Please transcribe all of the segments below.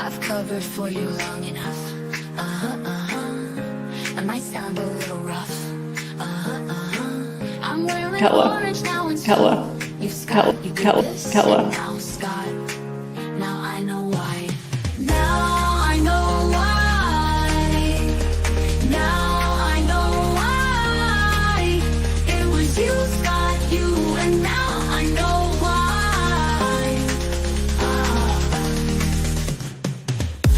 I've covered for you long enough. I might sound a little rough. I'm wearing orange now and so you've Scott, you did this and now Scott. Now I know why. Now I know why. Now I know why. It was you, Scott, you, and now I know why.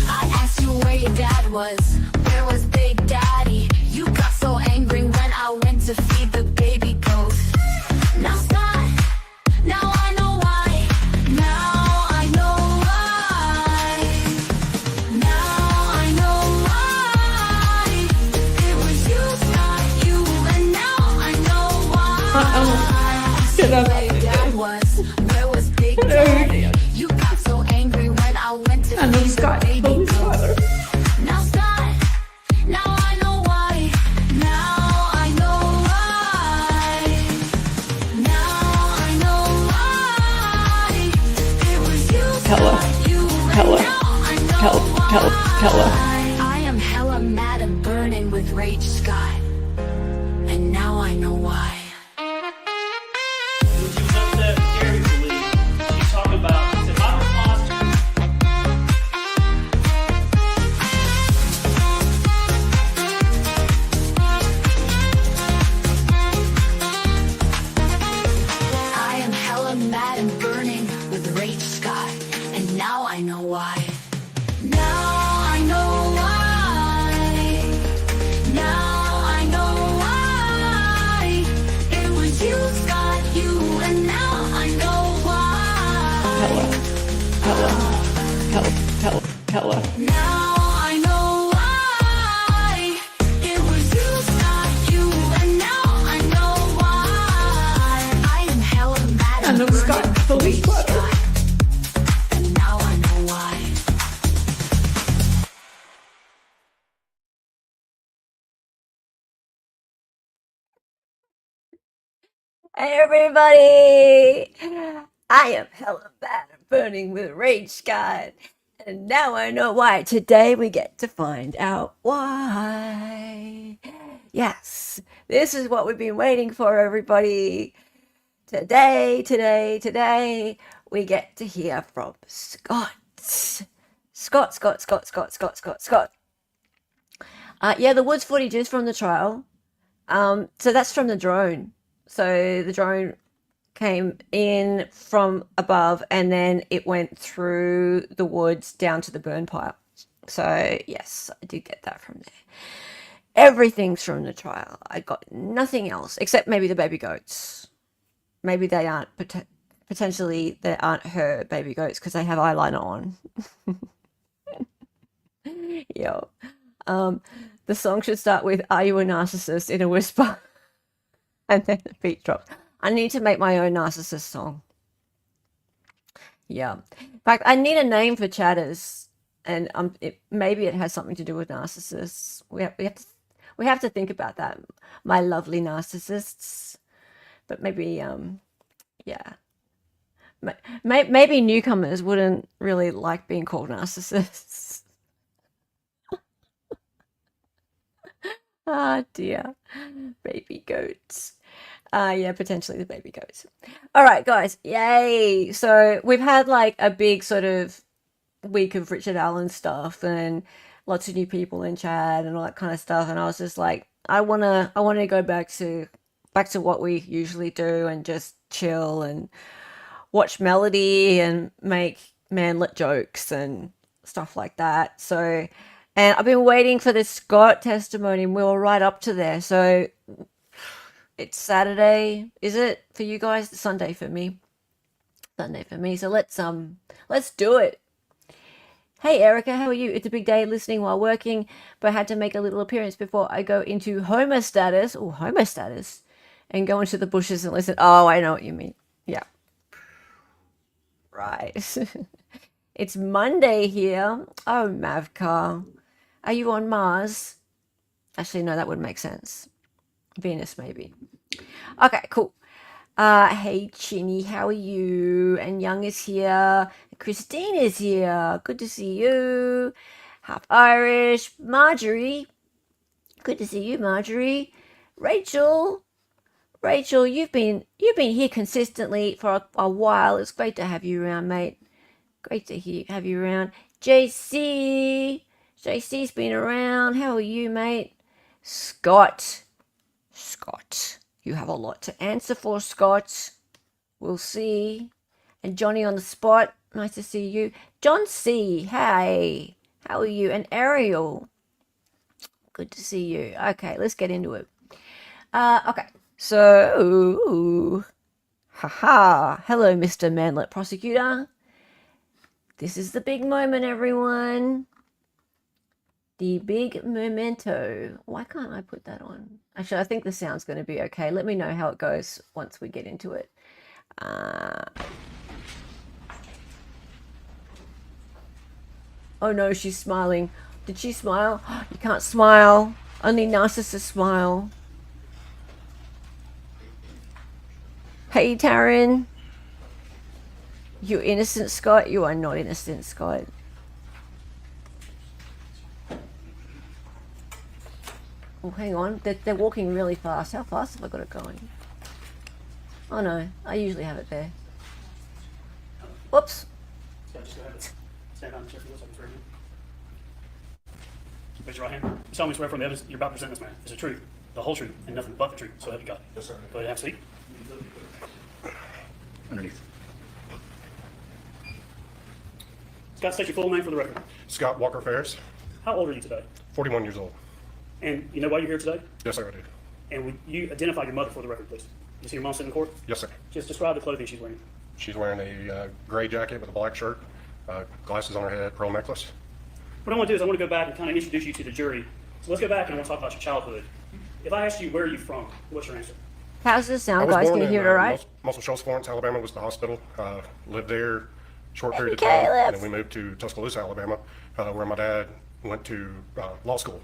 I asked you where your dad was. Where was Big Daddy? You got so angry when I went to feed the baby goat. Now Scott, now I know why. Now I know why. Now I know why. It was you, Scott, you, and now I know why. Where Dad was, where was Big Daddy? You got so angry when I went to feed the baby goat. Now Scott, now I know why. Now I know why. Now I know why. It was you, Scott, you, and now I know why. I am hella mad and burning with rage, Scott, and now I know why. When she was upset with Gary Lee, she talked about, she said, my response to I am hella mad and burning with rage, Scott, and now I know why. Now I know why. Now I know why. It was you, Scott, you, and now I know why. Now I know why. It was you, Scott, you, and now I know why. I am hella mad and burning with rage, Scott, and now I know why. Hey everybody! I am hella bad and burning with rage, Scott, and now I know why. Today we get to find out why. Yes, this is what we've been waiting for, everybody. Today, we get to hear from Scott. Scott. Yeah, the Woods footage is from the trial. So that's from the drone. So the drone came in from above and then it went through the woods down to the burn pile. So yes, I did get that from there. Everything's from the trial. I got nothing else except maybe the baby goats. Maybe they aren't potentially they aren't her baby goats because they have eyeliner on. Yo. The song should start with "Are you a narcissist?" in a whisper, and then the beat drops. I need to make my own narcissist song. Yeah. In fact, I need a name for chatters, and maybe it has something to do with narcissists. We have to think about that, my lovely narcissists. But maybe yeah, maybe newcomers wouldn't really like being called narcissists. Ah, dear. Baby goats. Yeah, potentially the baby goats. All right, guys. Yay. So we've had like a big sort of week of Richard Allen stuff and lots of new people in chat and all that kind of stuff. And I was just like, I wanna go back to what we usually do and just chill and watch Melody and make manlet jokes and stuff like that. So, and I've been waiting for this Scott testimony, and we were right up to there. So it's Saturday, is it for you guys? It's Sunday for me. Sunday for me. So let's do it. Hey Erica, how are you? It's a big day listening while working, but I had to make a little appearance before I go into Homer status. Oh, Homer status, and go into the bushes and listen. Oh, I know what you mean. Yeah. Right. It's Monday here. Oh, Mavcar. Are you on Mars? Actually, no, that would make sense. Venus, maybe. Okay, cool. Hey Chinny, how are you? And Young is here. Christine is here. Good to see you. Half Irish. Marjorie. Good to see you, Marjorie. Rachel. Rachel, you've been here consistently for a while. It's great to have you around, mate. Great to have you around. JC. JC's been around. How are you, mate? Scott. Scott. You have a lot to answer for, Scott. We'll see. And Johnny on the spot. Nice to see you. John C. Hey. How are you? And Ariel. Good to see you. Okay, let's get into it. Okay. So, haha. Hello, Mr. Manlet Prosecutor. This is the big moment, everyone. The big memento. Why can't I put that on? Actually, I think the sound's going to be okay. Let me know how it goes once we get into it. Oh no, she's smiling. Did she smile? You can't smile. Only narcissists smile. Hey, Taryn. You're innocent, Scott. You are not innocent, Scott. Oh, hang on. They're walking really fast. How fast have I got it going? Oh, no. I usually have it there. Whoops. Just go ahead. Stand on the chair for a second for a minute. Raise your right hand. You solemnly swear from the evidence you're about to present this man is the truth, the whole truth, and nothing but the truth. So help you God. Yes, sir. Go ahead and have a seat. Underneath. Scott, state your full name for the record. Scott Walker Farris, How old are you today? 41 years old. And you know why you're here today? Yes, sir, I do. And would you identify your mother for the record, please? You see your mom sitting in court? Yes, sir. Just describe the clothing she's wearing. She's wearing a gray jacket with a black shirt, glasses on her head, pearl necklace. What I want to do is I want to go back and kind of introduce you to the jury. So let's go back and I want to talk about your childhood. If I asked you where are you from, what's your answer? How's this I sound, was guys? born Can you in hear it all right? Muscle Shoals, Florence, Alabama was the hospital. Lived there short period of Okay, time, and let's- then we moved to Tuscaloosa, Alabama, where my dad went to law school.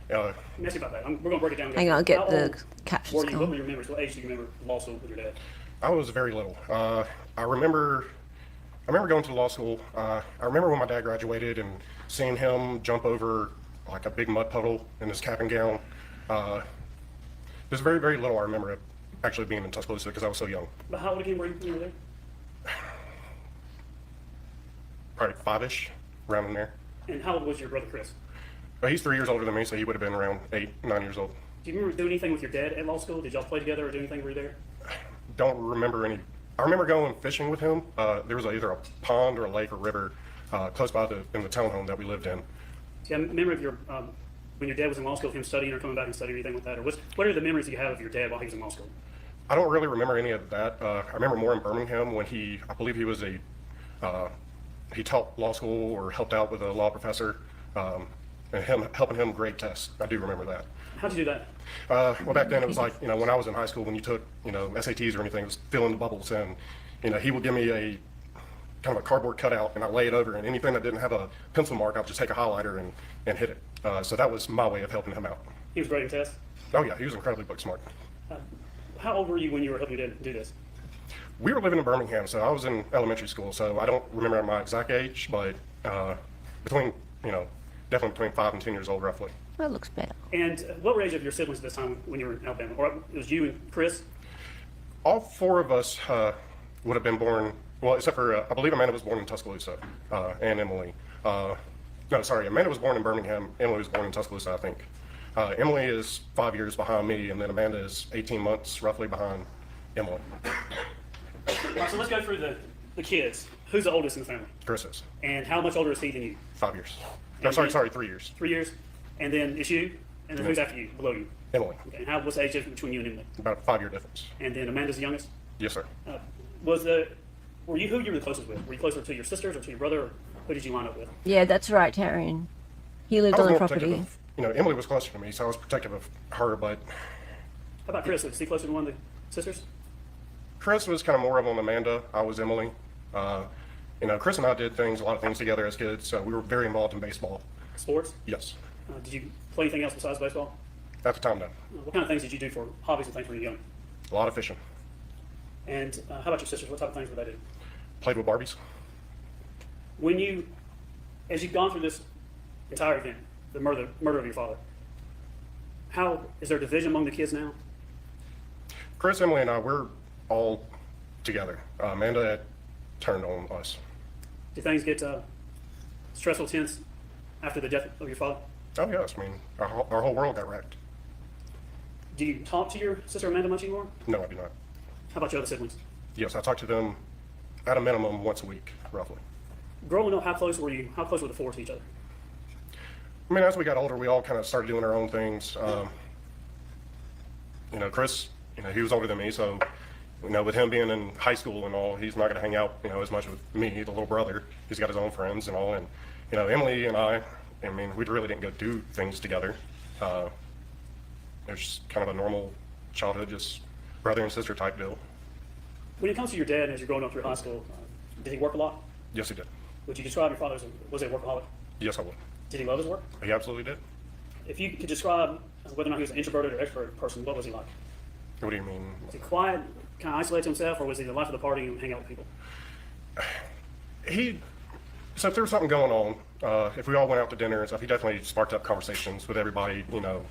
Let me ask you about that. We're going to break it down. Hang on, get How the old captions were you? What going. were your memories? What age do you remember law school with your dad? I was very little. I remember going to law school. I remember when my dad graduated and seeing him jump over like a big mud puddle in his cap and gown. There's very, very little I remember actually being in Tuscaloosa because I was so young. But how old again were you when you were there? Probably 5-ish, around in there. And how old was your brother Chris? But he's 3 years older than me, so he would have been around 8, 9 years old. Do you remember doing anything with your dad at law school? Did y'all play together or do anything when you were there? Don't remember any. I remember going fishing with him. There was either a pond or a lake or river close by in the townhome that we lived in. Do you have a memory of your when your dad was in law school, of him studying or coming back and studying or anything like that? Or what are the memories you have of your dad while he was in law school? I don't really remember any of that. I remember more in Birmingham when I believe he was he taught law school or helped out with a law professor, and helping him grade tests. I do remember that. How'd you do that? Well, back then it was like, when I was in high school, when you took, SATs or anything, it was fill in the bubbles, and, he would give me a kind of a cardboard cutout, and I lay it over, and anything that didn't have a pencil mark, I'd just take a highlighter and hit it. So that was my way of helping him out. He was grading tests. Oh yeah, he was incredibly book smart. How old were you when you were helping your dad do this? We were living in Birmingham, so I was in elementary school, so I don't remember my exact age, but between, definitely between 5 and 10 years old, roughly. That looks better. And what were age of your siblings at this time when you were in Alabama? Or it was you and Chris? All 4 of us would have been born, well, except for, I believe Amanda was born in Tuscaloosa, and Emily. No, sorry, Amanda was born in Birmingham, Emily was born in Tuscaloosa, I think. Emily is 5 years behind me, and then Amanda is 18 months roughly behind Emily. All right, so let's go through the kids. Who's the oldest in the family? Chris is And how much older is he than you? 5 years. No, And sorry, you- 3 years. 3 years? And then it's you? And then who's after you, below you? Emily, Okay, and what's the age difference between you and Emily? about a 5-year difference. And then Amanda's the youngest? Yes, sir. Were you who you were the closest with? Were you closer to your sisters or to your brother, or who did you line up with? Yeah, that's right, Taryn. He lived I was on the more protective property. of, Emily was closer to me, so I was protective of her, but How about Chris? Was he closer to one of the sisters? Chris was kind of more of on Amanda. I was Emily. Chris and I did a lot of things together as kids, so we were very involved in baseball. Sports? Yes. Did you play anything else besides baseball? At the time, no. What kind of things did you do for hobbies and things when you were young? A lot of fishing. And how about your sisters? What type of things were they doing? Played with Barbies. When you, as you've gone through this entire event, the murder of your father, how is there division among the kids now? Chris, Emily, and I, we're all together. Amanda had turned on us. Did things get stressful, tense after the death of your father? Oh, yes. I mean, our whole world got wrecked. Do you talk to your sister Amanda much anymore? No, I do not. How about your other siblings? Yes, I talk to them at a minimum once a week, roughly. Growing up, how close were you? How close were the four to each other? I mean, as we got older, we all kind of started doing our own things. You know, Chris, you know, he was older than me, so, you know, with him being in high school and all, he's not going to hang out, you know, as much with me, the little brother. He's got his own friends and all. And, you know, Emily and I mean, we really didn't go do things together. It was just kind of a normal childhood, just brother and sister type deal. When it comes to your dad as you're growing up through high school, did he work a lot? Yes, he did. Would you describe your father as was he a workaholic? Yes, I would. Did he love his work? He absolutely did. If you could describe whether or not he was an introverted or extroverted person, what was he like? What do you mean? Was he quiet, kind of isolated himself, or was he the life of the party and hang out with people? So if there was something going on, if we all went out to dinner and stuff, he definitely sparked up conversations with everybody, you know,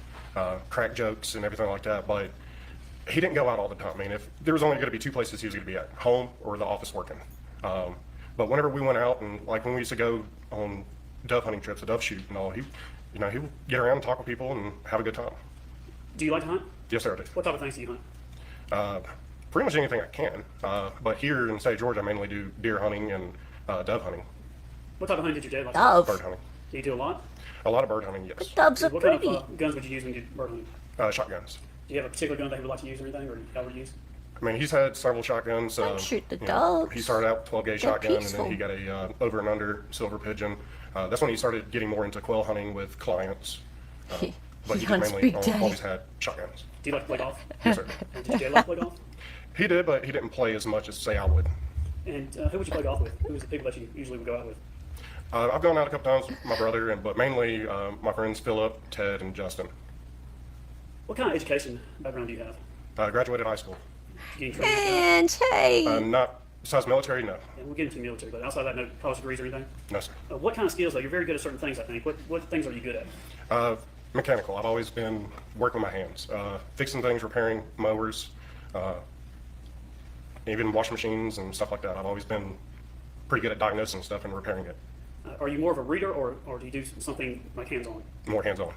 crack jokes and everything like that. But he didn't go out all the time. I mean, if there was only going to be two places he was going to be at, home or the office working. But whenever we went out, and like when we used to go on dove hunting trips, a dove shoot and all, he would get around and talk with people and have a good time. Do you like to hunt? Yes, sir, I do. What type of things do you hunt? Pretty much anything I can. But here in the state of Georgia, I mainly do deer hunting and dove hunting, What type of hunting did your dad like? Dove. bird hunting. Do you do a lot? A lot of bird hunting, yes. Doves are What kind pretty. of guns would you use when you did bird hunting? Shotguns. Do you have a particular gun that he would like to use or anything, or ever use? I mean, he's had several shotguns. Don't shoot the you know, dogs. He started out with 12 gauge They're shotgun, peaceful. and then he got a over and under silver pigeon. That's when he started getting more into quail hunting with clients. But He he hunts mainly Big Daddy. always had shotguns. Do you like to play golf? Yes, sir. And did your dad like to play golf? He did, but he didn't play as much as say I would. And who would you play golf with? Who was the people that you usually would go out with? I've gone out a couple times with my brother, but mainly my friends Philip, Ted, and Justin. What kind of education background do you have? Graduated high school. Getting trained? And hey, Not besides military, no. And we'll get into the military, but outside that, no college degrees or anything? No, sir. What kind of skills, though? You're very good at certain things, I think. What things are you good at? Mechanical. I've always been working with my hands, fixing things, repairing mowers, even washing machines and stuff like that. I've always been pretty good at diagnosing stuff and repairing it. Are you more of a reader, or do you do something like hands-on? More hands-on.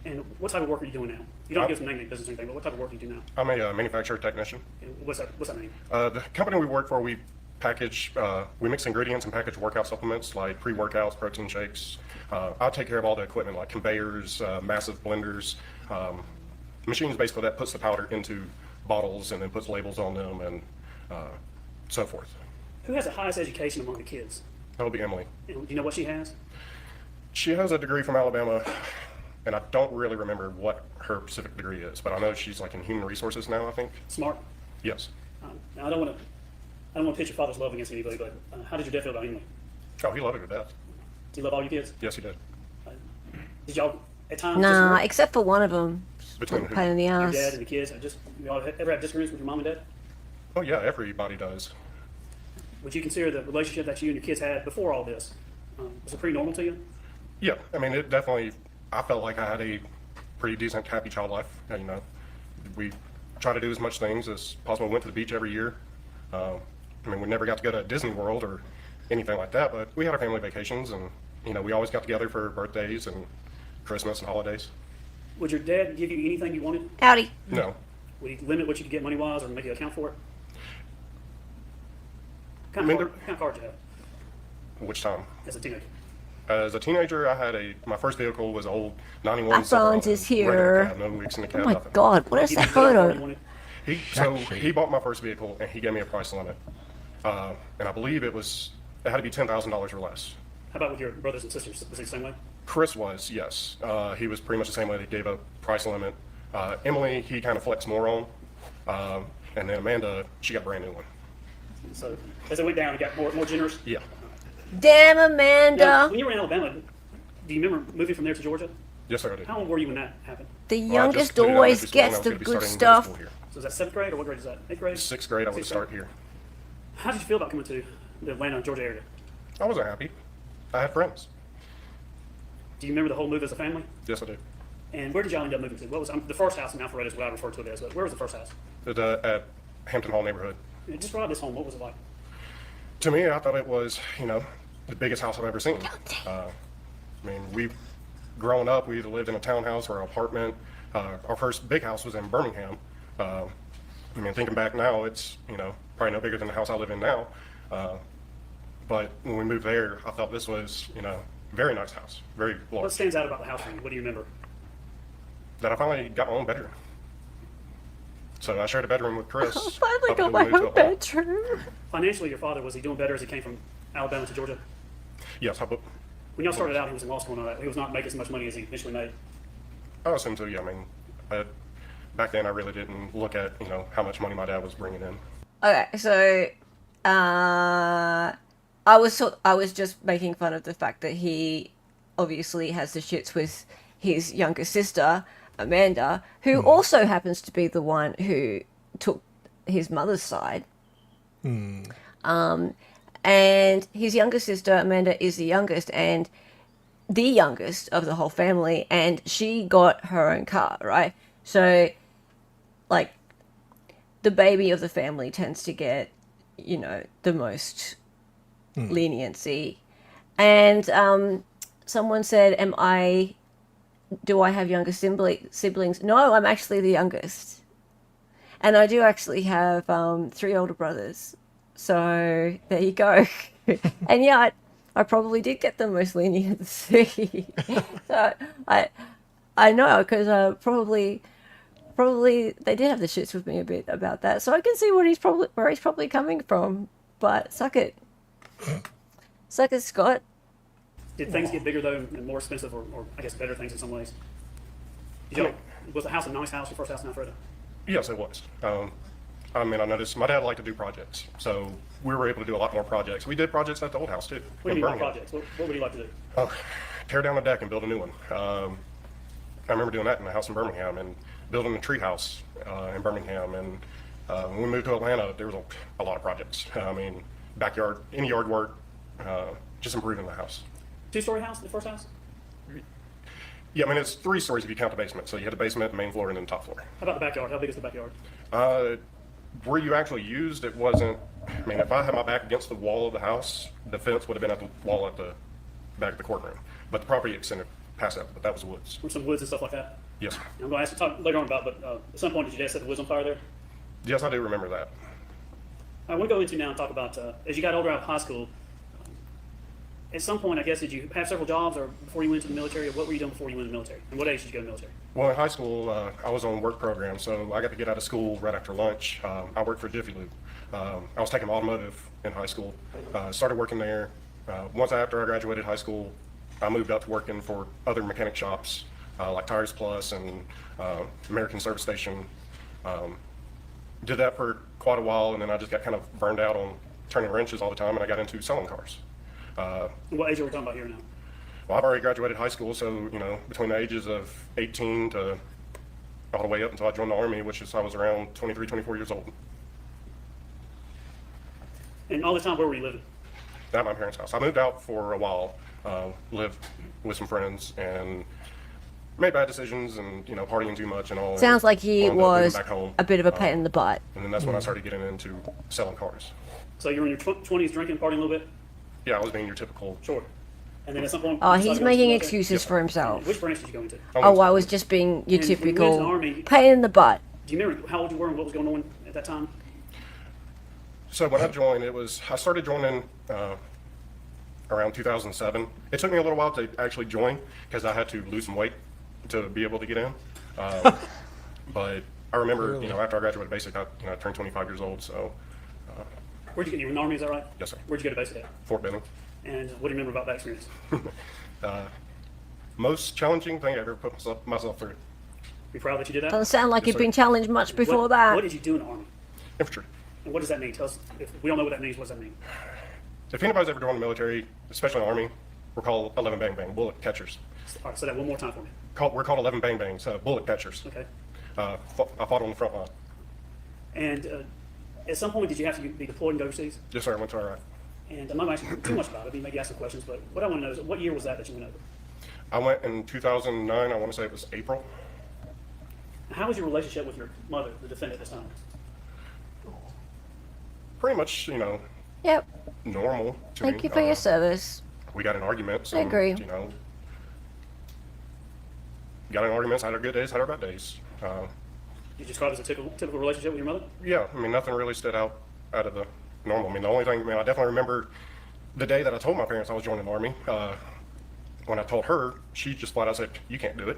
And what type of work are you doing now? You don't give us a name of business or anything, but what type of work do you do now? I'm a manufacturer technician. And what's that mean? The company we work for, we package, we mix ingredients and package workout supplements like pre-workouts, protein shakes. I take care of all the equipment like conveyors, massive blenders, machines basically that puts the powder into bottles and then puts labels on them and so forth. Who has the highest education among the kids? That'll be Emily. And do you know what she has? She has a degree from Alabama, and I don't really remember what her specific degree is, but I know she's like in human resources now, I think. Smart. Yes. Now I don't want to pitch your father's love against anybody, but how did your dad feel about Emily? Oh, he loved her to death. Do you love all your kids? Yes, he did. Did y'all at times nah, disagree? except for one of them. Between who? Pain in the Your ass. dad and the kids? Y'all ever have disagreements with your mom and dad? Oh, yeah, everybody does. Would you consider the relationship that you and your kids had before all this, was it pretty normal to you? Yeah, I mean, it definitely, I felt like I had a pretty decent, happy child life. You know, we try to do as much things as possible. We went to the beach every year. I mean, we never got to go to Disney World or anything like that, but we had our family vacations, and, you know, we always got together for birthdays and Christmas and holidays. Would your dad give you anything you wanted? Howdy. No. Would he limit what you could get money-wise or make you account for it? What I mean, kind of car did you have Which time? as a teenager? As a teenager, I had my first vehicle was an old 91 Franz is here. Cab, no weeks in the cab, Oh my nothing. god, what is He that didn't get the car you photo? wanted? He bought my first vehicle and he gave me a price limit, and I believe it had to be $10,000 or less. How about with your brothers and sisters? Was he the same way? Chris was, yes. He was pretty much the same way. They gave a price limit. Emily, he kind of flexed more on, and then Amanda, she got a brand new one. So as it went down, it got more generous? Yeah. Damn Now, Amanda. when you were in Alabama, do you remember moving from there to Georgia? Yes, sir, I did. How old were you when that happened? The Well, I just youngest completed always elementary school and I gets was the gonna be good starting middle stuff. school here. So is that 7th grade or what grade is that? 8th grade? Sixth grade, I would Sixth start grade. here. How did you feel about coming to the Atlanta, Georgia area? I wasn't happy. I had friends. Do you remember the whole move as a family? Yes, I do. And where did y'all end up moving to? What was the first house in Alpharetta is what I refer to it as, but where was the first house? At Hampton Hall neighborhood. And describe this home. What was it like? To me, I thought it was, the biggest house I've ever seen. Growing up, we either lived in a townhouse or an apartment. Our first big house was in Birmingham. Thinking back now, it's, probably no bigger than the house I live in now. But when we moved there, I thought this was, very nice house, very large. What stands out about the house for you? What do you remember? That I finally got my own bedroom. So I shared a bedroom with Chris. I finally up got until my we moved to own Atlanta. bedroom. Financially, your father, was he doing better as he came from Alabama to Georgia? Yes, When y'all started out, he was in law school and all that. He was not making as much money as he eventually made. I assume so, yeah. Back then I really didn't look at, how much money my dad was bringing in. Okay, so I was just making fun of the fact that he obviously has the shits with his younger sister, Amanda, who also happens to be the one who took his mother's side. And his younger sister, Amanda, is the youngest and the youngest of the whole family, and she got her own car, right? So, like, the baby of the family tends to get, the most leniency. And someone said, do I have younger siblings? No, I'm actually the youngest. And I do actually have 3 older brothers. So there you go. And yeah, I probably did get the most leniency. So I know, because probably they did have the shits with me a bit about that. So I can see where he's probably coming from. But suck it. Suck it, Scott. Did things get bigger, though, and more expensive, or I guess better things in some ways? Was the house a nice house, your first house in Alpharetta? Yes, it was. I noticed my dad liked to do projects, so we were able to do a lot more projects. We did projects at the old house, too. What do in you mean by Birmingham. projects? What would you like to do? Tear down a deck and build a new one. I remember doing that in the house in Birmingham and building a tree house in Birmingham. And when we moved to Atlanta, there was a lot of projects. Backyard, any yard work, just improving the house. 2-story house, the first house? Yeah, it's 3 stories if you count the basement. So you had the basement, the main floor, and then the top floor. How about the backyard? How big is the backyard? Where you actually used, it wasn't, if I had my back against the wall of the house, the fence would have been at the wall at the back of the courtroom. But the property extended past that, but that was woods. Some woods and stuff like that? Yes. And I'm going to ask you talk later on about, but at some point did your dad set the woods on fire there? Yes, I do remember that. I want to go into now and talk about, as you got older out of high school, at some point, I guess, did you have several jobs or before you went to the military, or what were you doing before you went to the military? And what age did you go to the military? Well, in high school, I was on work program, so I got to get out of school right after lunch. I worked for Jiffy Lube. I was taking automotive in high school. Started working there. Once after I graduated high school, I moved up to working for other mechanic shops like Tires Plus and American Service Station. Did that for quite a while, and then I just got kind of burned out on turning wrenches all the time, and I got into selling cars. What age are we talking about here now? Well, I've already graduated high school, so, between the ages of 18 to all the way up until I joined the Army, which is I was around 23, 24 years old. And all the time, where were you living? At my parents' house. I moved out for a while, lived with some friends, and made bad decisions and, partying too much and all. Sounds like he wound up moving was back home. a bit of a pain in the butt. And then that's when I started getting into selling cars. So you were in your 20s drinking, partying a little bit? Yeah, I was being your typical. Sure. And then at some point... Oh, you he's decided to go to the making military? excuses for himself. Which branch did you go into? Oh, I was just being your And when you went to the typical Army- pain in the butt. Do you remember how old you were and what was going on at that time? So when I joined, I started joining around 2007. It took me a little while to actually join because I had to lose some weight to be able to get in. But I remember, after I graduated basic, I turned 25 years old, so. Where'd you get, you were in the Army, is that right? Yes, sir. Where'd you go to basic at? Fort Benning. And what do you remember about that experience? Most challenging thing I ever put myself through. You proud that you did that? Doesn't sound like Yes, you've sir. been challenged much before what, that. What did you do in the Army? Infantry. And what does that mean? Tell us, if we don't know what that means, what does that mean? If anybody's ever joined the military, especially the Army, we're called 11 bang bang, bullet catchers. All right, say that one more time for me. We're called 11 bang bangs, bullet catchers. Okay. I fought on the front line. And at some point, did you have to be deployed and go overseas? Yes, sir. I went to Iraq. And I'm not asking too much about it. I mean, maybe ask some questions, but what I want to know is what year was that you went over? I went in 2009. I want to say it was April. How was your relationship with your mother, the defendant, this time? Pretty much, Yep. normal to me. Thank you for your service. We got in arguments. I agree. Got in arguments, had our good days, had our bad days. You describe it as a typical relationship with your mother? Yeah, I mean, nothing really stood out of the normal. I mean, the only thing, I definitely remember the day that I told my parents I was joining the Army. When I told her, she just flat out said, "You can't do it."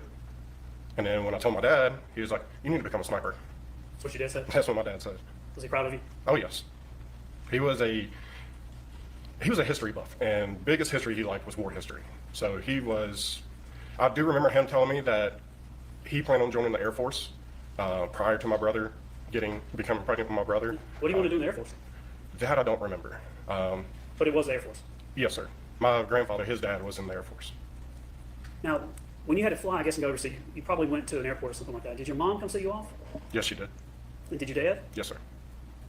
And then when I told my dad, he was like, "You need to become a sniper." That's what your dad said? That's what my dad said. Was he proud of you? Oh, yes. He was a history buff, and biggest history he liked was war history. So I do remember him telling me that he planned on joining the Air Force prior to my brother becoming pregnant with my brother. What do you want to do in the Air Force? That I don't remember. But it was the Air Force. Yes, sir. My grandfather, his dad, was in the Air Force. Now, when you had to fly, I guess, and go overseas, you probably went to an airport or something like that. Did your mom come see you off? Yes, she did. And did your dad? Yes, sir.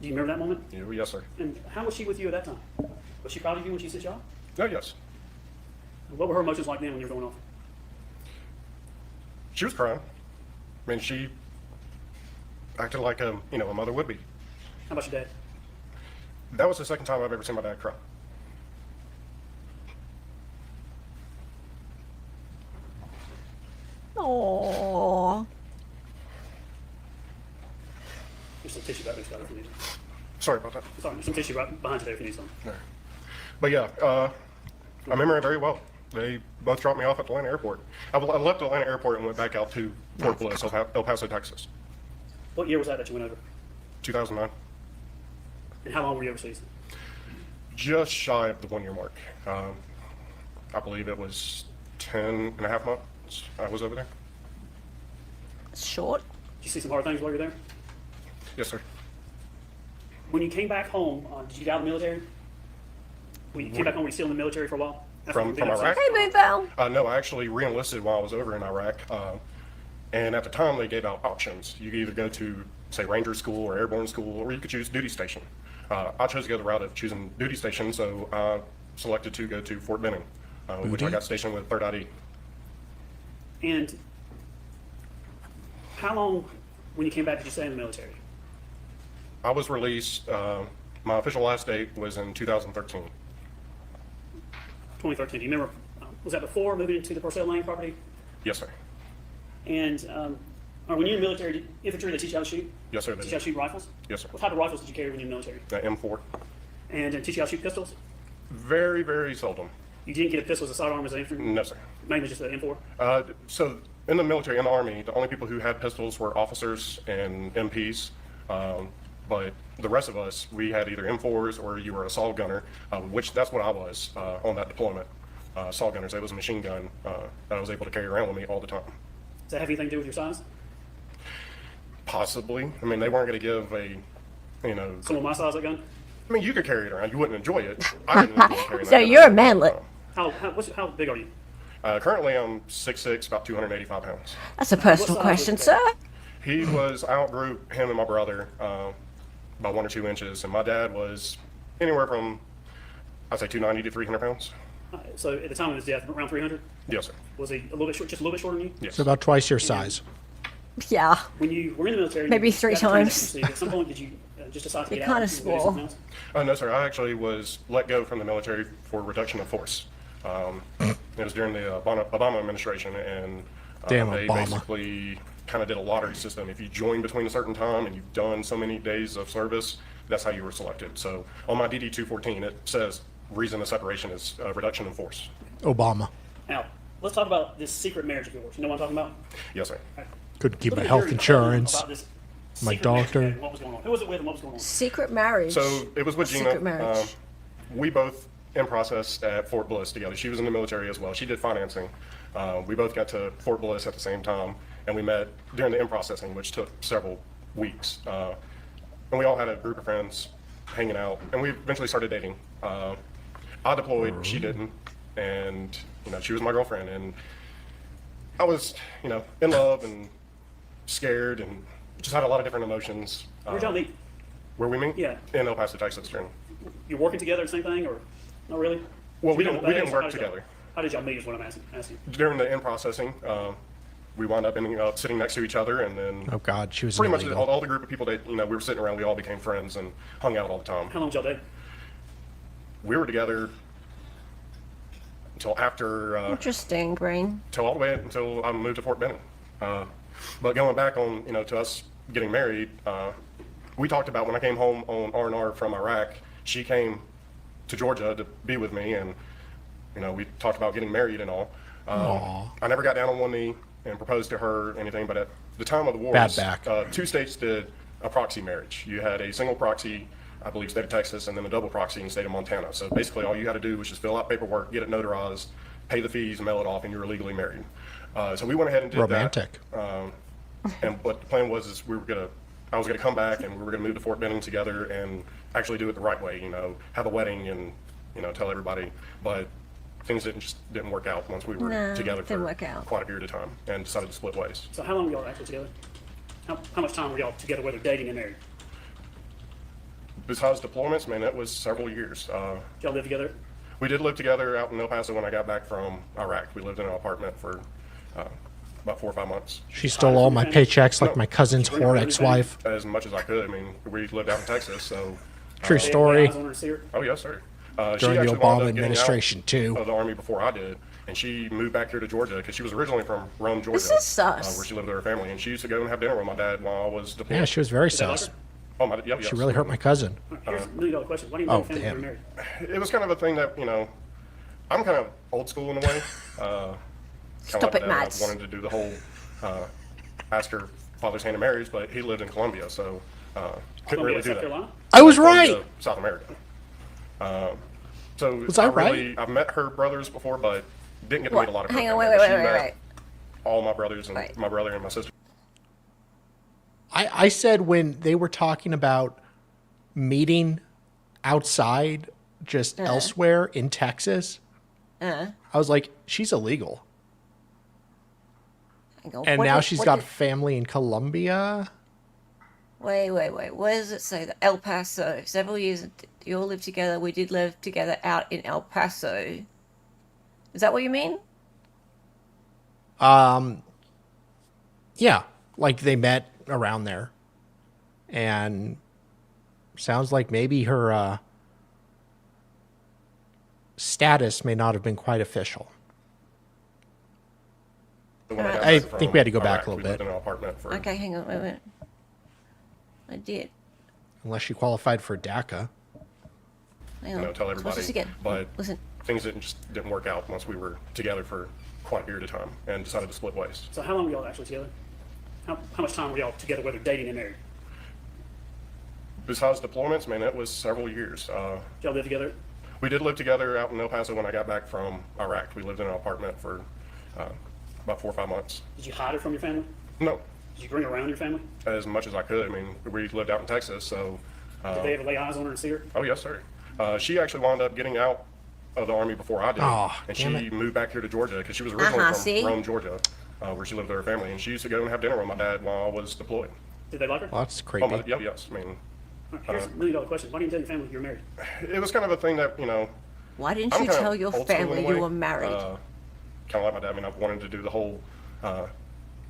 Do you remember that moment? Yes, sir. And how was she with you at that time? Was she proud of you when she sent you off? Oh, yes. And what were her emotions like then when you were going off? She was crying. I mean, she acted like a mother would be. How about your dad? That was the second time I've ever seen my dad cry. Aww. There's some tissue back there, Scott, if you need it. Sorry about that. Sorry, there's some tissue right behind you there if you need some. No. But yeah, I remember it very well. They both dropped me off at Atlanta Airport. I left Atlanta Airport and went back out to Fort Bliss, El Paso, Texas. What year was that you went over? 2009. And how long were you overseas? Just shy of the 1 year mark. I believe it was 10 and a half months I was over there. Short. Did you see some hard things while you were there? Yes, sir. When you came back home, did you get out of the military? When you came back home, were you still in the military for a while? From Iraq? Hey, Big Val. No, I actually re-enlisted while I was over in Iraq. And at the time, they gave out options. You could either go to, say, Ranger School or Airborne School, or you could choose duty station. I chose to go the route of choosing duty station, so I selected to go to Fort Benning, which I got stationed with 3rd ID. And how long, when you came back, did you stay in the military? I was released, my official last date was in 2013. 2013. Do you remember, was that before moving into the Purcell Lane property? Yes, sir. And or when you were in the military, infantry, they teach you how to shoot? Yes, sir. Teach you how to shoot rifles? Yes, sir. What type of rifles did you carry when you were in the military? The M4. And teach you how to shoot pistols? Very, very seldom. You didn't get a pistol as a sidearm as an infantry? No, sir. Mainly just the M4? So in the military, in the Army, the only people who had pistols were officers and MPs. But the rest of us, we had either M4s or you were a assault gunner, which that's what I was on that deployment. Assault gunners, it was a machine gun that I was able to carry around with me all the time. Does that have anything to do with your size? Possibly. I mean, they weren't going to give Someone my size, that gun? I mean, you could carry it around. You wouldn't enjoy it. I didn't enjoy carrying that So gun. you're a manlet. How big are you? Currently, I'm 6'6", about 285 pounds. That's a personal size question, was that? sir. He was, I outgrew him and my brother by 1 or 2 inches, and my dad was anywhere from, I'd say 290 to 300 pounds. So at the time of his death, around 300? Yes, sir. Was he a little bit short, just a little bit shorter than you? Yes. So about twice your size. Yeah. When you were in the military, Maybe you 3 got trained times. at some point, did you just decide to You're get out? kinda and do something small. else? No, sir. I actually was let go from the military for reduction of force. It was during the Obama administration, and Damn they Obama. basically kind of did a lottery system. If you joined between a certain time and you've done so many days of service, that's how you were selected. So on my DD 214, it says reason of separation is reduction in force. Obama. Now, let's talk about this secret marriage of yours. You know what I'm talking about? Yes, sir. Couldn't keep Look my at health your insurance. about this My secret marriage doctor. and what was going on? Who was it with and what was going on? Secret marriage. So it was with Gina. Secret marriage. We both in process at Fort Bliss together. She was in the military as well. She did financing. We both got to Fort Bliss at the same time, and we met during the in processing, which took several weeks. And we all had a group of friends hanging out, and we eventually started dating. I deployed, she didn't, and she was my girlfriend, and I was in love and scared and just had a lot of different emotions. Where'd y'all meet? Where we meet? Yeah. In El Paso, Texas. During You working together, the same thing, or? Oh, really? Well, So we you're didn't on the base, work how did y'all- together. How did y'all meet is what I'm asking. During the in processing, we wound up ending up sitting next to each other, and then Oh God, she was pretty much illegal. all the group of people that we were sitting around, we all became friends and hung out all the time. How long did y'all date? We were together until after, Interesting, Green. till all the way until I moved to Fort Benning. But going back on, to us getting married, we talked about when I came home on R&R from Iraq, she came to Georgia to be with me, and we talked about getting married and all. I never got down on one knee and proposed to her or anything, but at the time of the wars, Bad back. 2 states did a proxy marriage. You had a single proxy, I believe, state of Texas, and then a double proxy in the state of Montana. So basically all you had to do was just fill out paperwork, get it notarized, pay the fees, mail it off, and you were legally married. So we went ahead and did Romantic. that. And what the plan was is I was gonna come back and we were gonna move to Fort Benning together and actually do it the right way, have a wedding and, tell everybody. But things didn't work out once we were No, together didn't for work out. quite a period of time and decided to split ways. So how long were y'all actually together? How much time were y'all together, whether dating and married? Besides deployments, man, it was several years. Did y'all live together? We did live together out in El Paso when I got back from Iraq. We lived in an apartment for about 4 or 5 months. She stole all my paychecks like my cousin's Bring her whore everything? ex-wife. As much as I could. I mean, we lived out in Texas, so. True They had story. eyes on her and see her? Oh, yes, sir. She During the actually wound Obama up getting out administration, too. Of the Army before I did, and she moved back here to Georgia because she was originally from Rome, Georgia. This is sus. Where she lived with her family, and she used to go and have dinner with my dad while I was deployed. Yeah, she was very Did they like sus. her? Oh, my, yeah, yes. She really hurt my cousin. Here's a million-dollar question. Why do you Oh, think family damn. were married? It was kind of a thing that, I'm kind of old school in a way. Stop it, Matt. I wanted to do the whole ask her father's hand in marriage, but he lived in Colombia, so couldn't really Columbia, do South that. Carolina? I was Colombia, right. South America. So Was I right? I've met her brothers before, but didn't get to What? meet a lot of her Hang on, family, wait, but wait, she wait, met wait. all my brothers and Wait. my brother and my sister. I said when they were talking about meeting outside, just elsewhere in Texas, I was like, she's illegal. Hang on, And what now did- she's what got did- family in Colombia. Wait. Where does it say that? El Paso. Several years you all lived together. We did live together out in El Paso. Is that what you mean? Yeah, like they met around there. And sounds like maybe her status may not have been quite official. When got I back think from we had to go back Iraq, a little we lived bit. in an apartment for Okay, hang on, wait. I did. Unless she qualified for DACA. Hang on. tell What's everybody. this again? But Listen. things didn't work out once we were together for quite a period of time and decided to split ways. So how long were y'all actually together? How much time were y'all together, whether dating and married? Besides deployments, man, it was several years. Did y'all live together? We did live together out in El Paso when I got back from Iraq. We lived in an apartment for about 4 or 5 months. Did you hide her from your family? No, Did you bring her around your family? as much as I could. I mean, we lived out in Texas, so. Did they ever lay eyes on her and see her? Oh, yes, sir. She actually wound up getting out of the Army before I did. Aw, and damn she it. moved back here to Georgia because she was originally from see? Rome, Georgia, where she lived with her family. And she used to go and have dinner with my dad while I was deployed. Did they like her? Well, that's Oh, creepy. yeah, yes. I mean, Here's a million-dollar question. Why didn't you tell your family you were married? it was kind of a thing that, Why didn't I'm you kind of tell your old school in a family way. you were married? Kind of like my dad. I mean, I've wanted to do the whole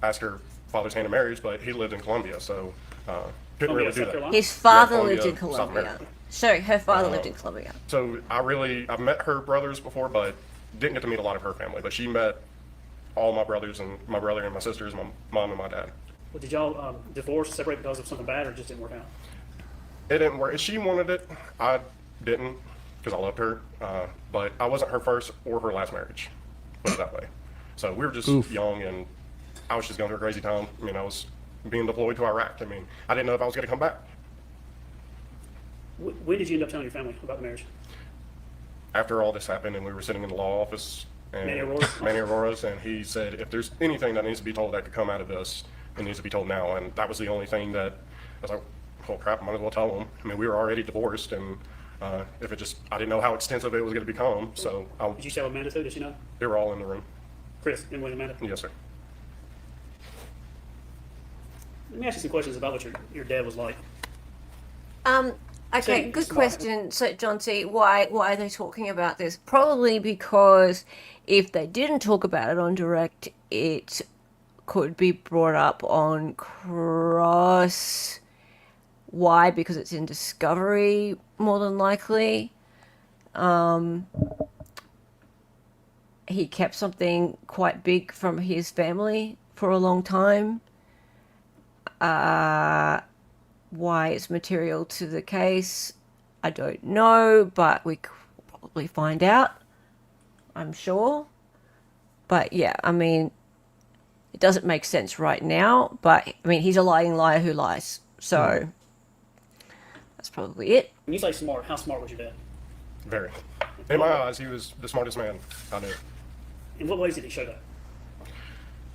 ask her father's hand in marriage, but he lived in Colombia, so couldn't Columbia, really do South that. Carolina? His father Colombia, lived in South Colombia. America. Sorry, her father lived in Colombia. So I've met her brothers before, but didn't get to meet a lot of her family. But she met all my brothers and my brother and my sisters, my mom and my dad. Well, did y'all divorce, separate because of something bad, or it just didn't work out? It didn't work. She wanted it. I didn't because I loved her. But I wasn't her first or her last marriage. Put it that way. So we were just young, and I was just going through a crazy time. I mean, I was being deployed to Iraq. I mean, I didn't know if I was going to come back. When did you end up telling your family about the marriage? After all this happened, and we were sitting in the law office, and Manny Aurora? Manny Aurora's, and he said, if there's anything that needs to be told that could come out of this, it needs to be told now. And that was the only thing that I was like, oh crap, I might as well tell them. I mean, we were already divorced, and if it just, I didn't know how extensive it was going to become, so Did you tell Amanda too? Did she know? they were all in the room. Chris and with Amanda? Yes, sir. Let me ask you some questions about what your dad was like. Okay, Say, good smart. question. So, John C., why are they talking about this? Probably because if they didn't talk about it on direct, it could be brought up on cross. Why? Because it's in Discovery, more than likely. He kept something quite big from his family for a long time. Why it's material to the case, I don't know, but we could probably find out, I'm sure. But yeah, I mean, it doesn't make sense right now, but I mean, he's a lying liar who lies. So that's probably it. When you say smart, how smart was your dad? Very. In my eyes, he was the smartest man I knew. In what ways did he show that?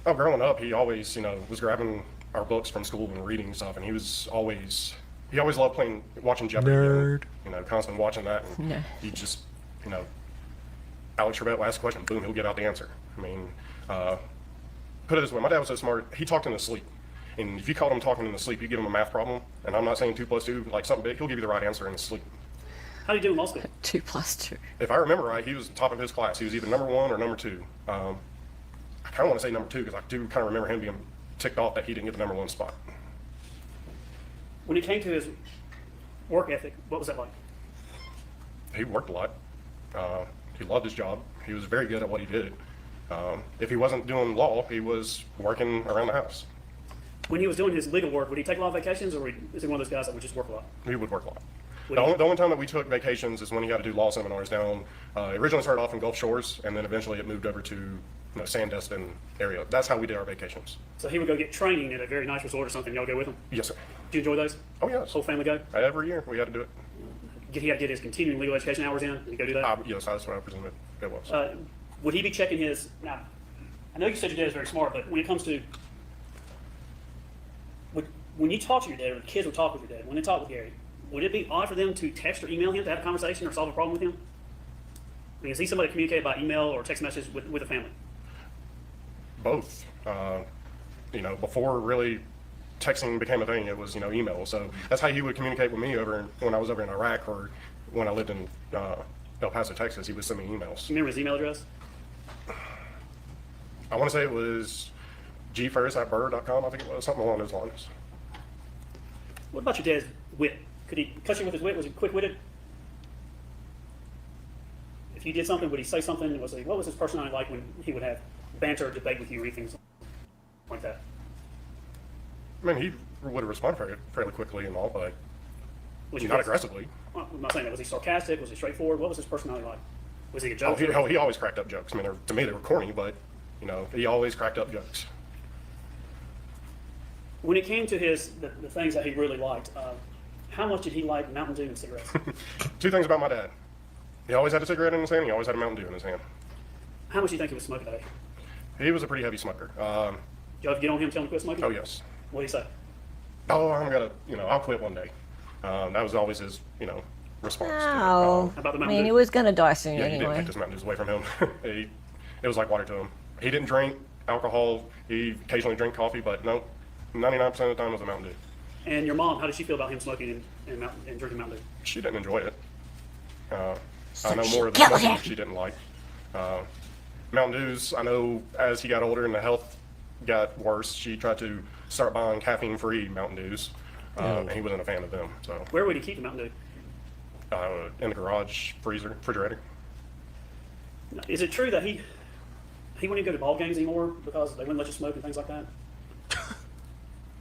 Oh, growing up, he always, was grabbing our books from school and reading stuff, and he always loved watching Jeopardy. Nerd. Constantly watching that, and No. he just, Alex Trebek will ask a question, boom, he'll get out the answer. I mean, put it this way, my dad was so smart, he talked in his sleep. And if you caught him talking in his sleep, you give him a math problem, and I'm not saying 2 + 2, like something big, he'll give you the right answer in his sleep. How did he do in law school? 2 + 2. If I remember right, he was the top of his class. He was either number 1 or number 2. I kind of want to say number 2 because I do kind of remember him being ticked off that he didn't get the number 1 spot. When it came to his work ethic, what was that like? He worked a lot. He loved his job. He was very good at what he did. If he wasn't doing law, he was working around the house. When he was doing his legal work, would he take a lot of vacations, or is he one of those guys that would just work a lot? He would work a lot. Would The he- only time that we took vacations is when he had to do law seminars down. It originally started off in Gulf Shores, and then eventually it moved over to Sandestin area. That's how we did our vacations. So he would go get training at a very nice resort or something. Y'all go with him? Yes, sir. Did you enjoy those? Oh, yes. Whole family go? Every year we had to do it. He had to get his continuing legal education hours in? Did he go do that? Yes, that's what I presume it was. Would he be checking his? Now, I know you said your dad is very smart, but when it comes to when you talk to your dad, or the kids would talk with your dad, when they talk with Gary, would it be odd for them to text or email him to have a conversation or solve a problem with him? I mean, is he somebody to communicate by email or text messages with a family? Both. Before really texting became a thing, it was email. So that's how he would communicate with me when I was over in Iraq, or when I lived in El Paso, Texas. He would send me emails. You remember his email address? I want to say it was gferris@burr.com. I think it was something along those lines. What about your dad's wit? Could he cut you with his wit? Was he quick-witted? If you did something, would he say something? What was his personality like when he would have banter or debate with you or anything like that? I mean, he would respond fairly quickly and all, but Was he not aggressively. I'm not saying that. Was he sarcastic? Was he straightforward? What was his personality like? Was he a Oh, joke? he always cracked up jokes. I mean, to me they were corny, but he always cracked up jokes. When it came to the things that he really liked, how much did he like Mountain Dew and cigarettes? 2 things about my dad. He always had a cigarette in his hand. He always had a Mountain Dew in his hand. How much do you think he was smoking a day? He was a pretty heavy smoker. Did you ever get on him, tell him to quit smoking? Oh, yes. What did he say? Oh, I'm gonna, I'll quit one day. That was always his, response. Oh, How about the I Mountain mean, Dew? he was going to die soon Yeah, he didn't anyway. take his Mountain Dews away from him. It was like water to him. He didn't drink alcohol. He occasionally drank coffee, but no, 99% of the time it was a Mountain Dew. And your mom, how did she feel about him smoking and drinking Mountain Dew? She didn't enjoy it. I know she more of the killed smoking him. she didn't like. Mountain Dews, I know as he got older and the health got worse, she tried to start buying caffeine-free Mountain Dews, and he wasn't a fan of them. So Where would he keep the Mountain Dew? in the garage, refrigerator. Is it true that he wouldn't go to ball games anymore because they wouldn't let you smoke and things like that?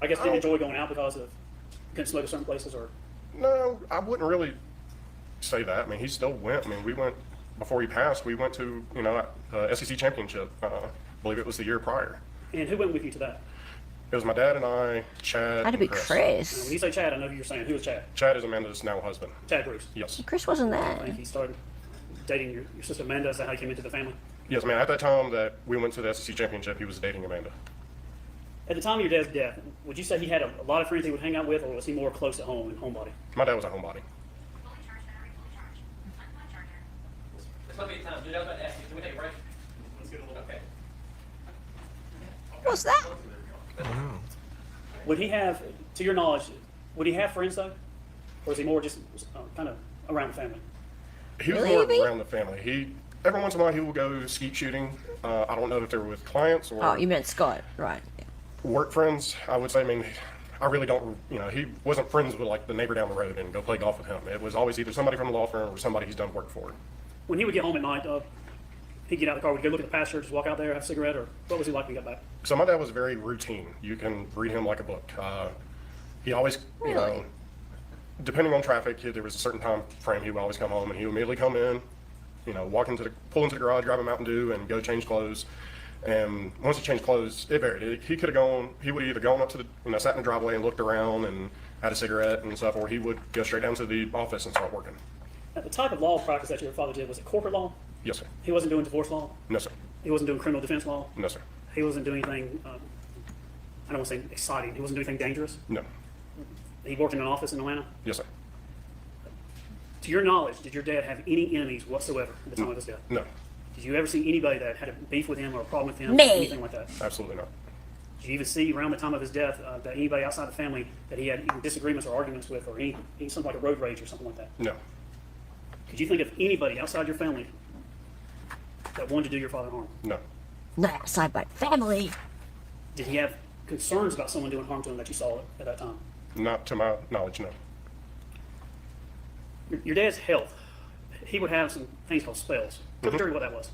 I guess didn't enjoy going out because of couldn't smoke at certain places, or No, I wouldn't really say that. I mean, he still went. I mean, we went before he passed. We went to SEC championship. I believe it was the year prior. and who went with you to that? It was my dad and I, Chad. Had to and be Now, Chris. when you say Chad, I know who you're saying. Who is Chad? Chad is Amanda's now husband. Chad Bruce. Yes. Chris wasn't I think there. he started dating your sister Amanda. Is that how he came into the family? Yes, man. At that time that we went to the SEC championship, he was dating Amanda. At the time of your dad's death, would you say he had a lot of friends he would hang out with, or was he more close at home and homebody? My dad was a homebody. This might be time. Dude, I was about to ask you, can we take a break? Let's get a little, okay. What's that? Would he have, to your knowledge, would he have friends though? or is he more just kind of around the family? He was Really? more around the family. Every once in a while he would go skeet shooting. I don't know if they were with clients or Oh, you meant Scott, right? Yeah. work friends. I would say. I mean, I really don't. He wasn't friends with like the neighbor down the road and go play golf with him. It was always either somebody from the law firm or somebody he's done work for. When he would get home at night, he'd get out of the car, would he go look at the pasture, just walk out there, have a cigarette, or what was he like when he got back? So my dad was very routine. You can read him like a book. He always, Really? depending on traffic, there was a certain time frame he would always come home, and he would immediately come in, pull into the garage, grab a Mountain Dew, and go change clothes. And once he changed clothes, it varied. He could have gone. He would either gone up to the, sat in the driveway and looked around and had a cigarette and stuff, or he would go straight down to the office and start working. Now, the type of law practice that your father did, was it corporate law? Yes, sir. He wasn't doing divorce law? No, sir. He wasn't doing criminal defense law? No, sir. He wasn't doing anything, I don't want to say exciting, he wasn't doing anything dangerous? No. He worked in an office in Atlanta? Yes, sir. To your knowledge, did your dad have any enemies whatsoever at the time of his death? No. Did you ever see anybody that had a beef with him or a problem with him? Me. Anything like that? Absolutely not. Did you even see around the time of his death that anybody outside the family that he had even disagreements or arguments with, or something like a road rage or something like that? No. Could you think of anybody outside your family that wanted to do your father harm? No. Not outside my family. Did he have concerns about someone doing harm to him that you saw at that time? Not to my knowledge, no. Your dad's health, he would have some things called spells. Tell the jury what that was.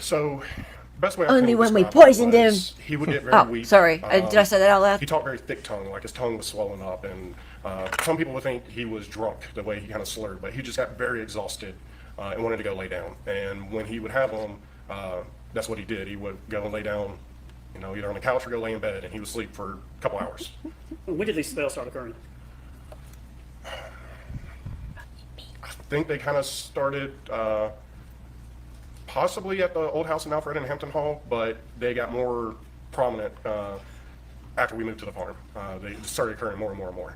So, best way I Only can when we describe it poisoned him. was He would get very Oh, weak. sorry. Did I say that out loud? He talked very thick tongue, like his tongue was swollen up, and some people would think he was drunk the way he kind of slurred, but he just got very exhausted and wanted to go lay down. And when he would have them, that's what he did. He would go and lay down, either on the couch or go lay in bed, and he would sleep for a couple hours. When did these spells start occurring? I think they kind of started possibly at the old house in Alfred and Hampton Hall, but they got more prominent after we moved to the farm. They started occurring more and more and more.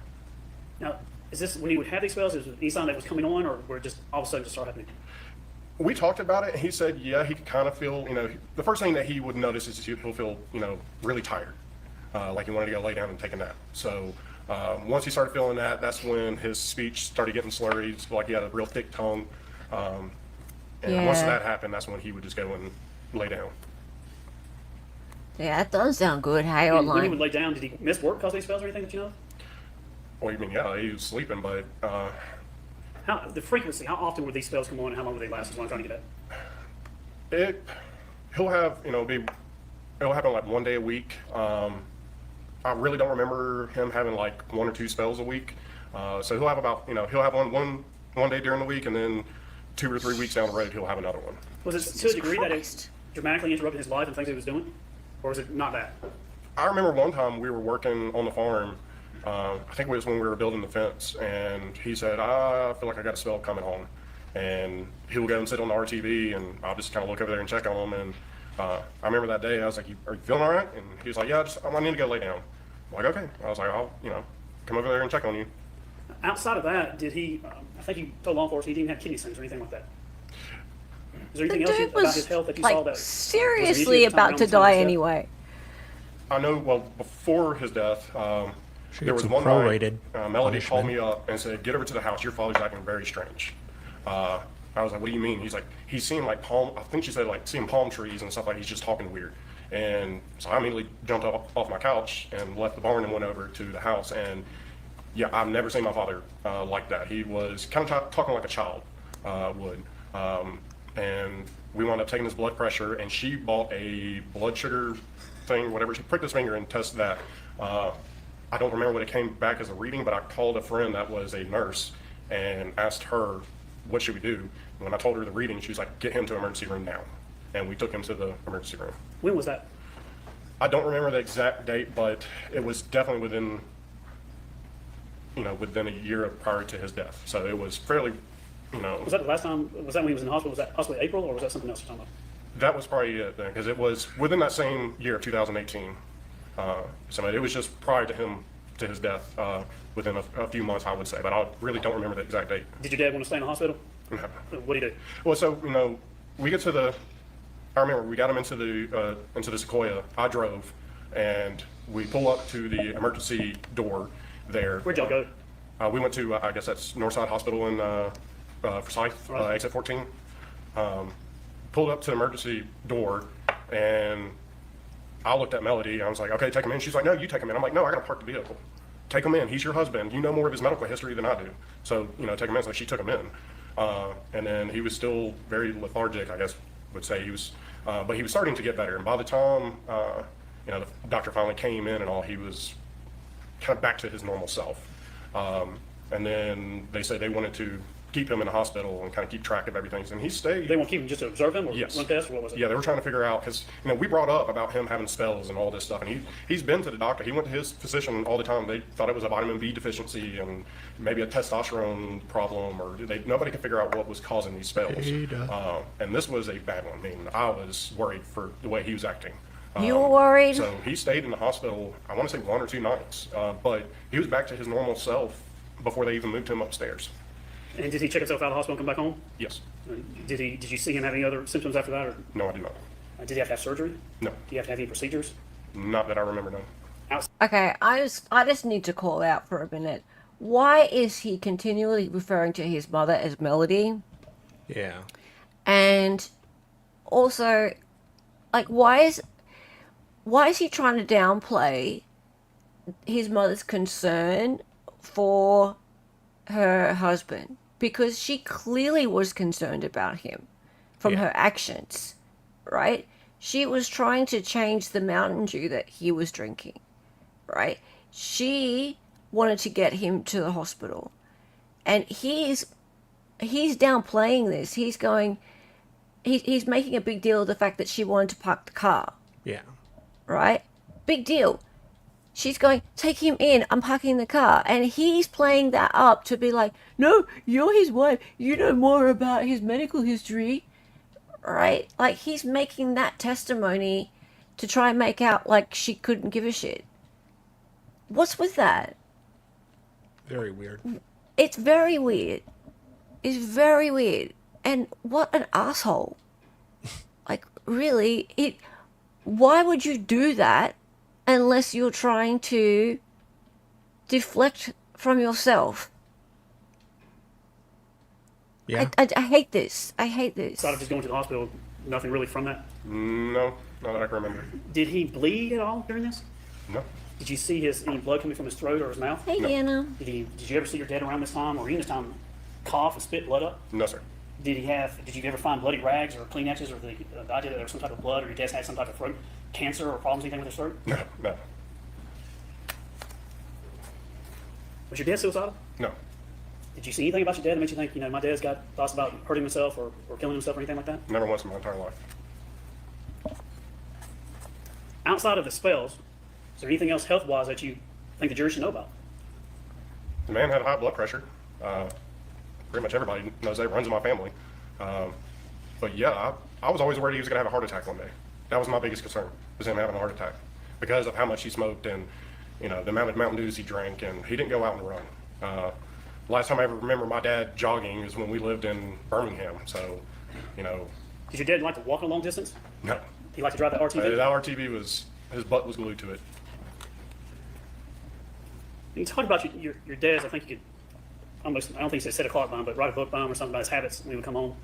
Now, is this when he would have these spells? Is it any sign that was coming on, or were it just all of a sudden just start happening? We talked about it, and he said, yeah, he could kind of feel, the first thing that he would notice is he'll feel, really tired, like he wanted to go lay down and take a nap. So once he started feeling that, that's when his speech started getting slurry, like he had a real thick tongue. And once Yeah. that happened, that's when he would just go and lay down. Yeah, that doesn't sound good. Hey, When he would online. lay down, did he miss work because of these spells or anything that you know of? Well, you mean, yeah, he was sleeping, but The frequency, how often would these spells come on and how long would they last is what I'm trying to get at. he'll have, it'll happen like one day a week. I really don't remember him having like 1 or 2 spells a week. So he'll have about, he'll have one day during the week, and then 2 or 3 weeks down the road, he'll have another one. Was it to a degree that it Christ. dramatically interrupted his life and things he was doing? Or was it not that? I remember one time we were working on the farm. I think it was when we were building the fence, and he said, I feel like I got a spell coming on. And he would go and sit on the RTV, and I'll just kind of look over there and check on him. And I remember that day, I was like, are you feeling all right? And he was like, yeah, I need to go lay down. I'm like, okay. I was like, I'll, come over there and check on you. Outside of that, did he, I think he told law enforcement he didn't have kidney stones or anything like that. Is there The anything else dude about was his health that you saw that like was an seriously issue at the time about to around the time of die his death? anyway. I know, well, before his death, Should there get was some one prorated night, Melody called punishment. me up and said, get over to the house, your father's acting very strange. I was like, what do you mean? He's like, he's seeing like I think she said like seeing palm trees and stuff, like he's just talking weird. And so I immediately jumped off my couch and left the barn and went over to the house. And yeah, I've never seen my father like that. He was kind of talking like a child would. And we wound up taking his blood pressure, and she bought a blood sugar thing, whatever. She pricked his finger and tested that. I don't remember what it came back as a reading, but I called a friend that was a nurse and asked her, what should we do? And when I told her the reading, she was like, get him to emergency room now. And we took him to the emergency room. When was that? I don't remember the exact date, but it was definitely within a year prior to his death. So it was fairly, Was that the last time, was that when he was in the hospital? Was that possibly April, or was that something else you're talking about? that was probably it then, because it was within that same year of 2018. So it was just prior to his death, within a few months, I would say, but I really don't remember the exact date. Did your dad want to stay in the hospital? What did he do? Well, so we get to I remember we got him into the Sequoia. I drove, and we pull up to the emergency door there. Where'd y'all go? We went to, I guess that's Northside Hospital in Forsyth, Right. exit 14. Pulled up to the emergency door, and I looked at Melody. I was like, okay, take him in. She's like, no, you take him in. I'm like, no, I got to park the vehicle. Take him in. He's your husband. You know more of his medical history than I do. So, take him in. So she took him in. And then he was still very lethargic, I guess would say. He was, but he was starting to get better. And by the time, the doctor finally came in and all, he was kind of back to his normal self. And then they said they wanted to keep him in the hospital and kind of keep track of everything. And he stayed. They won't keep him just to observe him or Yes. run tests, or what was it? Yeah, they were trying to figure out, because we brought up about him having spells and all this stuff, and he's been to the doctor. He went to his physician all the time. They thought it was a vitamin B deficiency and maybe a testosterone problem, or nobody could figure out what was causing these spells. And this was a bad one. I mean, I was worried for the way he was acting. You were worried? So he stayed in the hospital, I want to say 1 or 2 nights, but he was back to his normal self before they even moved him upstairs. And did he check himself out of the hospital and come back home? Yes. Did you see him have any other symptoms after that, or No, I did not. did he have to have surgery? No, Do you have to have any procedures? not that I remember, no. Okay, I just need to call out for a minute. Why is he continually referring to his mother as Melody? Yeah. And also, like, why is he trying to downplay his mother's concern for her husband? Because she clearly was concerned about him from Yeah. her actions, right? She was trying to change the Mountain Dew that he was drinking, right? She wanted to get him to the hospital. And he's downplaying this. He's making a big deal of the fact that she wanted to park the car, Yeah. right? Big deal. She's going, take him in, I'm parking the car. And he's playing that up to be like, no, you're his wife. You know more about his medical history, right? Like, he's making that testimony to try and make out like she couldn't give a shit. What's with that? Very weird. It's very weird. It's very weird. And what an asshole. Like, really, why would you do that unless you're trying to deflect from yourself? Yeah. I hate this. I hate this. Outside of just going to the hospital, nothing really from that? No, not that I can remember. Did he bleed at all during this? No. Did you see any blood coming from his throat or his mouth? Hey, Deanna. Did you ever see your dad around this time, or even this time, cough and spit blood up? No, sir. Did you ever find bloody rags or Kleenexes, or the idea that there was some type of blood, or your dad had some type of throat cancer or problems, anything with his throat? No, no, Was your dad suicidal? no. Did you see anything about your dad that made you think, my dad's got thoughts about hurting himself or killing himself or anything like that? Never once in my entire life. Outside of the spells, is there anything else health-wise that you think the jury should know about? The man had high blood pressure. Pretty much everybody knows that. It runs in my family. But yeah, I was always worried he was going to have a heart attack one day. That was my biggest concern, was him having a heart attack, because of how much he smoked and the amount of Mountain Dews he drank, and he didn't go out and run. Last time I ever remember my dad jogging is when we lived in Birmingham. So, Did your dad like to walk a long distance? no. Did he like to drive the RTV? That RTV his butt was glued to it. You talk about your dad's, I think you could almost, I don't think he said set a clock by him, but write a book by him or something about his habits when he would come home.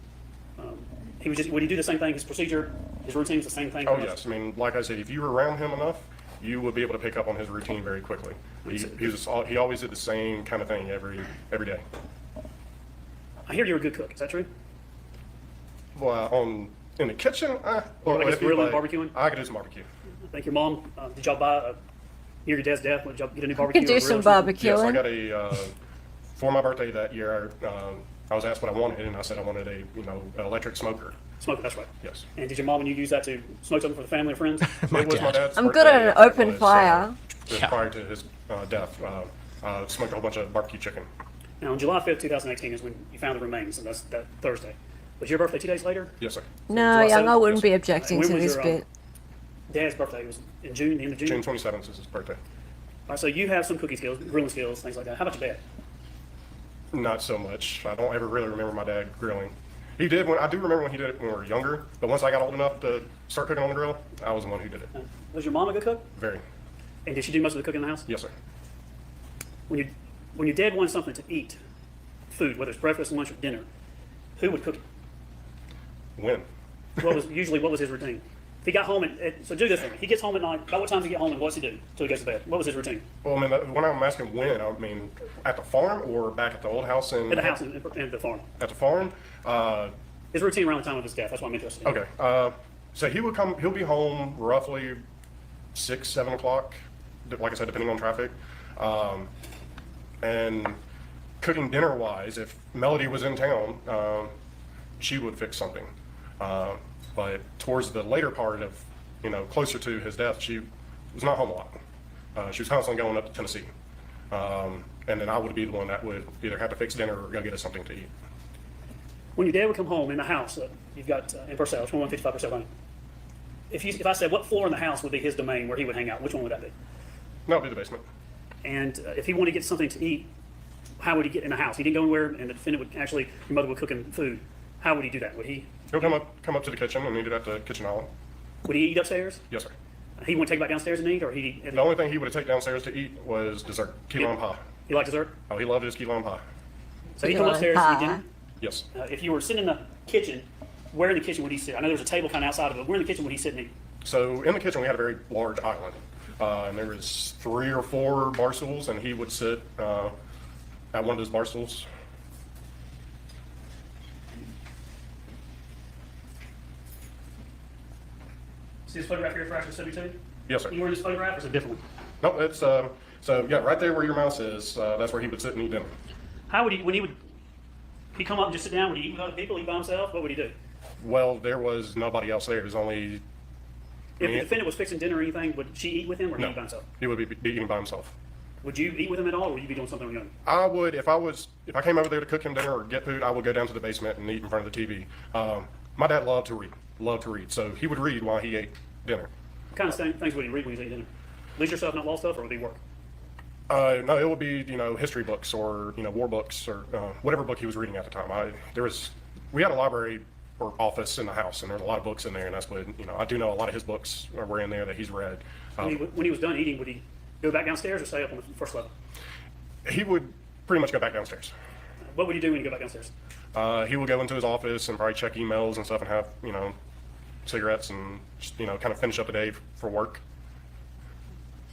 Would he do the same thing, his procedure, his routine was the same thing? Oh yes, I mean, like I said, if you were around him enough, you would be able to pick up on his routine very quickly. He always did the same kind of thing every day. I hear you're a good cook, is that true? Well, in the kitchen, Or like if you grilling, barbecuing? I could do some barbecue. I think your mom, did y'all buy, near your dad's death, did y'all get a new barbecue? You can or do a some grill or something? Yes, I barbecuing. got for my birthday that year. I was asked what I wanted, and I said I wanted an electric smoker. Smoker, that's right. Yes. And did your mom and you use that to smoke something for the family or friends? It was my dad's I'm good at birthday. an open It was, fire. Just prior to his death, smoked a whole bunch of barbecue chicken. Now, on July 5th, 2018 is when you found the remains, and that's that Thursday. Was your birthday 2 days later? Yes, sir. No, July young, I 7th? wouldn't be Yes. objecting When to was this your, bit. Dad's birthday was in June, the end of June? June 27th is his birthday. All right, so you have some cooking skills, grilling skills, things like that. How about your dad? Not so much. I don't ever really remember my dad grilling. He did I do remember when he did it when we were younger, but once I got old enough to start cooking on the grill, I was the one who did it. Was your mom a good cook? Very. And did she do most of the cooking in the house? Yes, sir. When When your dad wanted something to eat, food, whether it's breakfast, lunch, or dinner, who would cook it? When? What was his routine? If he got home so do this for me. He gets home at night. By what time does he get home and what's he do till he goes to bed? What was his routine? Well, I mean, when I'm asking when, I mean, at the farm or back at the old house? At the house and the farm. At the farm? His routine around the time of his death. That's what I'm interested in. Okay. So he'll be home roughly 6, 7 o'clock, like I said, depending on traffic. And cooking dinner wise, if Melody was in town, she would fix something. But towards the later part of, closer to his death, she was not home a lot. She was constantly going up to Tennessee. And then I would be the one that would either have to fix dinner or go get us something to eat. When your dad would come home in the house, you've got in Purcell, 2155 Purcell Lane. If I said what floor in the house would be his domain where he would hang out, which one would that be? No, it'd be the basement. And if he wanted to get something to eat, how would he get in the house? He didn't go anywhere, and the defendant would actually, your mother would cook him food. How would he do that? He'll come up to the kitchen and eat it at the kitchen island. Would he eat upstairs? Yes, sir. He wouldn't take back downstairs and eat, or The only thing he would take downstairs to eat was dessert, key lime pie. He liked dessert? Oh, he loved his key lime pie. So he'd come upstairs and eat dinner? Yes. If you were sitting in the kitchen, where in the kitchen would he sit? I know there's a table kind of outside of it. Where in the kitchen would he sit and eat? So in the kitchen we had a very large island, and there was 3 or 4 bar stools, and he would sit at one of those bar stools. See this photograph here for Action 72? Yes, sir. You were in this photograph, or is it a different one? No, it's so yeah, right there where your mouse is. That's where he would sit and eat dinner. How would he, he'd come up and just sit down? Would he eat with other people, eat by himself? What would he do? Well, there was nobody else there. It was only. If the defendant was fixing dinner or anything, would she eat with him, or he eat by himself? He would be eating by himself. Would you eat with him at all, or would you be doing something on your own? I would, if I came over there to cook him dinner or get food, I would go down to the basement and eat in front of the TV. My dad loved to read, so he would read while he ate dinner. What kind of things would he read when he was eating dinner? Leisure stuff, not law stuff, or would he work? No, it would be history books or war books or whatever book he was reading at the time. We had a library or office in the house, and there's a lot of books in there, and that's what I do know a lot of his books were in there that he's read. When he was done eating, would he go back downstairs or stay up on the first level? He would pretty much go back downstairs. What would he do when you go back downstairs? He would go into his office and probably check emails and stuff and have cigarettes and just, kind of finish up the day for work.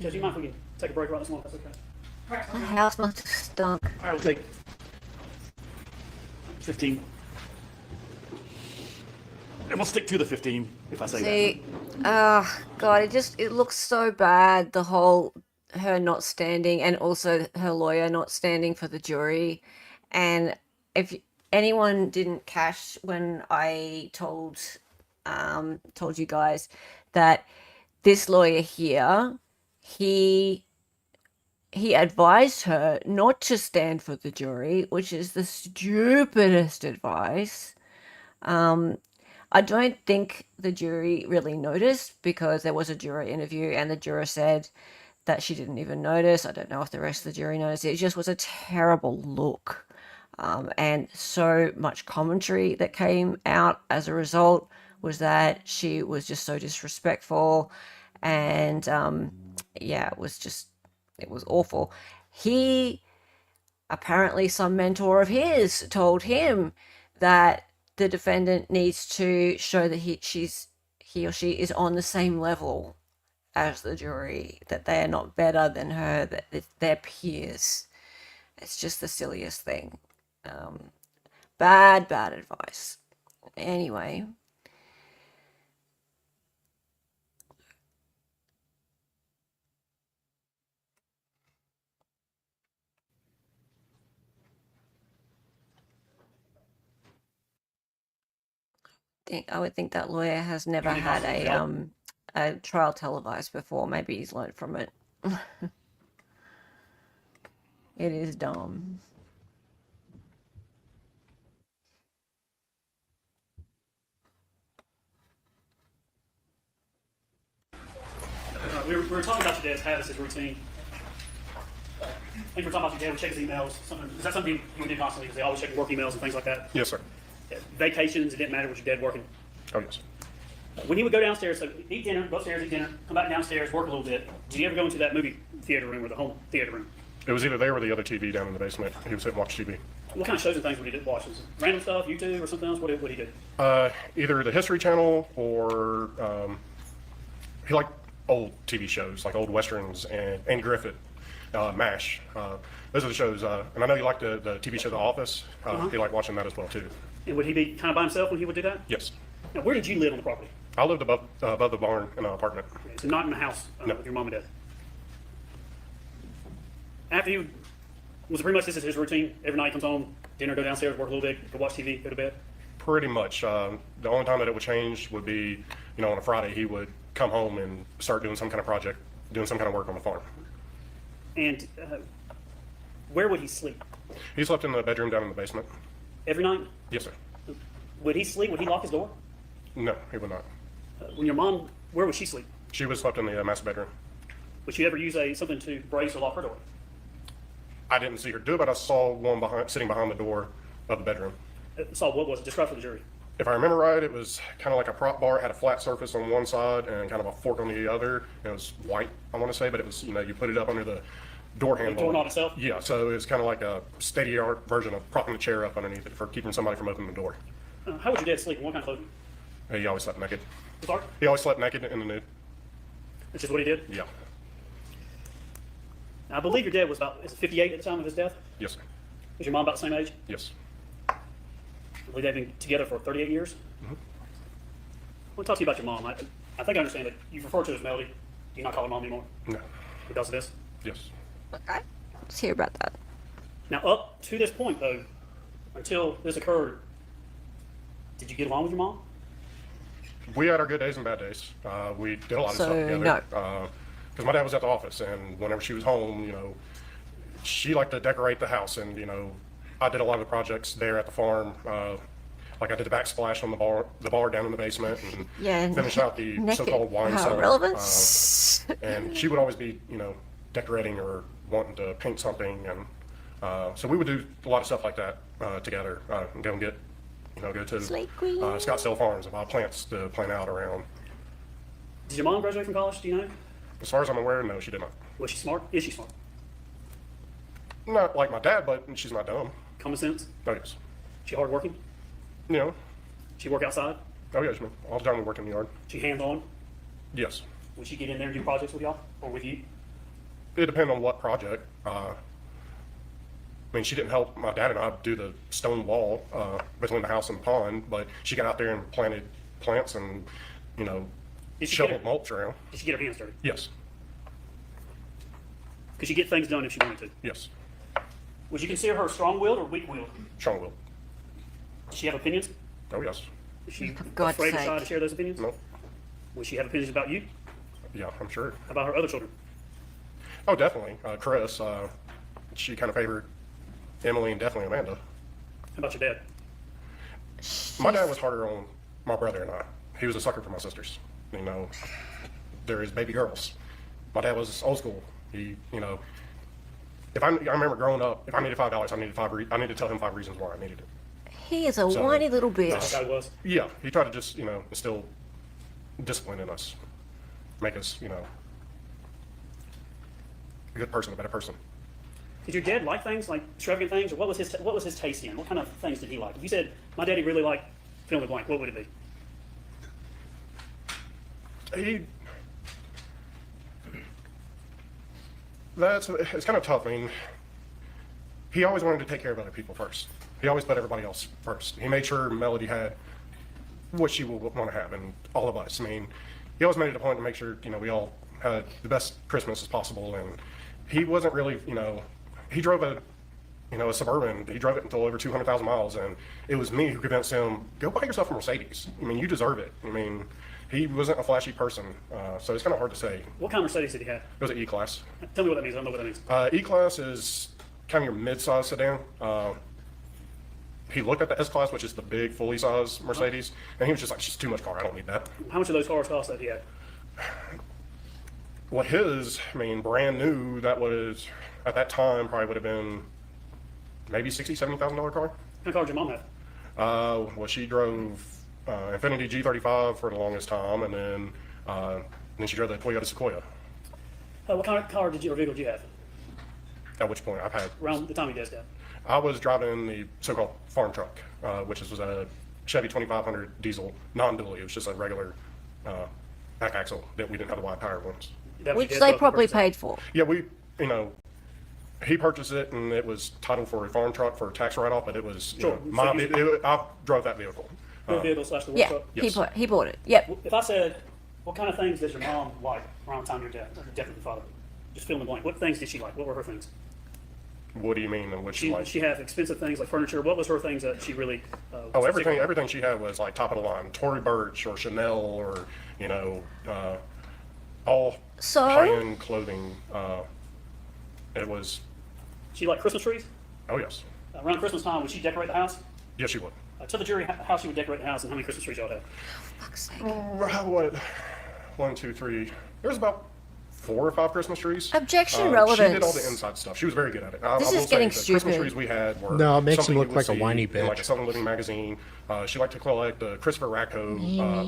Judge, you mind if we can take a break right this moment? That's okay. The house must have stunk. All right, we'll take 15. And we'll stick to the 15, if I say See, God, it looks so bad, the whole her not standing and also her lawyer not standing for the jury. And if anyone didn't catch when I told you guys that this lawyer here, he advised her not to stand for the jury, which is the stupidest advice. I don't think the jury really noticed, because there was a juror interview and the juror said that she didn't even notice. I don't know if the rest of the jury noticed. It just was a terrible look. And so much commentary that came out as a result was that she was just so disrespectful. And yeah, it was awful. Apparently some mentor of his told him that the defendant needs to show that he or she is on the same level as the jury, that they are not better than her, that they're peers. It's just the silliest thing. Bad advice. Anyway. I would think that lawyer has never had a trial televised before. Maybe he's learned from it. It is dumb. We were talking about your dad's habits, his routine. I think we're talking about your dad would check his emails. Is that something you would do constantly? Because they always check work emails and things like that? Yes, sir. Vacations, it didn't matter with your dad working. Oh, yes. When he would go downstairs, so go upstairs, eat dinner, come back downstairs, work a little bit. Did you ever go into that movie theater room or the home theater room? It was either there or the other TV down in the basement. He would sit and watch TV. What kind of shows and things would he watch? Was it random stuff, YouTube, or something else? What would he do? Either the History Channel or he liked old TV shows like old westerns and Andy Griffith, MASH. Those are the shows. And I know you like the TV show The Office. He liked watching that as well too. And would he be kind of by himself when he would do that? Yes. Now, where did you live on the property? I lived above the barn in an apartment. Okay, so not in the house No. with your mom and dad. After you, was it pretty much this is his routine? Every night he comes home, dinner, go downstairs, work a little bit, go watch TV, go to bed? Pretty much. The only time that it would change would be, on a Friday he would come home and start doing some kind of project, doing some kind of work on the farm. And where would he sleep? He slept in the bedroom down in the basement. Every night? Yes, sir. Would he sleep? Would he lock his door? No, he would not. When your mom, where would she sleep? She would slept in the master bedroom. Would she ever use something to brace or lock her door? I didn't see her do it, but I saw one sitting behind the door of the bedroom. Saw what was it? Describe for the jury. If I remember right, it was kind of like a prop bar. It had a flat surface on one side and kind of a fork on the other. It was white, I want to say, but it was, you put it up under the door handle. doorknob itself? Yeah, so it was kind of like a state-of-the-art version of propping the chair up underneath it for keeping somebody from opening the door. How would your dad sleep? And what kind of clothing? He always slept naked. Sorry? He always slept naked in the nude. That's just what he did? Yeah. Now, I believe your dad was about 58 at the time of his death. Yes, sir. Was your mom about the same age? Yes. I believe they've been together for 38 years. I want to talk to you about your mom. I think I understand that you refer to her as Melody. Do you not call her mom anymore No. because of this? Yes. Okay. Let's hear about that. Now, up to this point, though, until this occurred, did you get along with your mom? We had our good days and bad days. We did a lot of So, stuff together. no. Because my dad was at the office, and whenever she was home, she liked to decorate the house, and I did a lot of the projects there at the farm. Like I did the backsplash on the bar down in the basement, and Yeah, finished out the naked. so-called wine How cellar. relevant? And she would always be, decorating or wanting to paint something, and so we would do a lot of stuff like that together. And go and get, go to Slate Queen. Scottsdale Farms and buy plants to plant out around. Did your mom graduate from college? Do you know? As far as I'm aware, no, she did not. Was she smart? Is she smart? Not like my dad, but she's not dumb. Common sense? Oh, yes. She hardworking? She work outside? Oh, yes, man. All the time we work in the yard. She hands-on? Yes. Would she get in there and do projects with y'all? Or with you? It depends on what project. She didn't help my dad and I do the stone wall between the house and the pond, but she got out there and planted plants and, Did she shoveled get mulch around. Did she get her hands dirty? Yes. Could she get things done if she wanted to? Yes. Would you consider her strong-willed or weak-willed? Strong-willed. Does she have opinions? Oh, yes. Is she God's afraid or sake. shy to share those opinions? No. Would she have opinions about you? Yeah, I'm sure. How about her other children? Oh, definitely. Chris, she kind of favored Emily and definitely Amanda. How about your dad? My dad was harder on my brother and I. He was a sucker for my sisters. They're his baby girls. My dad was old school. He, if I remember growing up, if I needed $5, I needed to tell him 5 reasons why I needed it. He is a So- whiny little That's bitch. how it was. Yeah, he tried to just, instill discipline in us, make us, a good person, a better person. Did your dad like things, like extravagant things, or what was his taste in? What kind of things did he like? If you said, my daddy really liked fill in the blank, what would it be? It's kind of tough. He always wanted to take care of other people first. He always put everybody else first. He made sure Melody had what she would want to have, and all of us. He always made it a point to make sure, we all had the best Christmas as possible, and he wasn't really, he drove a Suburban. He drove it until over 200,000 miles, and it was me who convinced him, go buy yourself a Mercedes. You deserve it. He wasn't a flashy person, so it's kind of hard to say. What kind of Mercedes did he have? It was an E-Class. Tell me what that means. I don't know what that means. E-Class is kind of your mid-size sedan. He looked at the S-Class, which is the big, fully sized Mercedes, and he was just like, it's just too much car. I don't need that. How much of those cars cost that he had? What his, brand new, that was, at that time, probably would have been maybe $60,000, $70,000 car. What kind of car did your mom have? Well, she drove Infiniti G35 for the longest time, and then she drove the Toyota Sequoia. What kind of car did you, or vehicle did you have? At which point I've had, Around the time your dad's dead. I was driving the so-called farm truck, which was a Chevy 2500 diesel, non-dually. It was just a regular back axle that we didn't have the wide tire ones. That was Which your they dad's probably purchase. paid for. Yeah, he purchased it and it was titled for a farm truck for a tax write-off, but it was, Sure. I drove that vehicle. Your vehicle slash the work Yeah, truck. Yes. he bought it. Yep. If I said, what kind of things does your mom like around the time your death of your father? Just fill in the blank. What things did she like? What were her things? What do you mean and what She like? she had expensive things like furniture. What was her things that she really? Oh, everything she had was like top of the line, Tory Burch or Chanel or, all So- high-end clothing. It was, She liked Christmas trees. oh yes, Around Christmas time, would she decorate the house? yes she would. Tell the jury how she would decorate the house and how many Christmas trees y'all had. Fuck's sake. What? 1, 2, 3. There was about 4 or 5 Christmas trees. Objection, She did relevance. all the inside stuff. She was very good at it. This I is will say getting the Christmas stupid. trees we had were No, it makes something him you look would like a see whiny in, like bitch. a Southern Living magazine. She liked to collect the Christopher Racco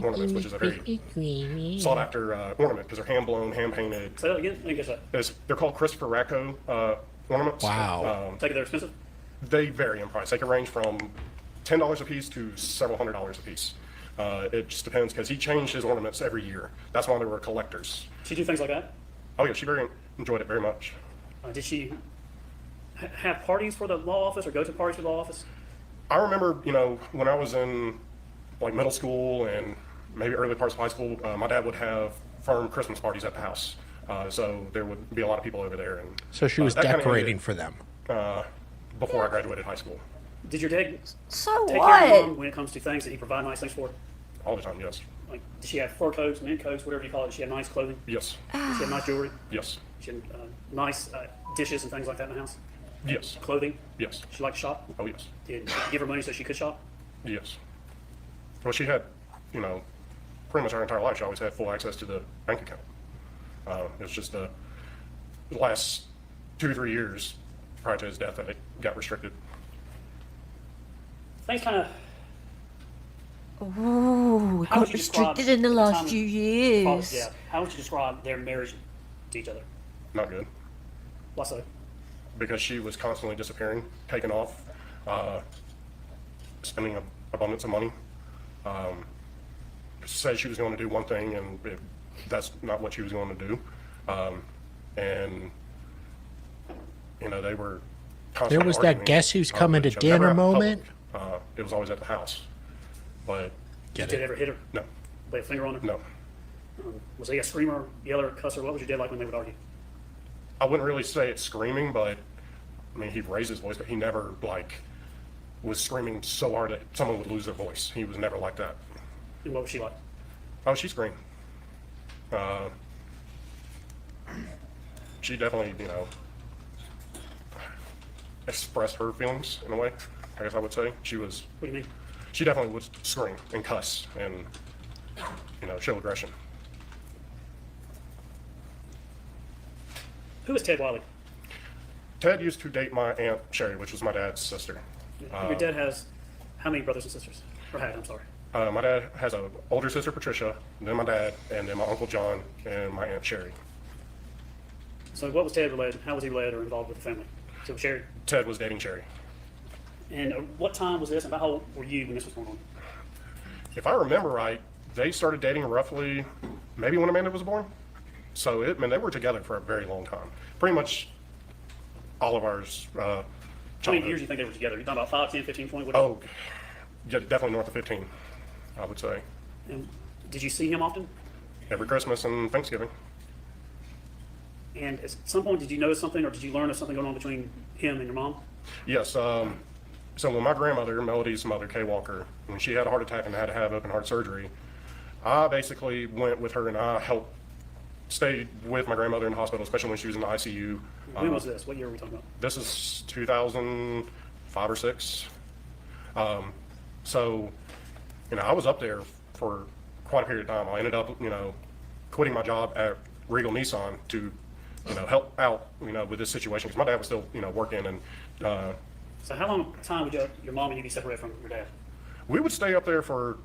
ornaments, which is a very sought after ornament because they're hand blown, hand painted. Say that again. I didn't get that. They're called Christopher Racco ornaments. Wow. Take it. They're expensive. They vary in price. They can range from $10 a piece to several $100s a piece. It just depends because he changed his ornaments every year. That's why they were collectors. She do things like that. Oh yeah, she very enjoyed it very much. Did she have parties for the law office or go to parties for the law office? I remember, when I was in like middle school and maybe early parts of high school, my dad would have firm Christmas parties at the house. So there would be a lot of people over there. And So she was that kinda decorating ended, for them. before I graduated high school. Did your dad So take care of your mom what? when it comes to things that he provide nice things for? All the time, yes. Like, did she have fur coats, mint coats, whatever you call it? Did she have nice clothing? Yes. Did she have nice jewelry? Yes. Did she have nice dishes and things like that in the house? Yes. Clothing? Yes. She liked to shop? Oh yes. Did you give her money so she could shop? Yes. Well, she had, pretty much her entire life, she always had full access to the bank account. It was just the last 2 or 3 years prior to his death that it got restricted. Things kind of. Ooh, How would got you describe restricted in the the last time few father's years. death? How would you describe their marriage to each other? Not good. Why so? Because she was constantly disappearing, taking off, spending an abundance of money. Said she was going to do one thing, and that's not what she was going to do. And they were constantly There was that arguing, guess who's coming to with each other. Never dinner out in moment. public. It was always at the house. But Get Did it? ever hit her? no, Lay a finger on her? no. Was he a screamer, yeller, cusser? What was your dad like when they would argue? I wouldn't really say it's screaming, but he'd raise his voice, but he never was screaming so hard that someone would lose their voice. He was never like that. And what was she like? Oh, she screamed. She definitely, expressed her feelings in a way, I guess I would say. What do you mean? She definitely would scream and cuss and, show aggression. Who is Ted Wiley? Ted used to date my Aunt Sherry, which was my dad's sister. Your dad has how many brothers and sisters? Or had, I'm sorry. My dad has an older sister, Patricia, then my dad, and then my Uncle John, and my Aunt Sherry. So what was Ted related? How was he related or involved with the family? So Sherry. Ted was dating Sherry. And what time was this? And how old were you when this was going on? If I remember right, they started dating roughly maybe when Amanda was born. So they were together for a very long time. Pretty much all of ours. How many childhood. years do you think they were together? You talking about 5, 10, 15, 20? Whatever. Oh, yeah, definitely north of 15, I would say. And did you see him often? Every Christmas and Thanksgiving. And at some point, did you notice something or did you learn of something going on between him and your mom? Yes. So when my grandmother, Melody's mother, Kay Walker, when she had a heart attack and had to have open heart surgery, I basically went with her and I helped stay with my grandmother in the hospital, especially when she was in the ICU. When was this? What year are we talking about? This is 2005 or 6. So, I was up there for quite a period of time. I ended up, quitting my job at Regal Nissan to, help out, with this situation because my dad was still, working and So how long time would your mom and you be separated from your dad? we would stay up there for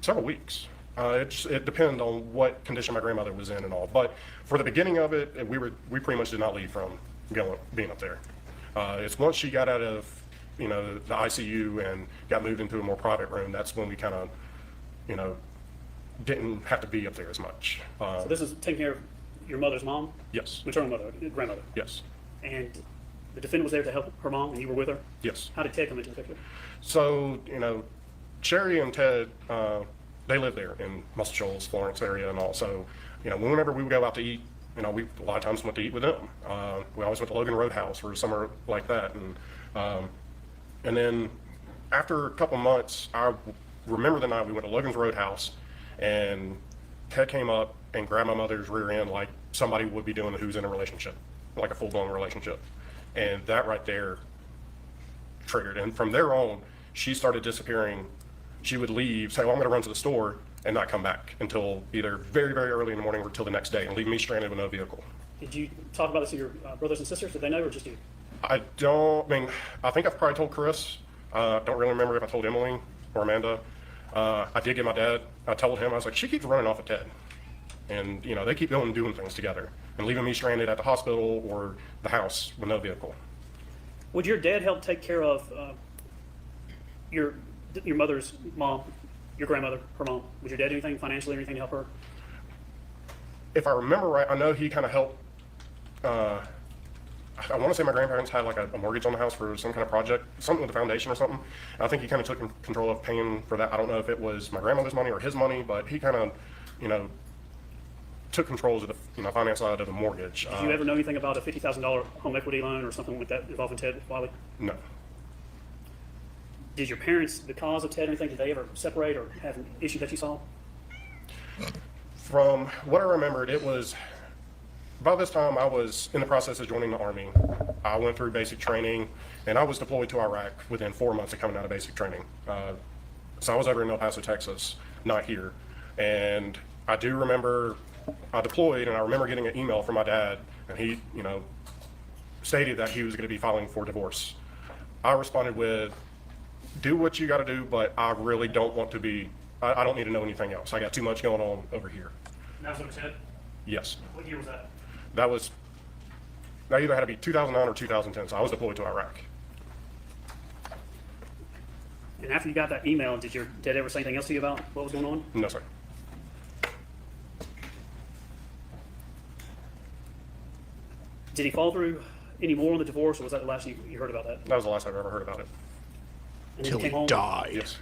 several weeks. It depended on what condition my grandmother was in and all. But for the beginning of it, we pretty much did not leave from, being up there. It's once she got out of, the ICU and got moved into a more private room, that's when we kind of, didn't have to be up there as much. So this is taking care of your mother's mom, Yes, maternal mother, grandmother, yes, and the defendant was there to help her mom, and you were with her. yes. How did Ted come into the picture? So, Sherry and Ted, they live there in Muscle Shoals, Florence area and all. So, whenever we would go out to eat, we a lot of times went to eat with them. We always went to Logan Roadhouse or somewhere like that. And then after a couple months, I remember the night we went to Logan's Roadhouse and Ted came up and grabbed my mother's rear end like somebody would be doing who's in a relationship, like a full-blown relationship. And that right there triggered. And from there on, she started disappearing. She would leave, say, well, I'm going to run to the store, and not come back until either very, very early in the morning or till the next day, and leave me stranded with no vehicle. Did you talk about this to your brothers and sisters? Did they know, or just you? I think I've probably told Chris. Don't really remember if I told Emily or Amanda. I did get my dad. I told him, I was like, she keeps running off of Ted. And, they keep going and doing things together and leaving me stranded at the hospital or the house with no vehicle. Would your dad help take care of your mother's mom, your grandmother, her mom? Would your dad do anything financially or anything to help her? If I remember right, I know he kind of helped. I want to say my grandparents had like a mortgage on the house for some kind of project, something with the foundation or something. And I think he kind of took control of paying for that. I don't know if it was my grandmother's money or his money, but he kind of, took control of the finance side of the mortgage. Did you ever know anything about a $50,000 home equity loan or something like that involving Ted Wiley? No. Did your parents, because of Ted or anything, did they ever separate or have an issue that you saw? From what I remembered, it was about this time I was in the process of joining the Army. I went through basic training, and I was deployed to Iraq within 4 months of coming out of basic training. So I was over in El Paso, Texas, not here. And I do remember I deployed, and I remember getting an email from my dad, and he, stated that he was going to be filing for divorce. I responded with, do what you got to do, but I really don't want to be, I don't need to know anything else. I got too much going on over here. And that was over Ted? Yes. What year was that? That either had to be 2009 or 2010, so I was deployed to Iraq. And after you got that email, did your dad ever say anything else to you about what was going on? No, sir. Did he follow through any more on the divorce, or was that the last you heard about that? That was the last I've ever heard about it. And then Till he came he home? died. Yes.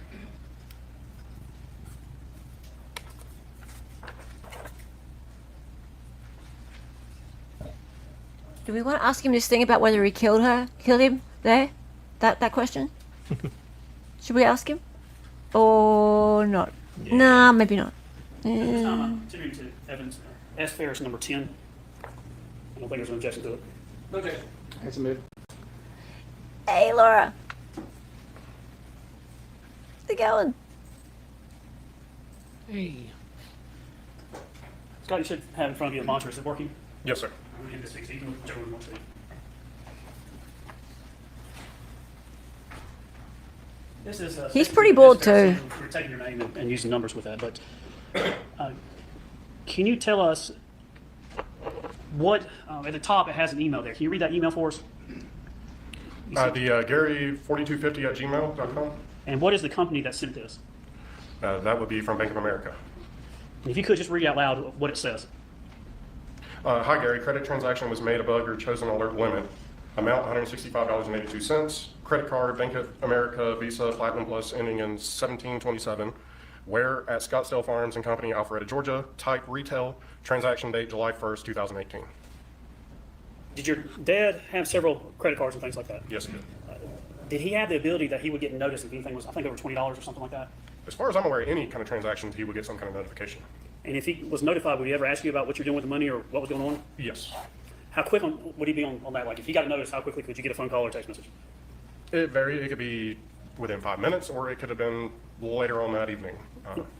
Do we want to ask him this thing about whether he killed him there? That question? Should we ask him? Or not? Yeah. Nah, maybe not. At this time, I'm continuing to evidence S. Farris number 10. I don't think there's an objection to it. No objection. That's a move. Hey, Laura. How's it going? Hey. Scott, you should have in front of you a monitor. Is it working? Yes, sir. I'm going to hit this 60, whichever one you want to. This is, He's pretty bored Farris, too. We're taking your name and using numbers with that, but can you tell us what, at the top it has an email there. Can you read that email for us? The Gary4250@gmail.com. And what is the company that sent this? That would be from Bank of America. And if you could just read out loud what it says. Hi, Gary. Credit transaction was made above your chosen alert limit. Amount $165.82. Credit card, Bank of America, Visa, Platinum Plus, ending in 1727. Where at Scottsdale Farms and Company, Alpharetta, Georgia. Type retail. Transaction date July 1st, 2018. Did your dad have several credit cards and things like that? Yes, it did. Did he have the ability that he would get notice if anything was, I think, over $20 or something like that? As far as I'm aware, any kind of transactions, he would get some kind of notification. And if he was notified, would he ever ask you about what you're doing with the money or what was going on? Yes. How quick would he be on that? Like, if he got a notice, how quickly could you get a phone call or text message? It varied. It could be within 5 minutes, or it could have been later on that evening.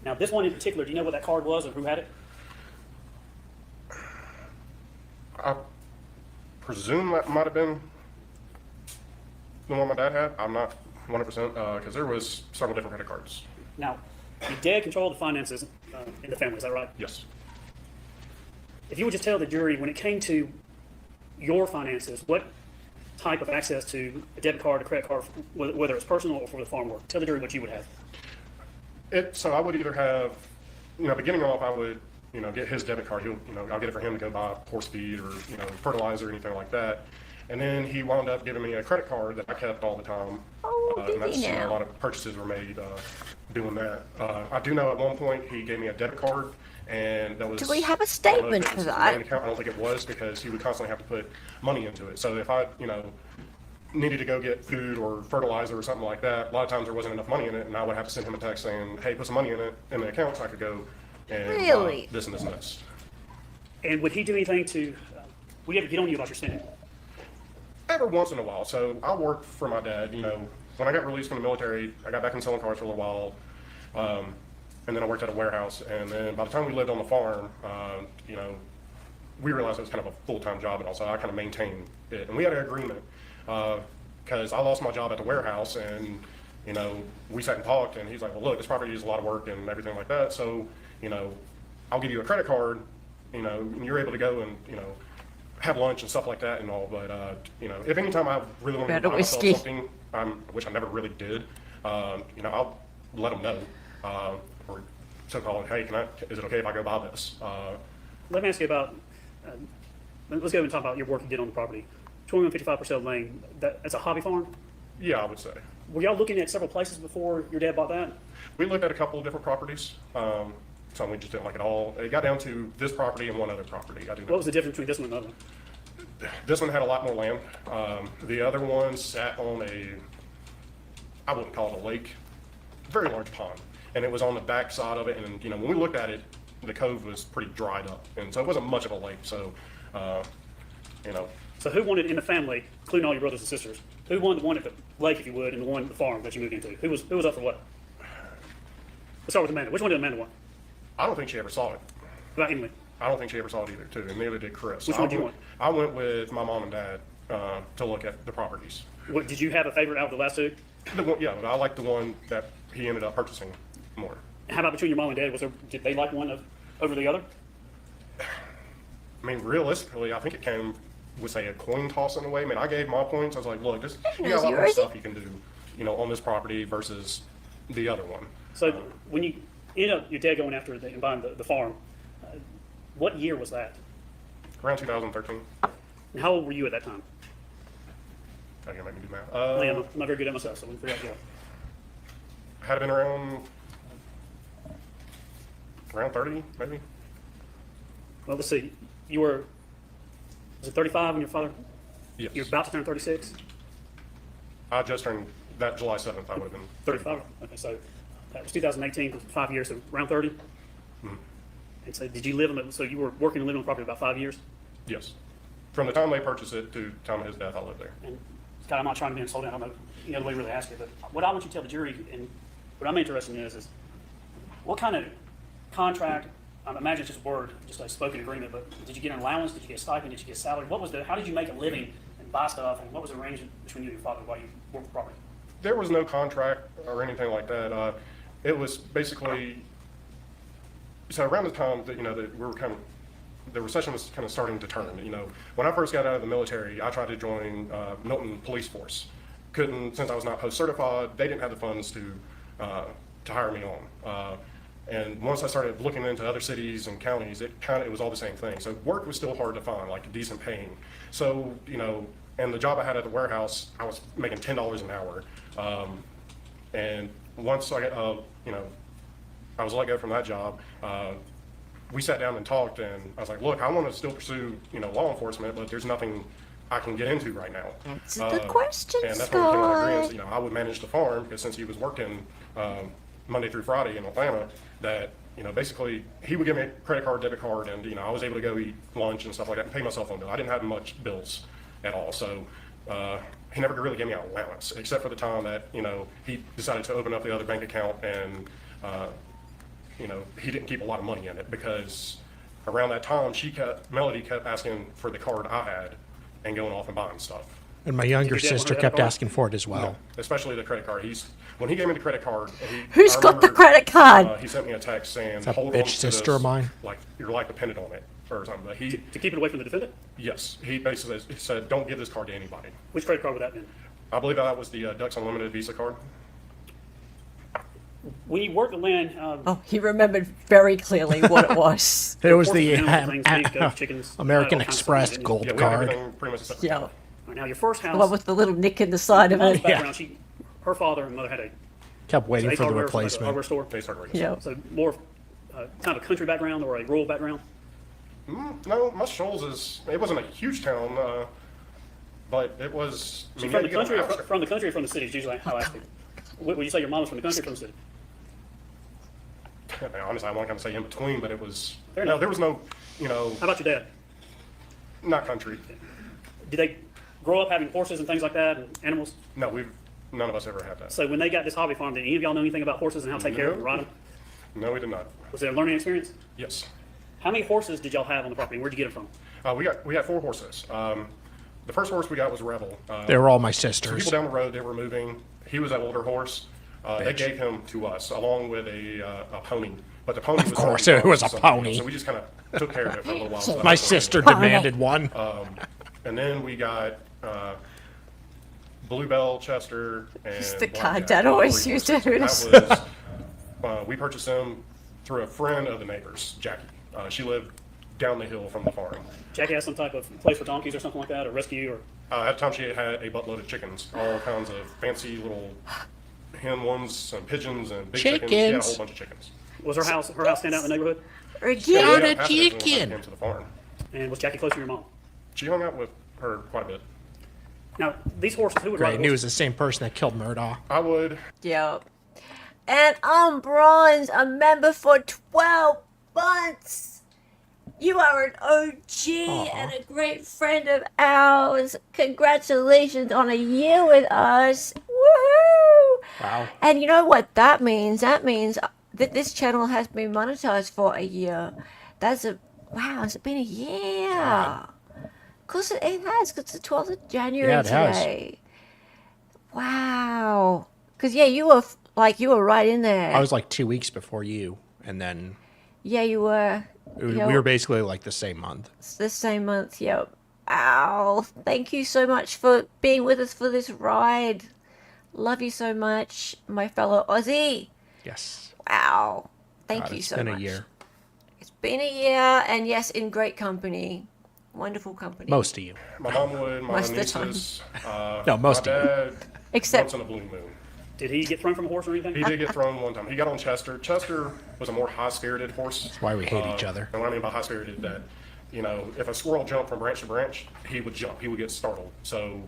Now, this one in particular, do you know what that card was or who had it? I presume that might have been the one my dad had. I'm not 100% because there was several different credit cards. Now, your dad controlled the finances in the family, is that right? Yes. If you would just tell the jury, when it came to your finances, what type of access to a debit card, a credit card, whether it's personal or for the farm work? Tell the jury what you would have. So I would either have, beginning off, I would, get his debit card. I'll get it for him to go buy horse feed or, fertilizer or anything like that. And then he wound up giving me a credit card that I kept all the time. Oh, And did that's, he now? a lot of purchases were made doing that. I do know at one point he gave me a debit card, and that was. Do we have a I don't know if statement it for was the that? main account. I don't think it was, because he would constantly have to put money into it. So if I, needed to go get food or fertilizer or something like that, a lot of times there wasn't enough money in it, and I would have to send him a text saying, hey, put some money in it in the account so I could go and Really? this and this and this. And would he do anything to, would he ever get on you about your spending? Every once in a while. So I worked for my dad. When I got released from the military, I got back in selling cars for a little while, and then I worked at a warehouse. And then by the time we lived on the farm, we realized it was kind of a full-time job, and also I kind of maintained it. And we had an agreement, because I lost my job at the warehouse, and we sat and talked, and he's like, well, look, this property is a lot of work and everything like that, so I'll give you a credit card, and you're able to go and have lunch and stuff like that and all. But if any time I really want to Better buy myself whiskey. something, which I never really did, I'll let them know, or so-called, hey, is it okay if I go buy this? Let me ask you about, let's go and talk about your work you did on the property. 2155% Lane, that's a hobby farm? Yeah, I would say. Were y'all looking at several places before your dad bought that? We looked at a couple of different properties. Some we just didn't like at all. It got down to this property and one other property. I do know. What was the difference between this one and the other one? This one had a lot more land. The other one sat on I wouldn't call it a lake, very large pond. And it was on the back side of it. And, when we looked at it, the cove was pretty dried up. And so it wasn't much of a lake. So, So who wanted in the family, including all your brothers and sisters, who wanted the one at the lake, if you would, and the one at the farm that you moved into? Who was up for what? Let's start with Amanda. Which one did Amanda want? I don't think she ever saw it. About Emily. I don't think she ever saw it either, too. And neither did Chris. Which one do you want? I went with my mom and dad to look at the properties. What, did you have a favorite out of the last two? Yeah, but I like the one that he ended up purchasing more. How about between your mom and dad? Did they like one over the other? I mean, realistically, I think it came with, say, a coin toss in a way. I mean, I gave my points. I was like, look, you got a lot more stuff you can do, on this property versus the other one. So when you ended up, your dad going after and buying the farm, what year was that? Around 2013. And how old were you at that time? How you gonna make me do math? I'm not very good at myself, so we forgot to go. Had been around 30, maybe. Well, let's see. Was it 35 when your father? Yes. You're about to turn 36? I just turned that July 7th. I would have been 35? Okay, so that was 2018, 5 years, so around 30? Mm-hmm. And so did you live so you were working and living on the property about 5 years? Yes. From the time they purchased it to the time of his death, I lived there. And Scott, I'm not trying to be insulting. I don't know the way to really ask you, but what I want you to tell the jury, and what I'm interested in is what kind of contract, I imagine it's just a word, just a spoken agreement, but did you get an allowance? Did you get a stipend? Did you get salary? How did you make a living and buy stuff? And what was the arrangement between you and your father while you worked the property? There was no contract or anything like that. It was basically, so around the time that, that we were the recession was kind of starting to turn. When I first got out of the military, I tried to join Milton Police Force. Couldn't, since I was not post certified, they didn't have the funds to hire me on. And once I started looking into other cities and counties, it was all the same thing. So work was still hard to find, like decent paying. So, and the job I had at the warehouse, I was making $10 an hour. And once I was let go from that job, we sat down and talked, and I was like, look, I want to still pursue, law enforcement, but there's nothing I can get into right now. That's the question, And that's when we came to Scott. agreement, I would manage the farm, because since he was working Monday through Friday in Atlanta, that, basically he would give me a credit card, debit card, and, I was able to go eat lunch and stuff like that and pay my cell phone bill. I didn't have much bills at all. So he never really gave me an allowance, except for the time that, he decided to open up the other bank account, and, he didn't keep a lot of money in it, because around that time, Melody kept asking for the card I had and going off and buying stuff. And my younger Did your dad sister want her kept card? asking for it as well. Especially the credit card. When he gave me the credit card, Who's I got the remember, credit card? He sent me a text saying, that "Hold on bitch to sister this, of mine? like your life depended on it," or something. But To keep it away from the defendant? yes, he basically said, "Don't give this card to anybody." Which credit card would that be? I believe that was the Ducks Unlimited Visa card. When you work the land, Oh, he remembered very clearly what it was. It was Of the course, animals, things, meat, goats, chickens, American all kinds of Express stuff, gold Yeah, we have card. everything pretty much except for Yeah. the Right, now, your first house, The one with the little nick in the side of mom's it. background, her father and mother had a Kept waiting Ace for the Hardware, like a replacement. hardware store. They started Yeah. So more kind of a country background or a rural background. No, Muscle Shoals it wasn't a huge town, but it was. I So mean, from you the had to country, get on or the outskirts. from the country, or from the city is usually how I ask people. Would you say your mom was from the country or from the city? Honestly, I want to kind of say in between, but it was. Fair No, enough. there was no, How about your dad? not country. Did they grow up having horses and things like that and animals? No, none of us ever had that. So when they got this hobby farm, did any of y'all know anything about horses and how to take care of them, ride them? No, we did not. Was it a learning experience? Yes. How many horses did y'all have on the property? Where'd you get them from? We had 4 horses. The first horse we got was Rebel. They were all my Some sisters. people down the road, they were moving. He was an older horse. They Bitch. gave him to us along with a pony. But the pony was course, already it was a so- pony. So we just kind of took care of it for a little while. So My that's what we sister did. demanded one. And then we got Bluebell, Chester, and It's the Blackjack. card Dad always Three used horses. to And that was, we purchased them through a friend of the neighbors, Jackie. She lived down the hill from the farm. Jackie has some type of place for donkeys or something like that, or rescue, or At the time, she had a buttload of chickens, all kinds of fancy little hen ones and pigeons and big chickens. She had a Chickens. whole bunch of chickens. was her house stand out in the neighborhood? Yeah, Again. we a had passengers when we chicken. came to the farm. And was Jackie close to your mom? She hung out with her quite a bit. Now, these horses, who would Great. ride And he the was horses? the same person that killed Murdoch. I would. Yep. And I'm Bronze, a member for 12 months. You are an OG and a great friend of ours. Congratulations on a year with us. Woohoo! Wow. And you know what that means? That means that this channel has been monetized for a year. That's a wow. Has it been a year? Of course it has. Cause it's the 12th of January Yeah, it has. today. Wow. Cause yeah, you were you were right in there. I was like 2 weeks before you, and then Yeah, you were. we Yep. were basically like the same month. It's the same month. Yep. Ow. Thank you so much for being with us for this ride. Love you so much, my fellow Aussie. Yes. Wow. Thank God, you it's so been much. a year. It's been a year, and yes, in great company. Wonderful company. Most of you. My mom would. My Most of the time. nieces. No, most my of you. dad. Except- once in a blue moon. Did he get thrown from a horse or anything? He did get thrown one time. He got on Chester. Chester was a more high-spirited horse. That's why we hate each other. And what I mean by high-spirited, that if a squirrel jumped from branch to branch, he would jump. He would get startled. So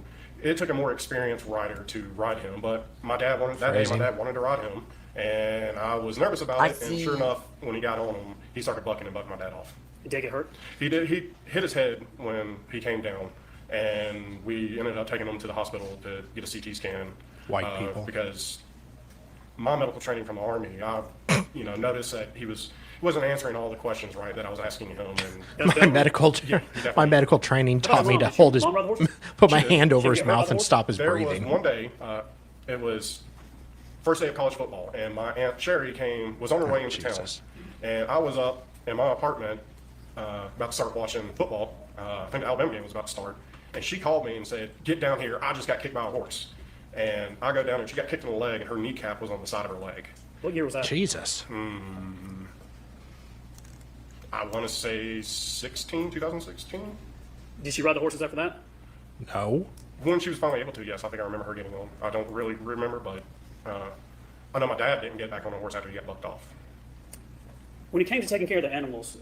it took a more experienced rider to ride him. But my dad wanted that day. Crazy. My dad wanted to ride him, and I was nervous about I it. And see. sure enough, when he got on him, he started bucking and bucking my dad off. Did he get hurt? He did. He hit his head when he came down, and we ended up taking him to the hospital to get a CT scan. White people. Because my medical training from the Army, I noticed that he wasn't answering all the questions right that I was asking him. And My medical, definitely. my medical training taught me to Mom, hold his, Mom ride the horse? put my She did. hand over She his get hurt by mouth the and horse? stop his there breathing. was one day, it was first day of college football, and my Aunt Sherry was on her way into Jesus. town, and I was up in my apartment about to start watching football. I think the Alabama game was about to start, and she called me and said, "Get down here! I just got kicked by a horse." And I go down and she got kicked in the leg, and her kneecap was on the side of her leg. What year was that? Jesus. I want to say 2016. Did she ride the horses after that? No. When she was finally able to, yes, I think I remember her getting on. I don't really remember, but I know my dad didn't get back on a horse after he got bucked off. When it came to taking care of the animals,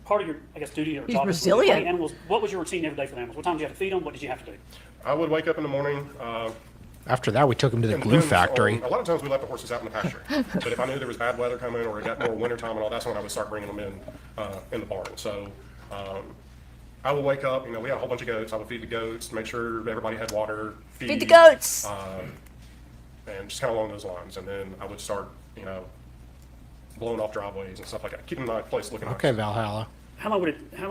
part of your, duty or He's job was to resilient. feed the animals. What was your routine every day for the animals? What time did you have to feed them? What did you have to do? I would wake up in the morning. After that, we took him to the It glue depends factory. on- a lot of times we left the horses out in the pasture. But if I knew there was bad weather coming or it got more winter time and all, that's when I would start bringing them in the barn. So I would wake up, we had a whole bunch of goats. I would feed the goats, make sure everybody had water, Feed the goats. and just kind of along those lines. And then I would start, blowing off driveways and stuff like that, keeping my place looking Okay, nice. How Valhalla. long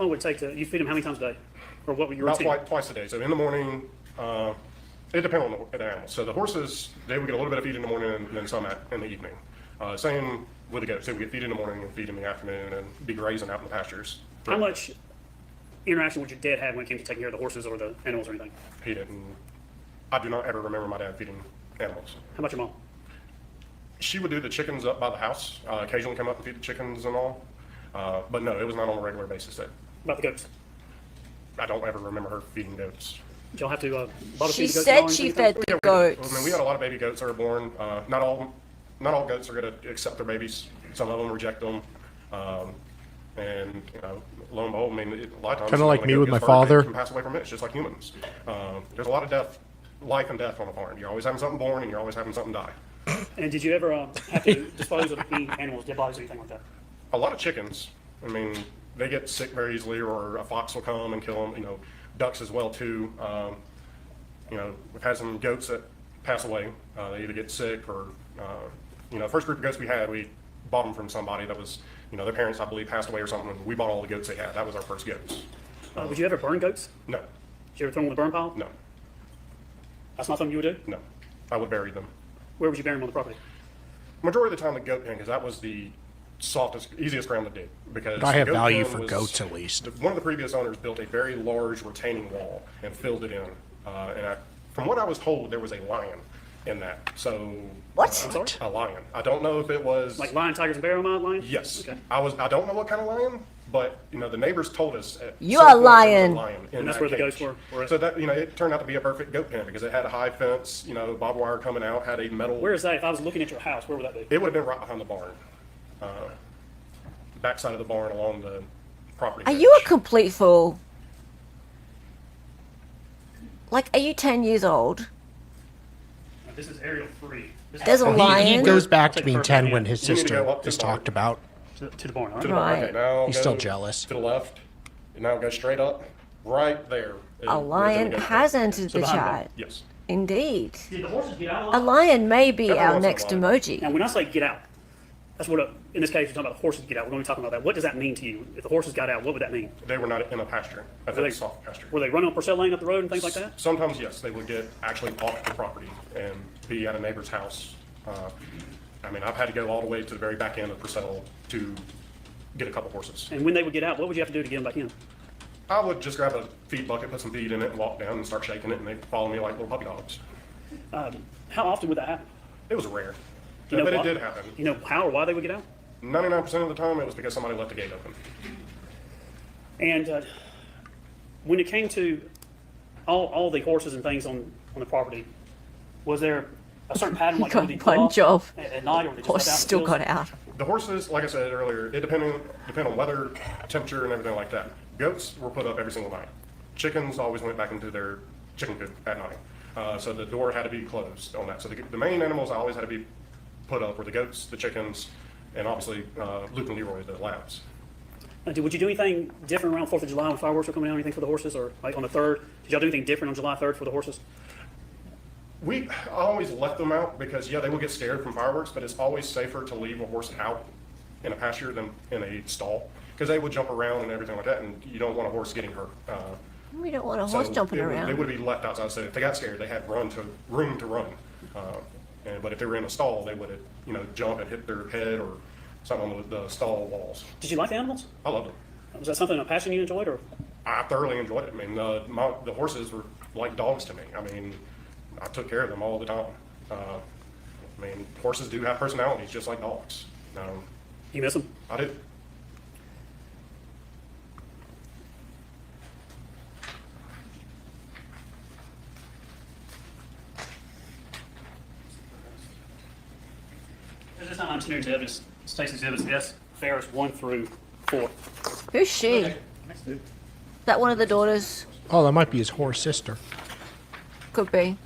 would it take to, you feed them how many times a day? Or what were your About routine? twice a day. So in the morning, It depends on the animals. So the horses, they would get a little bit of feed in the morning and then some in the evening. Same with the goats. They would get feed in the morning and feed in the afternoon and be grazing out in the pastures. How much interaction would your dad have when it came to taking care of the horses or the animals or anything? He didn't. I do not ever remember my dad feeding animals. How about your mom? She would do the chickens up by the house, occasionally come up and feed the chickens and all. But no, it was not on a regular basis. That About the goats? I don't ever remember her feeding goats. Did y'all have to bottle She feed the goats? said or she anything? fed the goats. I mean, we had a lot of baby goats that were born. Not all goats are going to accept their babies. Some of them reject them. And lo and behold, I mean, a lot of times, Kinda like when a me goat with gets my hurt, father. they can pass away from it. It's just like humans. There's a lot of life and death on a farm. You're always having something born, and you're always having something die. And did you ever have to dispose of any animals, dead bodies, or anything like that? A lot of chickens. I mean, they get sick very easily, or a fox will come and kill them. Ducks as well too. We've had some goats that pass away. They either get sick or, first group of goats we bought them from somebody that was, their parents, I believe, passed away or something. And we bought all the goats they had. That was our first goats. Would you ever burn goats? No, Did you ever throw them in the burn pile? no, That's not something you would do? no. I would bury them. Where would you bury them on the property? Majority of the time, the goat pen, because that was the softest, easiest ground to dig. Because I the have goat value pen for was- goats at least. One of the previous owners built a very large retaining wall and filled it in. From what I was told, there was a lion in that. So What? I'm sorry? a lion. I don't know if it was Like lion, tigers, and bear mine lion? Yes. Okay. I don't know what kind of lion, but the neighbors told us. At You some are point there was lion. a lion in And that's that where the cage. goats were at. So that it turned out to be a perfect goat pen because it had a high fence, barbed wire coming out, had a metal. Where is that? If I was looking at your house, where would that be? It would have been right behind the barn, backside of the barn along the property. Are edge. you a complete fool? Like, are you 10 years old? This is aerial 3. This is There's a Well, he lion? goes back to Take being the 10 first when hand. his You need to sister go up to is the barn. talked about. to the barn, all To the right? barn. Right. Okay, now He's go still jealous. To the left, and now go straight up, right there. A lion has entered the behind chat. Yes. Indeed. Did the horses get out? A lion may be Every our once in a next while. emoji. Now, when I say get out, that's what, in this case, you're talking about the horses get out. We're going to be talking about that. What does that mean to you? If the horses got out, what would that mean? They were not in a pasture. I Were think they- soft pasture. Were they running on Purcell Lane up the road and things like that? Sometimes, yes, they would get actually off the property and be at a neighbor's house. I've had to go all the way to the very back end of Purcell to get a couple horses. And when they would get out, what would you have to do to get them back in? I would just grab a feed bucket, put some feed in it, and walk down and start shaking it, and they'd follow me like little puppy dogs. How often would that happen? It was rare, You know but it what? did happen. You know how or why they would get out? 99% of the time, it was because somebody left the gate open. And when it came to all the horses and things on the property, was there a certain pattern like Got would they one cut off job. at night, or were they just Horse left out in the still fields? got out. The horses, like I said earlier, it depend on weather, temperature, and everything like that. Goats were put up every single night. Chickens always went back into their chicken coop at night. So the door had to be closed on that. So the main animals always had to be put up were the goats, the chickens, and obviously Luke and Leroy, the labs. Would you do anything different around 4th of July when fireworks were coming out, anything for the horses, or like on the 3rd? Did y'all do anything different on July 3rd for the horses? I always left them out because, yeah, they will get scared from fireworks, but it's always safer to leave a horse out in a pasture than in a stall because they would jump around and everything like that, and you don't want a horse getting hurt. We don't want a horse jumping They around. would be left outside. So if they got scared, they had room to run. But if they were in a stall, they would jump and hit their head or something on the stall walls. Did you like the animals? I loved it. Was that something, a passion you enjoyed, or? I thoroughly enjoyed it. The horses were like dogs to me. I took care of them all the time. Horses do have personalities just like dogs. You miss them? I did. This time I'm tuning to evidence, Stacey's evidence, S. Farris 1 through 4. Who's she? Is that one of the daughters? Oh, that might be his horse sister. Could be.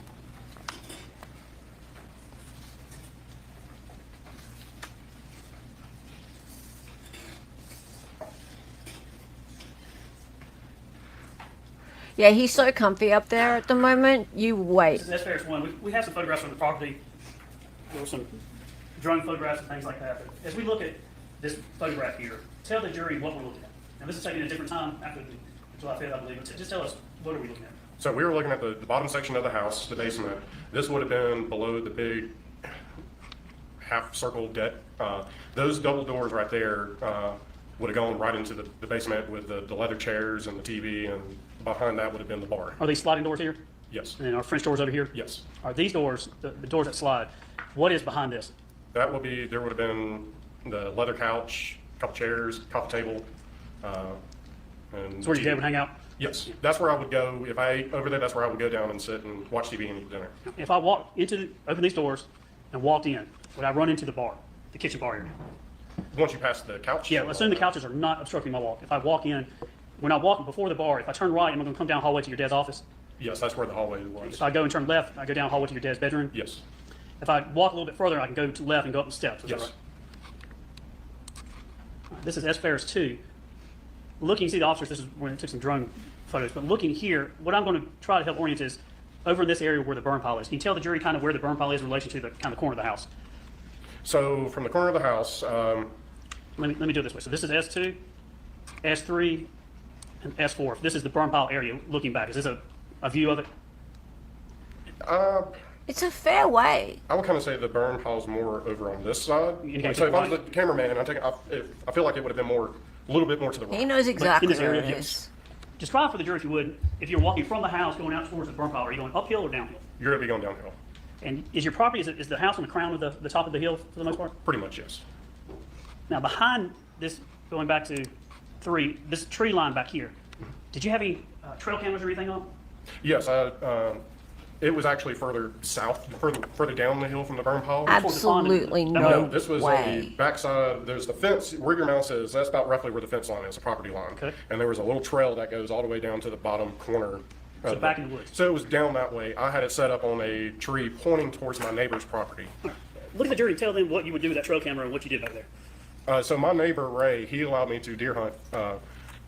Yeah, he's so comfy up there at the moment. You wait. This is S. Farris 1. We have some photographs from the property. There were some drone photographs and things like that. But as we look at this photograph here, tell the jury what we're looking at. Now, this is taken at a different time after July 5th, I believe. But just tell us, what are we looking at? So we were looking at the bottom section of the house, the basement. This would have been below the big half circle deck. Those double doors right there would have gone right into the basement with the leather chairs and the TV, and behind that would have been the bar. Are these sliding doors here? Yes. And then our French doors over here? Yes. Are these doors, the doors that slide, what is behind this? That would be, there would have been the leather couch, couple chairs, coffee table. And So where your TV. dad would hang out? Yes, that's where I would go. If I ate over there, that's where I would go down and sit and watch TV and eat dinner. If I walked opened these doors and walked in, would I run into the bar, the kitchen bar area? Once you pass the couch? Yeah, assume the couches are not obstructing my walk. If I walk in, when I walk before the bar, if I turn right, am I going to come down the hallway to your dad's office? Yes, that's where the hallway was. If I go and turn left, I go down the hallway to your dad's bedroom? Yes, If I walk a little bit further, I can go to the left and go up the steps. Is that yes. right? This is S. Farris 2. Looking, see the officers, this is when I took some drone photos, but looking here, what I'm going to try to help orient is over in this area where the burn pile is. Can you tell the jury kind of where the burn pile is in relation to the kind of corner of the house? So from the corner of the house, Let me do it this way. So this is S2, S3, and S4. This is the burn pile area looking back. Is this a view of it? It's a fair way. I would kind of say the burn pile's more over on this side. You gotta So take if I was right. the cameraman, I feel like it would have been a little bit more to the He right. knows exactly this where area, it yes. is. Describe for the jury, if you would, if you're walking from the house going out towards the burn pile, are you going uphill or downhill? You're gonna be going downhill. And is your property, is the house on the crown of the top of the hill for the most part? Pretty much, yes. Now, behind this, going back to 3, this tree line back here, did you have any trail cameras or anything on? Yes, it was actually further south, further down the hill from the burn pile. Absolutely No, no This was on the way. backside. There's the fence where your mouse is. That's about roughly where the fence line is, the property line. Okay. And there was a little trail that goes all the way down to the bottom corner. So back in the woods. So it was down that way. I had it set up on a tree pointing towards my neighbor's property. Look at the jury and tell them what you would do with that trail camera and what you did back there. So my neighbor Ray, he allowed me to deer hunt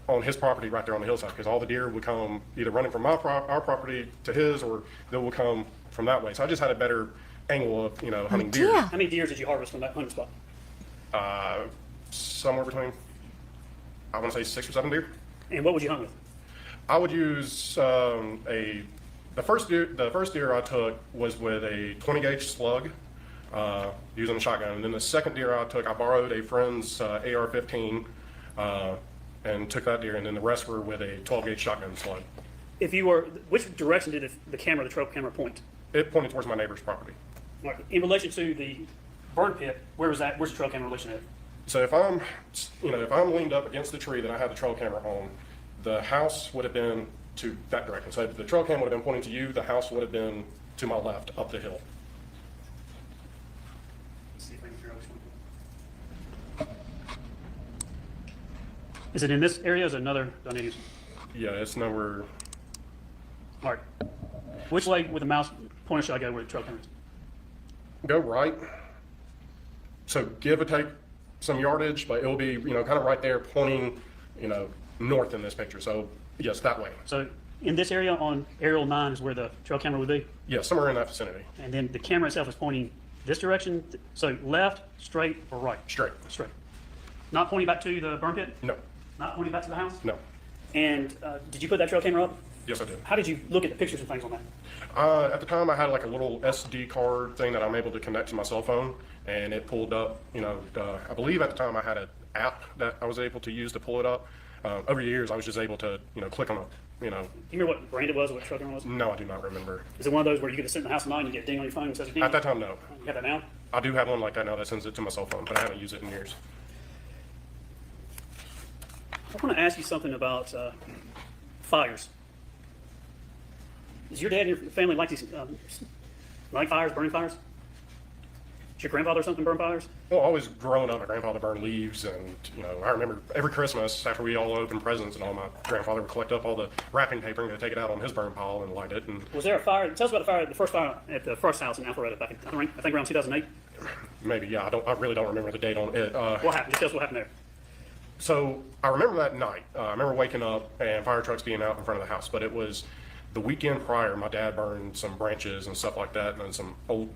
on his property right there on the hillside, because all the deer would come either running from our property to his, or they would come from that way. So I just had a better angle of hunting deer. dear. How many deers did you harvest from that hunting spot? Somewhere between, I want to say 6 or 7 deer. And what would you hunt with? I would use the first deer I took was with a 20 gauge slug, using a shotgun. And then the second deer I took, I borrowed a friend's AR-15 and took that deer. And then the rest were with a 12 gauge shotgun slug. If you were, which direction did the camera, the trail camera point? It pointed towards my neighbor's property. Like, in relation to the burn pit, where's the trail camera in relation to it? So if I'm leaned up against the tree that I had the trail camera on, the house would have been to that direction. So if the trail cam would have been pointing to you, the house would have been to my left, up the hill. Let's see if I can figure out which one. Is it in this area or is it another? Do I need to- Yeah, it's nowhere. All right. Which way with the mouse pointer should I go where the trail camera is? Go right. So give or take some yardage, but it'll be, kind of right there pointing, north in this picture. So yes, that way. So in this area on aerial 9 is where the trail camera would be? Yeah, somewhere in that vicinity. And then the camera itself is pointing this direction, so left, straight, or right? Straight. Straight. Not pointing back to the burn pit? No. Not pointing back to the house? No. And did you put that trail camera up? Yes, I did. How did you look at the pictures and things on that? At the time, I had like a little SD card thing that I'm able to connect to my cell phone, and it pulled up, I believe at the time I had an app that I was able to use to pull it up. Over the years, I was just able to, click on it, Do you remember what brand it was or what trail camera was? No, I do not remember. Is it one of those where you get to sit in the house at night and you get a ding on your phone and says ding? At that time, no. You have that now? I do have one like that now that sends it to my cell phone, but I haven't used it in years. I want to ask you something about fires. Does your dad and your family like these, like fires, burning fires? Did your grandfather or something burn fires? Well, always growing up, my grandfather burned leaves, and I remember every Christmas after we all opened presents and all, my grandfather would collect up all the wrapping paper and go take it out on his burn pile and light it. And Was there a fire? Tell us about the first fire at the first house in Alpharetta back in, I think around 2008. maybe, yeah, I really don't remember the date on it. What happened? Just tell us what happened there. So I remember that night. I remember waking up and fire trucks being out in front of the house, but it was the weekend prior. My dad burned some branches and stuff like that, and then some old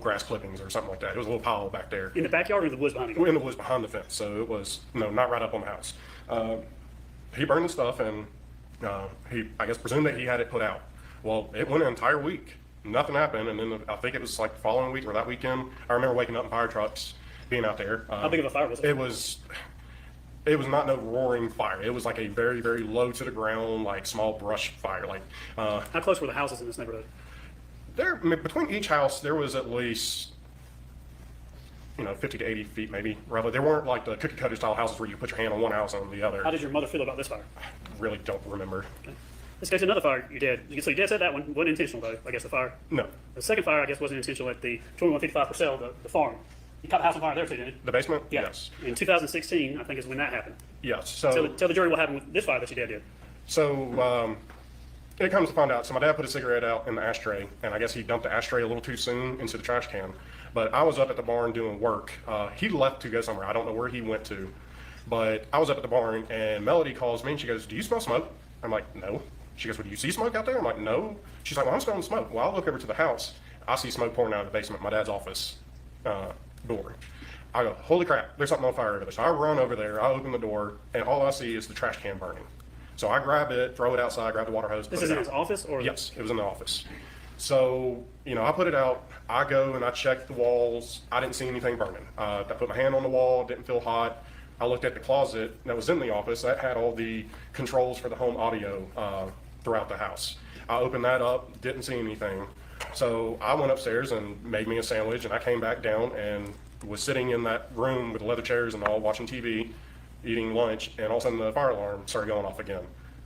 grass clippings or something like that. It was a little pile back there. In the backyard or in the woods behind it? In the woods behind the fence, so it was not right up on the house. He burned the stuff, and I guess, presumed that he had it put out. Well, it went an entire week. Nothing happened. And then I think it was like the following week or that weekend, I remember waking up in fire trucks, being out there. How big of a fire was it? It was not no roaring fire. It was like a very, very low to the ground, like small brush fire. Like, How close were the houses in this neighborhood? there, between each house, there was at least, 50 to 80 feet maybe, roughly. There weren't like the cookie cutter style houses where you put your hand on one house and on the other. How did your mother feel about this fire? Really don't remember. Let's go to another fire your dad. So your dad said that one wasn't intentional though, I guess the fire. No. The second fire, I guess, wasn't intentional at the 2155 Purcell, the farm. You caught the house on fire there too, didn't you? The basement? Yeah. Yes. In 2016, I think is when that happened. Yes. Tell the jury what happened with this fire that your dad did. So it comes to find out, so my dad put a cigarette out in the ashtray, and I guess he dumped the ashtray a little too soon into the trash can. But I was up at the barn doing work. He left to go somewhere. I don't know where he went to. But I was up at the barn, and Melody calls me, and she goes, "Do you smell smoke?" I'm like, "No." She goes, "Well, do you see smoke out there?" I'm like, "No." She's like, "Well, I'm smelling smoke." Well, I look over to the house. I see smoke pouring out of the basement, my dad's office door. I go, "Holy crap, there's something on fire over there." So I run over there, I open the door, and all I see is the trash can burning. So I grab it, throw it outside, grab the water hose. This put is it in out. his office, or? Yes, it was in the office. So, I put it out. I go and I check the walls. I didn't see anything burning. I put my hand on the wall, didn't feel hot. I looked at the closet that was in the office. That had all the controls for the home audio throughout the house. I opened that up, didn't see anything. So I went upstairs and made me a sandwich, and I came back down and was sitting in that room with the leather chairs and all, watching TV, eating lunch, and all of a sudden the fire alarm started going off again.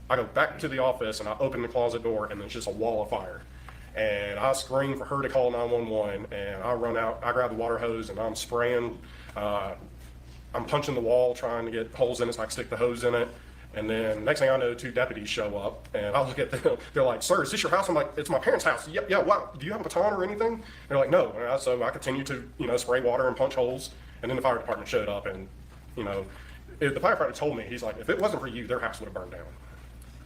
I go back to the office and I open the closet door, and there's just a wall of fire. And I scream for her to call 911, and I run out, I grab the water hose, and I'm spraying. I'm punching the wall, trying to get holes in it so I can stick the hose in it. And then next thing I know, 2 deputies show up, and I look at them. They're like, "Sir, is this your house?" I'm like, "It's my parents' house." "Yep, yeah, wow. Do you have a baton or anything?" They're like, "No." So I continue to, spray water and punch holes. And then the fire department showed up, and, the firefighter told me, he's like, "If it wasn't for you, their house would have burned down."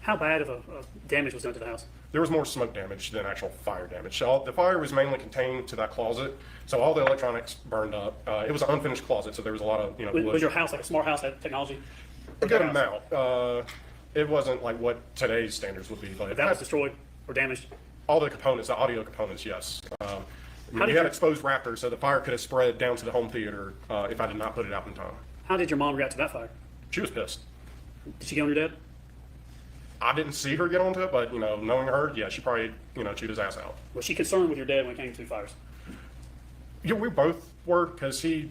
How bad of a damage was done to the house? There was more smoke damage than actual fire damage. So the fire was mainly contained to that closet. So all the electronics burned up. It was an unfinished closet, so there was a lot of, Was your house like a smart house, had technology? a good amount. It wasn't like what today's standards would be, but That was destroyed or damaged? all the components, the audio components, yes. We did had you- exposed rafters, so the fire could have spread down to the home theater if I did not put it out in time. How did your mom react to that fire? She was pissed. Did she get on your dad? I didn't see her get onto it, but knowing her, yeah, she probably chewed his ass out. Was she concerned with your dad when it came to fires? Yeah, we both were, because he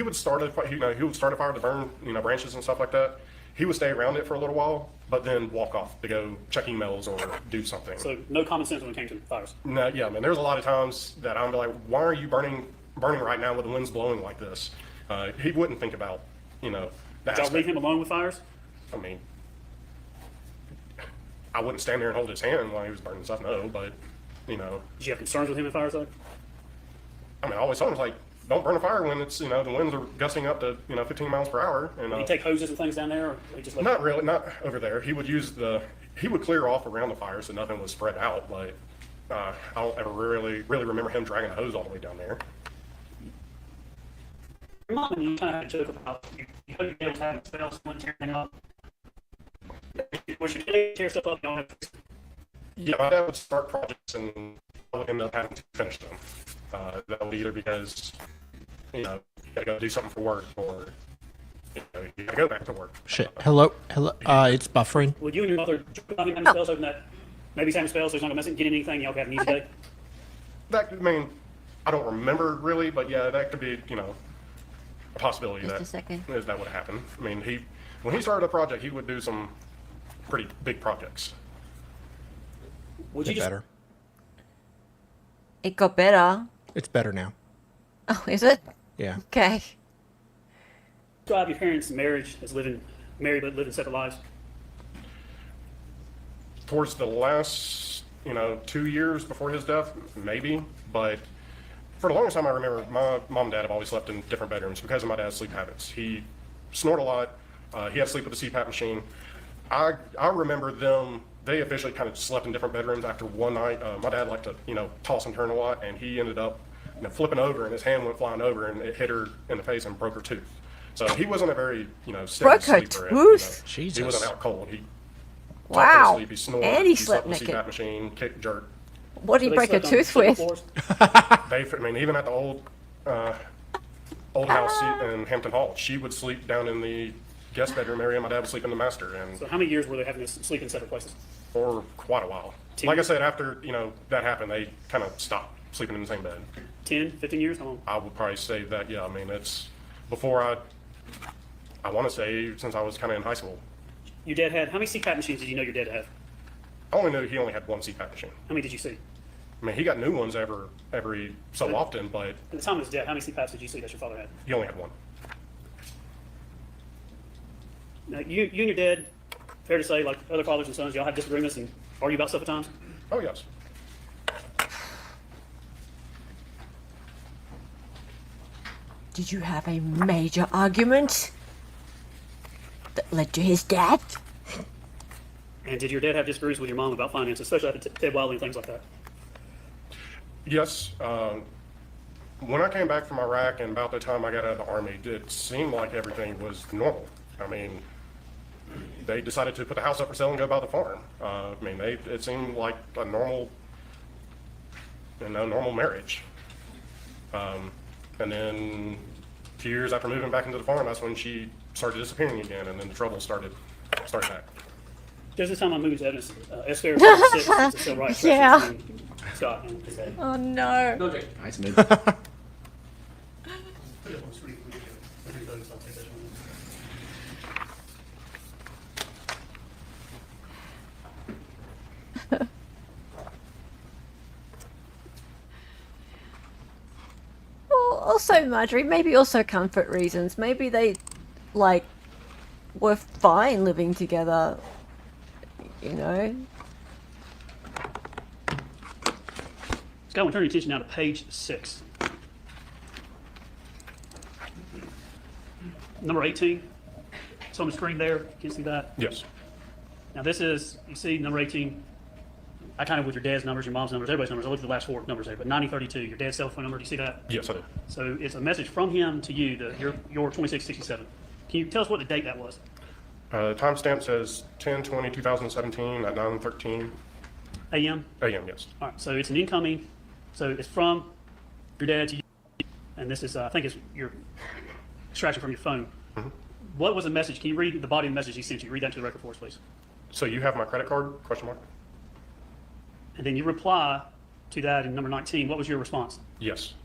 would start a he would start a fire to burn branches and stuff like that. He would stay around it for a little while, but then walk off to go check emails or do something. So no common sense when it came to fires. No, yeah, man. There's a lot of times that I'm like, "Why are you burning right now with the winds blowing like this?" He wouldn't think about the Did y'all aspect. leave him alone with fires? I mean, I wouldn't stand there and hold his hand while he was burning stuff. No, but Did you have concerns with him in fires though? I mean, I always told him like, don't burn a fire when it's the winds are gusting up to 15 miles per hour. And Did he take hoses and things down there, or he just let not really, not over there. He would he would clear off around the fire so nothing was spread out. But I don't ever really remember him dragging a hose all the way down there. Your mom and you kind of had a joke about you hope your dad was having spells and tear anything up. Was your dad tear stuff up? You don't have Yeah, my dad would start projects and I would end up having to finish them. That would either because you gotta go do something for work, or you gotta go back to work. Shit. Hello. It's buffering. Would you and your mother joke about him having spells over that? Maybe he's having spells, so he's not going to get anything, y'all have an easy day? I don't remember really, but yeah, that could be a possibility. Just that a second. that would happen. I mean, when he started a project, he would do some pretty big projects. Would you It's just better. It got better. It's better now. Oh, is it? Yeah. Okay. describe your parents' marriage as married but living separate lives? Towards the last 2 years before his death, maybe, but for the longest time I remember my mom and dad have always slept in different bedrooms because of my dad's sleep habits. He snored a lot. He had to sleep with a CPAP machine. I remember them. They officially kind of slept in different bedrooms after one night. My dad liked to toss and turn a lot, and he ended up flipping over, and his hand went flying over, and it hit her in the face and broke her tooth. So he wasn't a very steady Broke her sleeper. tooth? He Jesus. wasn't out cold. talked in his Wow. sleep, he snored, And he he slept slept with naked. CPAP machine, kick, jerk. What did he So they break a slept on tooth separate with? floors? I mean, even at the old house in Hampton Hall, she would sleep down in the guest bedroom area. My dad would sleep in the master, and So how many years were they having to sleep in separate places? for quite a while. 10 Like I years? said, after that happened, they kind of stopped sleeping in the same bed. 10, 15 years? How long? I would probably say that, yeah. I mean, it's before I want to say since I was kind of in high school. Your dad had, how many CPAP machines did you know your dad had? I only knew he only had one CPAP machine. How many did you see? I mean, he got new ones every so often, but At the time of his death, how many CPAPs did you see that your father had? he only had one. Now, you and your dad, fair to say, like other fathers and sons, y'all have disagreements and argue about stuff at times? Oh, yes. Did you have a major argument that led to his death? And did your dad have disagreements with your mom about finances, especially after Ted Wiley and things like that? Yes. When I came back from Iraq and about the time I got out of the Army, it seemed like everything was normal. I mean, they decided to put the house up for sale and go buy the farm. I mean, it seemed like a normal marriage. And then a few years after moving back into the farm, that's when she started disappearing again, and then the trouble started back. Just this time I'm moving to evidence, S. Farris 6, it's still right. Yeah. Scott and his dad. Oh no. No, Jake. Nice mid. Well, also Marjorie, maybe also comfort reasons. Maybe they, like, were fine living together, you know? Scott, we'll turn your attention now to page 6. Number 18. It's on the screen there. You can see that. Yes. Now this is, you see number 18. I kind of with your dad's numbers, your mom's numbers, everybody's numbers. I looked at the last 4 numbers there, but 9032, your dad's cell phone number. Do you see that? Yes, I did. So it's a message from him to you, your 2667. Can you tell us what the date that was? Timestamp says 10/20/2017 at 9:13 A.M. a.m. Yes. All right. So it's an incoming. So it's from your dad to you, and this is I think it's your extraction from your phone. What was the message? Can you read the body of the message he sent you? Read that to the record for us, please. So you have my credit card? Question mark. And then you reply to that in number 19. What was your response? Yes.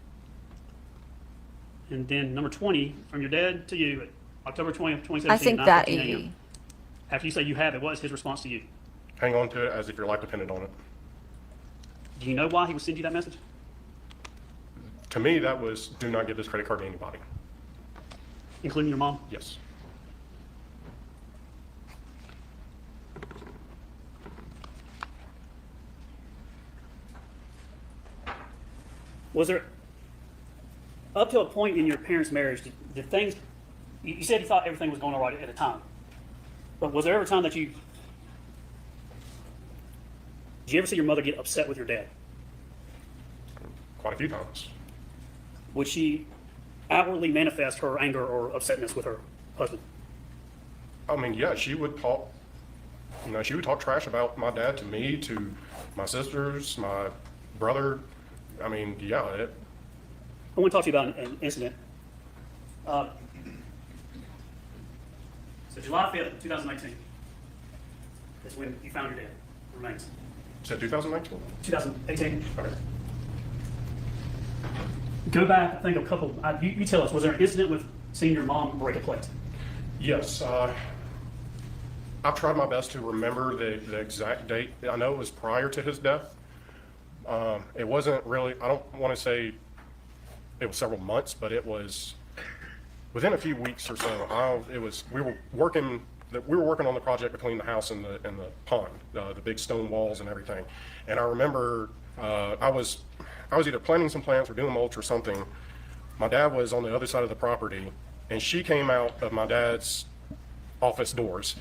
And then number 20 from your dad to you, October 20th, 2017. I think that 9:15 a.m. After you say you have it, what is his response to you? Hang on to it as if your life depended on it. Do you know why he would send you that message? To me, that was do not give this credit card to anybody. Including your mom? Yes. Was there, up to a point in your parents' marriage, did things, you said you thought everything was going all right at the time, but was there ever a time that did you ever see your mother get upset with your dad? Quite a few times. Would she outwardly manifest her anger or upsetness with her husband? I mean, yeah, she would talk, she would talk trash about my dad to me, to my sisters, my brother. I mean, yeah. I want to talk to you about an incident. So July 5th, 2019 is when you found your dad remains. Said 2019? 2018. Okay. Go back, I think a couple, you tell us, was there an incident with seeing your mom break a plate? Yes. I've tried my best to remember the exact date. I know it was prior to his death. It wasn't really, I don't want to say it was several months, but it was within a few weeks or so. We were working on the project between the house and the pond, the big stone walls and everything. And I remember I was either planting some plants or doing mulch or something. My dad was on the other side of the property, and she came out of my dad's office doors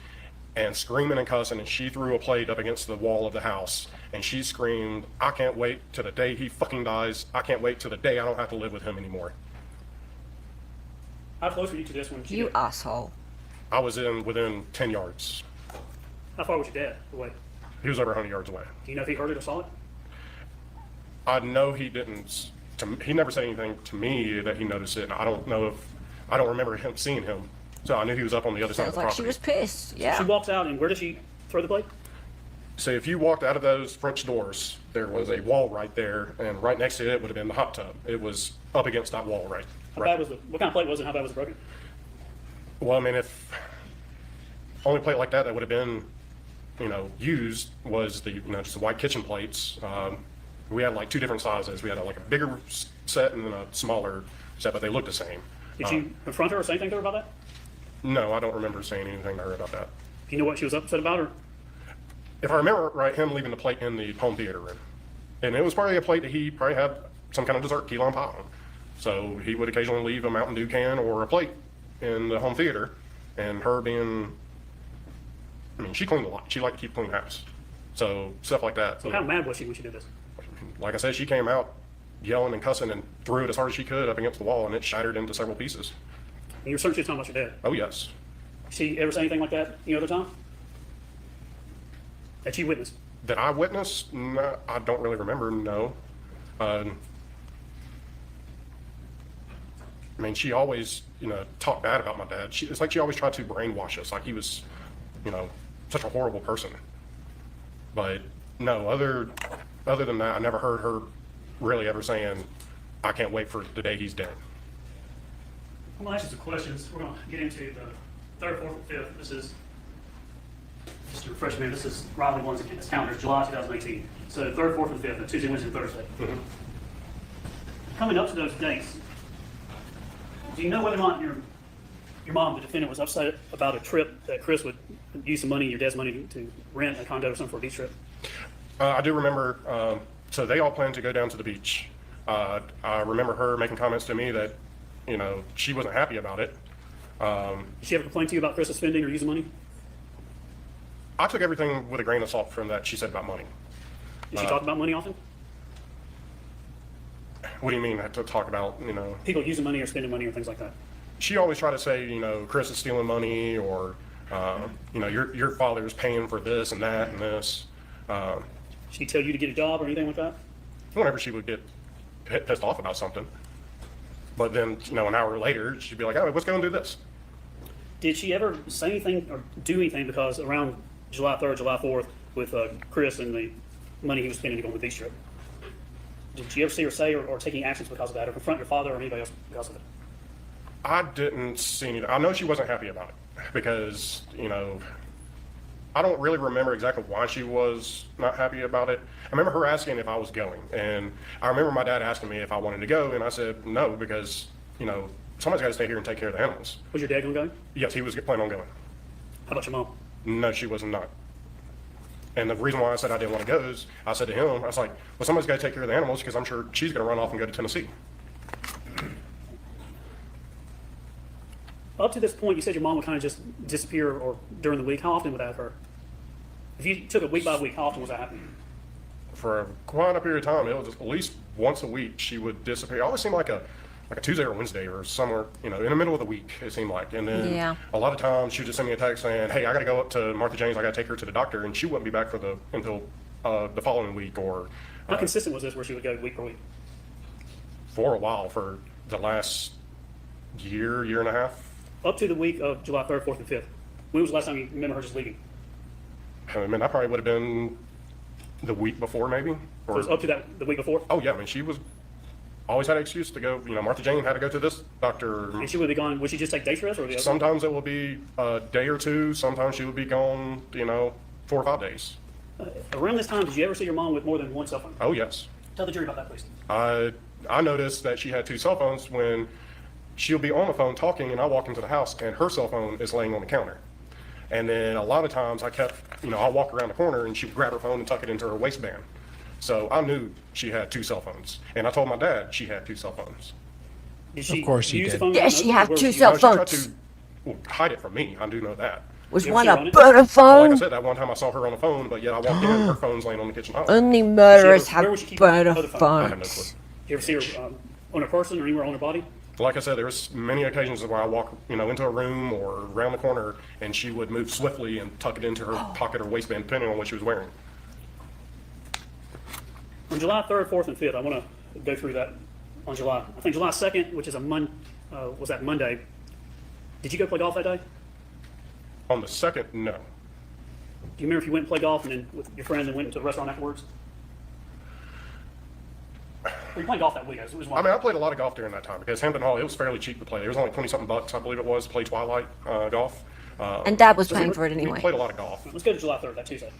and screaming and cussing, and she threw a plate up against the wall of the house, and she screamed, "I can't wait till the day he fucking dies. I can't wait till the day I don't have to live with him anymore." How close were you to this when she You did? asshole. I was within 10 yards. How far was your dad away? He was over 100 yards away. Do you know if he heard it or saw it? I know he didn't. He never said anything to me that he noticed it. And I don't know if I don't remember him seeing him. So I knew he was up on the other side of Sounds the like she property. was pissed. Yeah. She walks out, and where does she throw the plate? So if you walked out of those French doors, there was a wall right there, and right next to it would have been the hot tub. It was up against that wall right. How bad was what kind of plate was it? How bad was it broken? Well, I mean, if only plate like that would have been, used was the, just the white kitchen plates. We had like two different sizes. We had like a bigger set and then a smaller set, but they looked the same. Did you confront her or say anything to her about that? No, I don't remember saying anything to her about that. Do you know what she was upset about, or? If I remember right, him leaving the plate in the home theater room. And it was probably a plate that he probably had some kind of dessert, key lime pie on. So he would occasionally leave a Mountain Dew can or a plate in the home theater. And her being, she cleaned a lot. She liked to keep a clean house. So stuff like that. So how mad was she when she did this? Like I said, she came out yelling and cussing and threw it as hard as she could up against the wall, and it shattered into several pieces. And you were certain she was talking about your dad. Oh, yes. She ever say anything like that any other time? That you witnessed? That I witnessed? No, I don't really remember, no. She always, talked bad about my dad. It's like she always tried to brainwash us, like he was, such a horrible person. But no, other than that, I never heard her really ever saying, I can't wait for the day he's dead. I'm going to ask you some questions. We're going to get into the third, fourth, and fifth. This is, just to refresh me, this is Riley One's calendar, July 2018. So the third, fourth, and fifth, Tuesday, Wednesday, and Thursday. Mm-hmm. Coming up to those dates, do you know whether or not your mom, the defendant, was upset about a trip that Chris would use some money, your dad's money, to rent a condo or something for a beach trip? I do remember, so they all planned to go down to the beach. I remember her making comments to me that, she wasn't happy about it. Did she ever complain to you about Chris's spending or using money? I took everything with a grain of salt from that she said about money. Did she talk about money often? What do you mean to talk about, People using money or spending money or things like that? She always tried to say, Chris is stealing money, or, your father's paying for this and that and this. Did she tell you to get a job or anything like that? Whenever she would get pissed off about something. But then, an hour later, she'd be like, oh, let's go and do this. Did she ever say anything or do anything because around July 3rd, July 4th, with Chris and the money he was spending to go on the beach trip? Did you ever see her say or take any actions because of that, or confront your father or anybody else because of it? I didn't see anything. I know she wasn't happy about it because, I don't really remember exactly why she was not happy about it. I remember her asking if I was going, and I remember my dad asking me if I wanted to go, and I said no because, somebody's got to stay here and take care of the animals. Was your dad going to go? Yes, he was planning on going. How about your mom? No, she was not. And the reason why I said I didn't want to go is I said to him, I was like, well, somebody's got to take care of the animals because I'm sure she's going to run off and go to Tennessee. Up to this point, you said your mom would kind of just disappear or during the week. How often would that occur? If you took it week by week, how often was that happening? For quite a period of time, it was at least once a week she would disappear. It always seemed like a Tuesday or Wednesday or somewhere, in the middle of the week, it seemed like. And then a lot of times she would just send me a text saying, hey, I got to go up to Martha James. I got to take her to the doctor. And she wouldn't be back until the following week or. How consistent was this where she would go week per week? For a while, for the last year and a half. Up to the week of July 3rd, 4th, and 5th. When was the last time you remember her just leaving? I mean, that probably would have been the week before, maybe. So it was up to that the week before? Oh, yeah. I mean, she was always had an excuse to go. Martha Jane had to go to this doctor. And she would be gone. Would she just take day trips or the other? Sometimes it will be a day or two. Sometimes she would be gone, 4 or 5 days. Around this time, did you ever see your mom with more than one cell phone? Oh, yes. Tell the jury about that, please. I noticed that she had 2 cell phones when she'll be on the phone talking, and I walk into the house, and her cell phone is laying on the counter. And then a lot of times I'll walk around the corner, and she would grab her phone and tuck it into her waistband. So I knew she had 2 cell phones. And I told my dad she had 2 cell phones. Did she Of course she use did. the phone? Yeah, she had Where 2 was she- cell She tried phones. to hide it from me. I do know that. Was You ever one see her a on it? butter Like I phone? said, that one time I saw her on the phone, but yet I walked in, her phone's laying on the kitchen hob. Only murderers Where have would she keep her butter other phone? I have no clue. phones. You ever see her on her person or anywhere on her body? Like I said, there was many occasions where I walk, into a room or around the corner, and she would move swiftly and tuck it into her pocket or waistband, depending on what she was wearing. On July 3rd, 4th, and 5th, I want to go through that on July. I think July 2nd, which is was that Monday. Did you go play golf that day? On the 2nd, no. Do you remember if you went and played golf and then with your friend and went into the restaurant afterwards? We played golf that week. It was I mean, I played a lot of golf during that time because Hampton Hall, it was fairly cheap to play. It was only 20-something bucks, I believe it was, to play Twilight golf. And Dad was paying for it We anyway. played a lot of golf. Let's go to July 3rd, that Tuesday.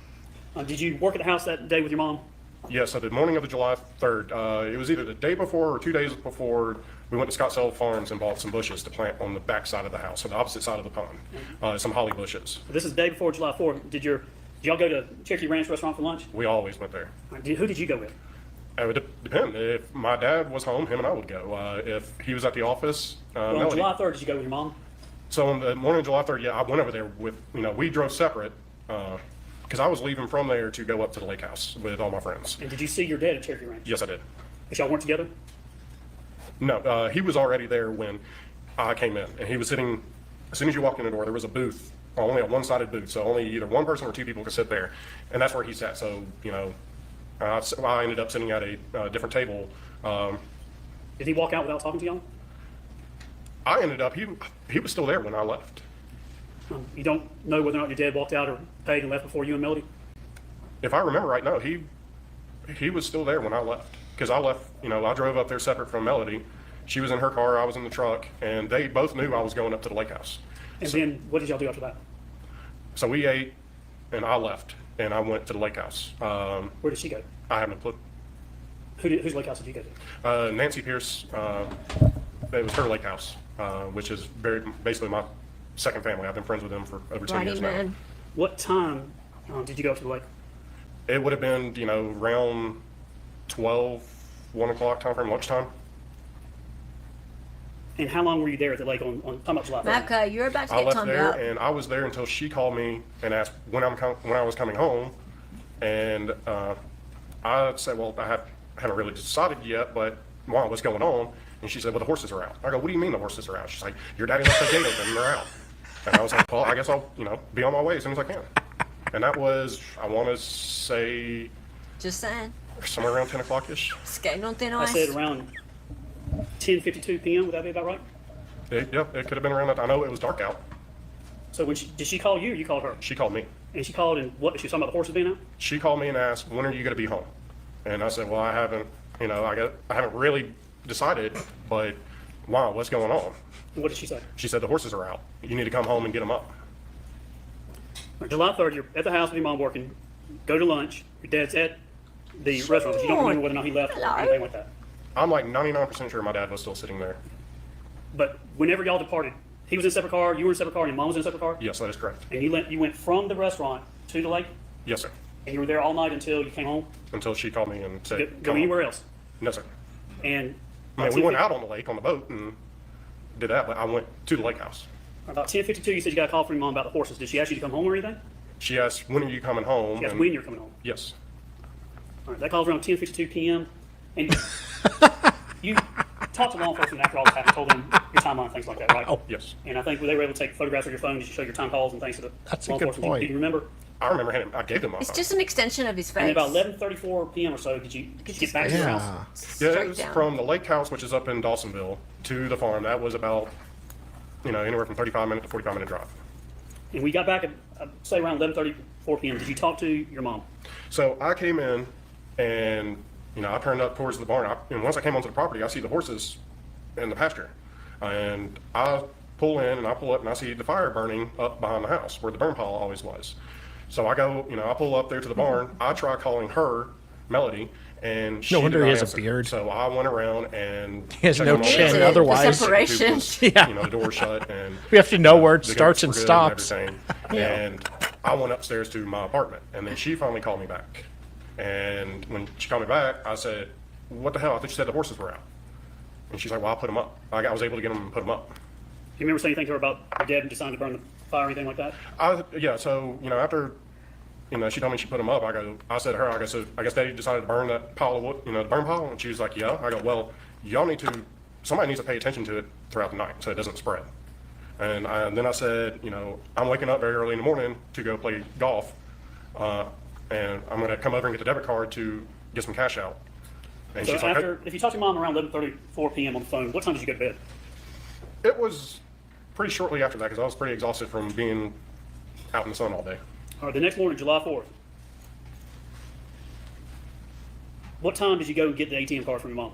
Did you work at the house that day with your mom? Yeah, so the morning of the July 3rd, it was either the day before or 2 days before, we went to Scottsdale Farms and bought some bushes to plant on the back side of the house, on the opposite side of the pond, some holly bushes. This is the day before July 4th. Did y'all go to Cherokee Ranch restaurant for lunch? We always went there. Who did you go with? It would depend. If my dad was home, him and I would go. If he was at the office, Well, on Melody. July 3rd, did you go with your mom? So on the morning of July 3rd, yeah, I went over there with, we drove separate because I was leaving from there to go up to the lake house with all my friends. And did you see your dad at Cherokee Ranch? Yes, I did. If y'all weren't together? No, he was already there when I came in, and he was sitting. As soon as you walked in the door, there was a booth, only a one-sided booth, so only either one person or two people could sit there, and that's where he sat. So I ended up sitting at a different table. Did he walk out without talking to y'all? I ended up. He was still there when I left. You don't know whether or not your dad walked out or paid and left before you and Melody? If I remember right, no, he was still there when I left. Because I left, I drove up there separate from Melody. She was in her car, I was in the truck, and they both knew I was going up to the lake house. And then what did y'all do after that? So we ate, and I left, and I went to the lake house. Where did she go? I have no clue. Whose lake house did you go to? Nancy Pierce, it was her lake house, which is basically my second family. I've been friends with them for over 10 years Righty now. man. What time did you go up to the lake? It would have been, around 12, 1 o'clock time frame, lunchtime. And how long were you there at the lake on talking about July 3rd? Maka, you're about to I get left timed there, out. and I was there until she called me and asked when I was coming home, and I said, well, haven't really decided yet, but wow, what's going on? And she said, well, the horses are out. I go, what do you mean the horses are out? She's like, your daddy left the gate open and they're out. And I was like, well, I guess I'll be on my way as soon as I can. And that was, I want to say, Just saying. somewhere around 10 o'clock-ish. Skating on thin I ice. said around 10:52 p.m. Would that be about right? It could have been around that. I know it was dark out. So did she call you or you called her? She called me. And she called and what? She was talking about the horses being out? She called me and asked, when are you going to be home? And I said, well, I haven't, I haven't really decided, but wow, what's going on? And what did she say? She said, the horses are out. You need to come home and get them up. On July 3rd, you're at the house with your mom working, go to lunch, your dad's at the restaurant, but you don't remember whether or not he left or Hello. anything like that. I'm like 99% sure my dad was still sitting there. But whenever y'all departed, he was in a separate car, you were in a separate car, and your mom was in a separate car? Yes, that is correct. And you went from the restaurant to the lake, Yes, sir. and you were there all night until you came home? Until she called me and said, Go "Come on." anywhere else? No, sir. And I mean, we went out on the lake on the boat and did that, but I went to the lake house. About 10:52, you said you got a call from your mom about the horses. Did she ask you to come home or anything? She asked, when are you coming home? She asked And- when you're coming home. Yes. All right, that call's around 10:52 p.m. And you talked to law enforcement after all this happened, told them your timeline and things like that, right? Oh. Yes. And I think they were able to take photographs of your phone just to show your time calls and things to the That's a law good enforcement. point. Do you remember? I remember him. I gave him my It's phone. just an extension of his face. And at about 11:34 p.m. or so, did you get back to your house? Yeah. Yeah, Straight it was down. from the lake house, which is up in Dawsonville, to the farm. That was about, anywhere from 35-minute to 45-minute drive. And we got back at, say, around 11:34 p.m. Did you talk to your mom? So I came in and, I turned up towards the barn. And once I came onto the property, I see the horses in the pasture. And I pull in and I pull up and I see the fire burning up behind the house where the burn pile always was. So I go, I pull up there to the barn. I try calling her, Melody, and she No wonder did he not has a answer. beard. So I went around and He has checked no on all chin, the- The otherwise- separation. Yeah. the door shut and We have to know where it the starts goats and were good stops. everything. And I went upstairs to my apartment, and then she finally called me back. And when she called me back, I said, "What the hell? I thought you said the horses were out." And she's like, "Well, I put them up. I was able to get them and put them up." Do you remember saying anything to her about your dad deciding to burn the fire or anything like that? Yeah. So after she told me she put them up, I said to her, I guess Daddy decided to burn that pile of wood, the burn pile. And she was like, "Yeah." I go, "Well, y'all need to somebody needs to pay attention to it throughout the night so it doesn't spread. And then I said, you know, I'm waking up very early in the morning to go play golf, and I'm going to come over and get the debit card to get some cash out. And So she's like, after, if you talked to mom around 11:34 p.m. on the phone, what time did you go to bed? it was pretty shortly after that because I was pretty exhausted from being out in the sun all day. All right, the next morning, July 4th. What time did you go get the ATM card from your mom?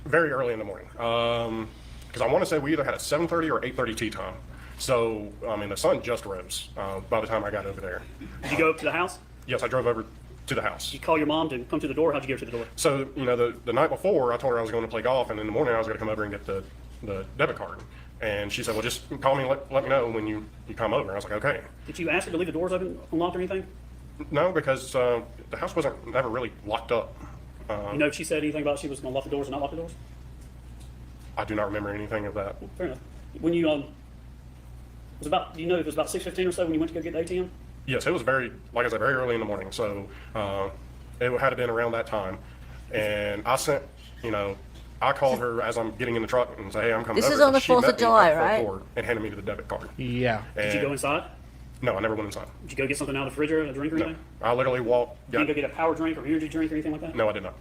Very early in the morning. Because I want to say we either had a 7:30 or 8:30 tea time. So, I mean, the sun just rose by the time I got over there. Did you go up to the house? Yes, I drove over to the house. Did you call your mom to come to the door? How'd you get her to the door? So, you know, the night before, I told her I was going to play golf, and in the morning I was going to come over and get the debit card. And she said, well, just call me and let me know when you come over. And I was like, okay. Did you ask her to leave the doors open, unlocked or anything? No, because the house wasn't never really locked up. You know if she said anything about she was going to lock the doors or not lock the doors? I do not remember anything of that. Fair enough. When you, was about, do you know if it was about 6:15 or so when you went to go get the ATM? Yes, it was very, like I said, very early in the morning. So it had been around that time. And I sent, you know, I called her as I'm getting in the truck and say, hey, I'm coming This over. is on And the she 4th met of me July, at the front right? door and handed me the debit card. Yeah. Did you And- go inside? No, I never went inside. Did you go get something out of the refrigerator, a drink or No, anything? I literally walked. Did you go get a power drink or energy drink or anything like that? No, I did not.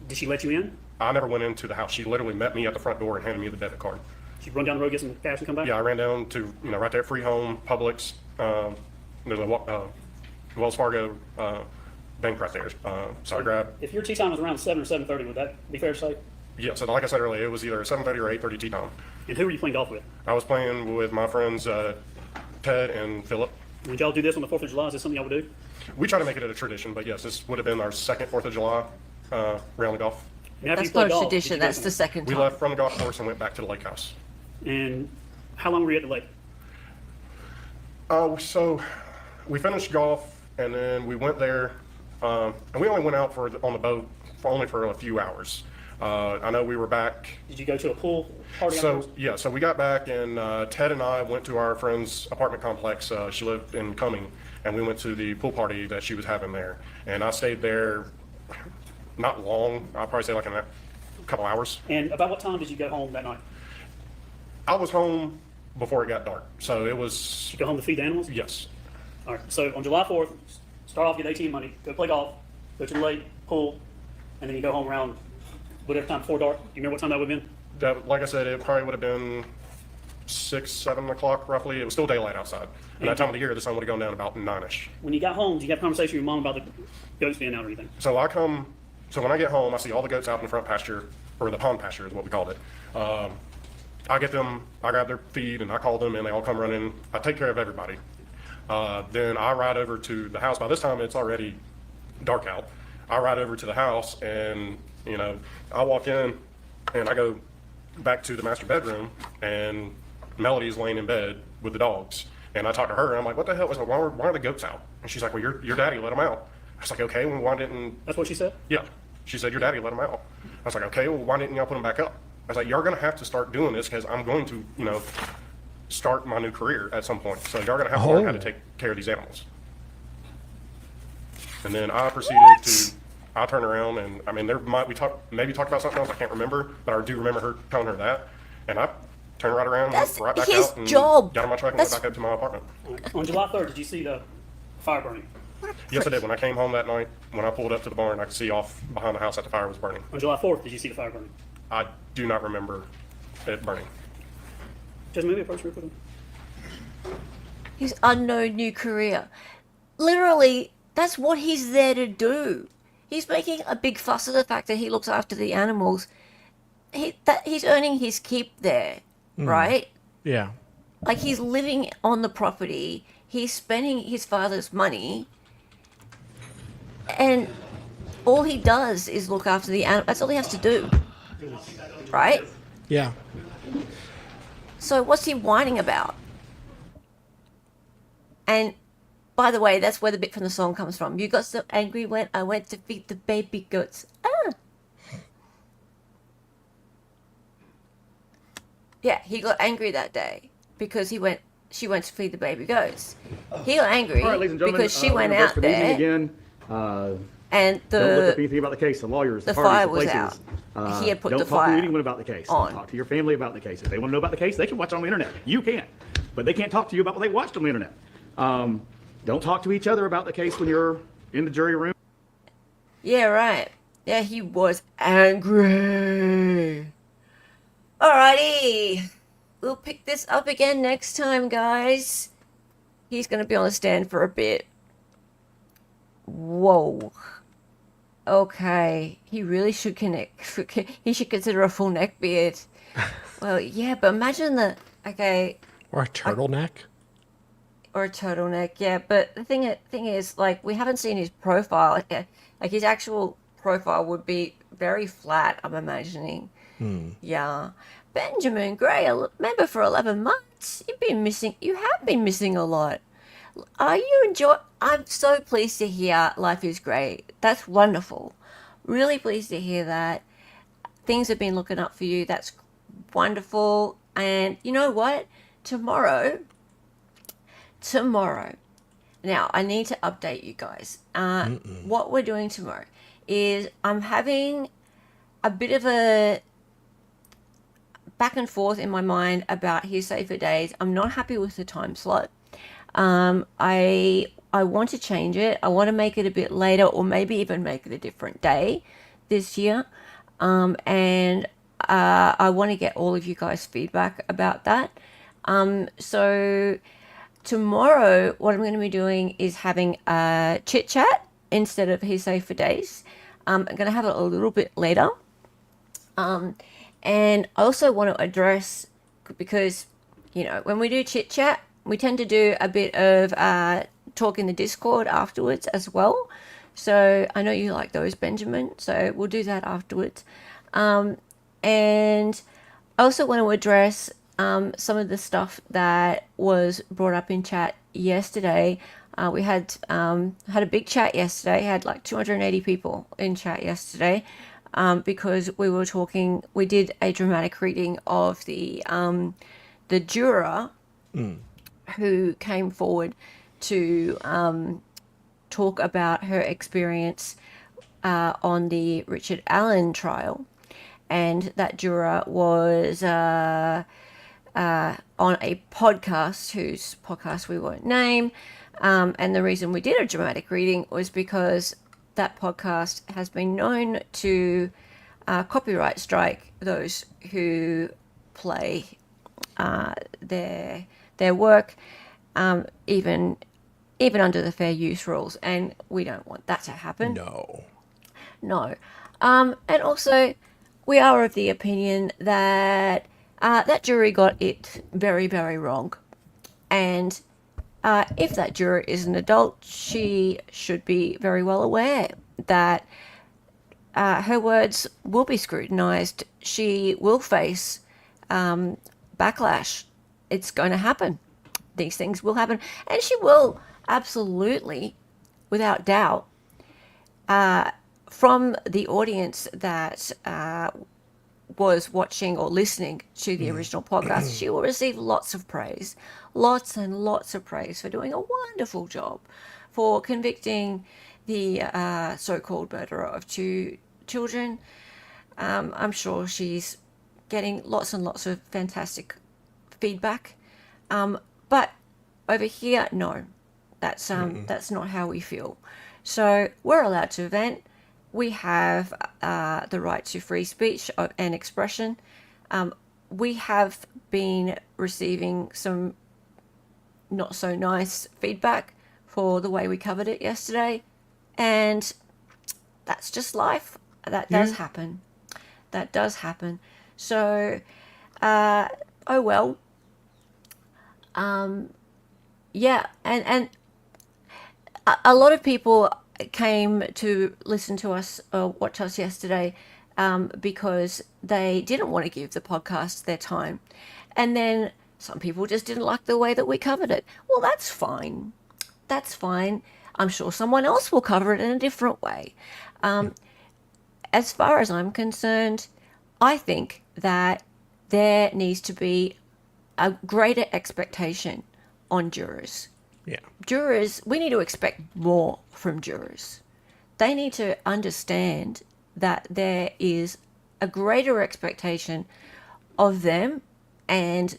Did she let you in? I never went into the house. She literally met me at the front door and handed me the debit card. Did you run down the road, get some cash and come back? Yeah, I ran down to, you know, right there, Free Home, Publix. There's a Wells Fargo bank right there. So I grabbed, If your tea time was around 7 or 7:30, would that be fair to say? yeah, so like I said earlier, it was either 7:30 or 8:30 tea time. And who were you playing golf with? I was playing with my friends Ted and Philip. Did y'all do this on the 4th of July? Is this something y'all would do? We try to make it a tradition, but yes, this would have been our second 4th of July round of golf. And after you That's played not a golf, did tradition. you go That's the somewhere? second We time. left from the golf course and went back to the lake house. And how long were you at the lake? So we finished golf and then we went there, and we only went out on the boat only for a few hours. I know we were back. Did you go to a pool party So afterwards? yeah, so we got back and Ted and I went to our friend's apartment complex. She lived in Cumming, and we went to the pool party that she was having there. And I stayed there not long. I'll probably say like a couple hours. And about what time did you go home that night? I was home before it got dark, so it was Did you go home to feed the animals? yes. All right. So on July 4th, start off, get ATM money, go play golf, go to the lake, pool, and then you go home around whatever time before dark. Do you remember what time that would have been? That, like I said, it probably would have been 6, 7 o'clock roughly. It was still daylight outside. And that time of the year, the sun would have gone down about 9ish. When you got home, did you have a conversation with your mom about the goats being out or anything? So when I get home, I see all the goats out in the front pasture, or the pond pasture is what we called it. I get them, I grab their feed, and I call them, and they all come running. I take care of everybody. Then I ride over to the house. By this time, it's already dark out. I ride over to the house, and, you know, I walk in, and I go back to the master bedroom, and Melody's laying in bed with the dogs. And I talk to her, and I'm like, what the hell? Why are the goats out? And she's like, well, your daddy let them out. I was like, okay, well, why didn't... That's what she said? Yeah. She said, your daddy let them out. I was like, okay, well, why didn't y'all put them back up? I was like, you're going to have to start doing this because I'm going to, you know, start my new career at some point. So you're going to have to learn how to take care of these animals. And then I proceeded I turn around and, I mean, maybe talked about something else, I can't remember, but I do remember her telling her that. And I turned right around, That's went right back his out, and job. got in my truck and went back up to my apartment. On July 3rd, did you see the fire burning? Yes, I did. When I came home that night, when I pulled up to the barn, I could see off behind the house that the fire was burning. On July 4th, did you see the fire burning? I do not remember it burning. Just maybe approach me real quick. His unknown new career. Literally, that's what he's there to do. He's making a big fuss of the fact that he looks after the animals. He's earning his keep there, right? Yeah. Like he's living on the property. He's spending his father's money. And all he does is look after the animals. That's all he has to do. Right? Yeah. So what's he whining about? And by the way, that's where the bit from the song comes from. You got so angry when I went to feed the baby goats. Ah. Yeah, he got angry that day because she went to feed the baby goats. He got angry All right, ladies and gentlemen, because she we're went gonna out break for the evening there. again. And Don't look up the anything about the case. The lawyers, the fire parties, the was places. out. He had put don't the talk fire to anyone about the case. on. Don't talk to your family about the case. If they want to know about the case, they can watch it on the internet. You can't. But they can't talk to you about what they watched on the internet. Don't talk to each other about the case when you're in the jury room. Yeah, right. Yeah, he was angry. Alrighty. We'll pick this up again next time, guys. He's going to be on the stand for a bit. Whoa. Okay. He really should connect. He should consider a full neck beard. Well, yeah, but imagine the... Okay. Or a turtleneck. Or a turtleneck, yeah. But the thing is, like, we haven't seen his profile. Like, his actual profile would be very flat, I'm imagining. Yeah. Benjamin Gray, a member for 11 months. You have been missing a lot. Are you enjoy? I'm so pleased to hear life is great. That's wonderful. Really pleased to hear that. Things have been looking up for you. That's wonderful. And you know what? Tomorrow, now I need to update you guys. What we're doing tomorrow is I'm having a bit of a back and forth in my mind about Hearsay for Days. I'm not happy with the time slot. I want to change it. I want to make it a bit later, or maybe even make it a different day this year. And I want to get all of you guys' feedback about that. So tomorrow, what I'm going to be doing is having a chit chat instead of Hearsay for Days. I'm going to have it a little bit later. And I also want to address, because, when we do chit chat, we tend to do a bit of talk in the Discord afterwards as well. So I know you like those, Benjamin. So we'll do that afterwards. And I also want to address some of the stuff that was brought up in chat yesterday. We had a big chat yesterday. Had like 280 people in chat yesterday. Because we did a dramatic reading of the juror who came forward to talk about her experience on the Richard Allen trial. And that juror was on a podcast, whose podcast we won't name. And the reason we did a dramatic reading was because that podcast has been known to copyright strike those who play their work, even under the fair use rules, and we don't want that to happen. No. And also, we are of the opinion that that jury got it very, very wrong, and if that juror is an adult, she should be very well aware that her words will be scrutinized. She will face backlash. It's going to happen. These things will happen. And she will absolutely, without doubt, from the audience that was watching or listening to the original podcast, she will receive lots of praise, lots and lots of praise for doing a wonderful job, for convicting the so-called murderer of 2 children. I'm sure she's getting lots and lots of fantastic feedback. But over here, no, that's not how we feel. So we're allowed to vent. We have the right to free speech and expression. We have been receiving some not so nice feedback for the way we covered it yesterday. And that's just life. That does happen. That does happen. So, oh well. Yeah, and a lot of people came to listen to us, watch us yesterday, because they didn't want to give the podcast their time. And then some people just didn't like the way that we covered it. Well, that's fine. That's fine. I'm sure someone else will cover it in a different way. As far as I'm concerned, I think that there needs to be a greater expectation on jurors. Yeah. Jurors, we need to expect more from jurors. they need to understand that there is a greater expectation of them, and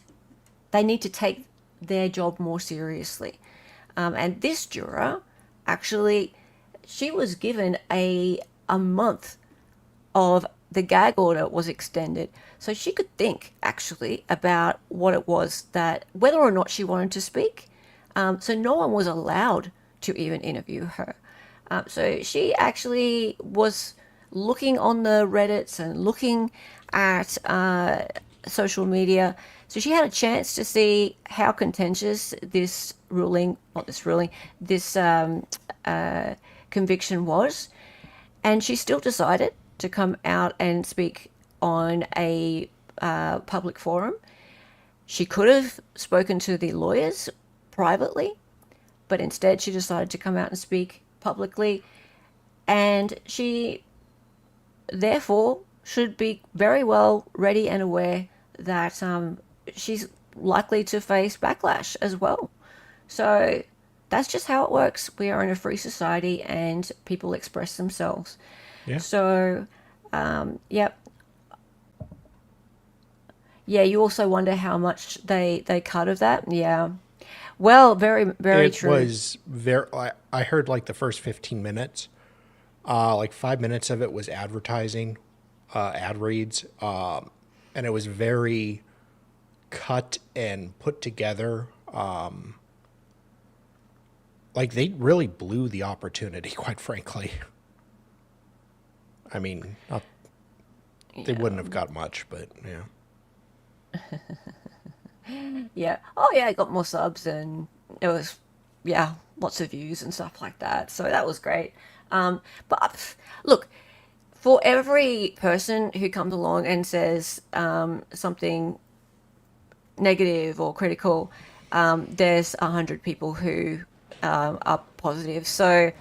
they need to take their job more seriously. And this juror, actually, she was given a month of the gag order was extended, so she could think actually about what it was that whether or not she wanted to speak. So no one was allowed to even interview her. So she actually was looking on the Reddits and looking at social media. So she had a chance to see how contentious this ruling, not this ruling, this conviction was. And she still decided to come out and speak on a public forum. She could have spoken to the lawyers privately, but instead she decided to come out and speak publicly. And she, therefore, should be very well ready and aware that she's likely to face backlash as well. So that's just how it works. We are in a free society and people express themselves. Yeah. So, yep. Yeah, you also wonder how much they cut of that. Yeah. Well, very, very true. It was very. I heard like the first 15 minutes. Like 5 minutes of it was advertising, ad reads, and it was very cut and put together. Like they really blew the opportunity, quite frankly. I mean, they wouldn't have got much, but yeah. Yeah. Oh, yeah, I got more subs and it was, yeah, lots of views and stuff like that. So that was great. But look, for every person who comes along and says something negative or critical, there's 100 people who are positive. So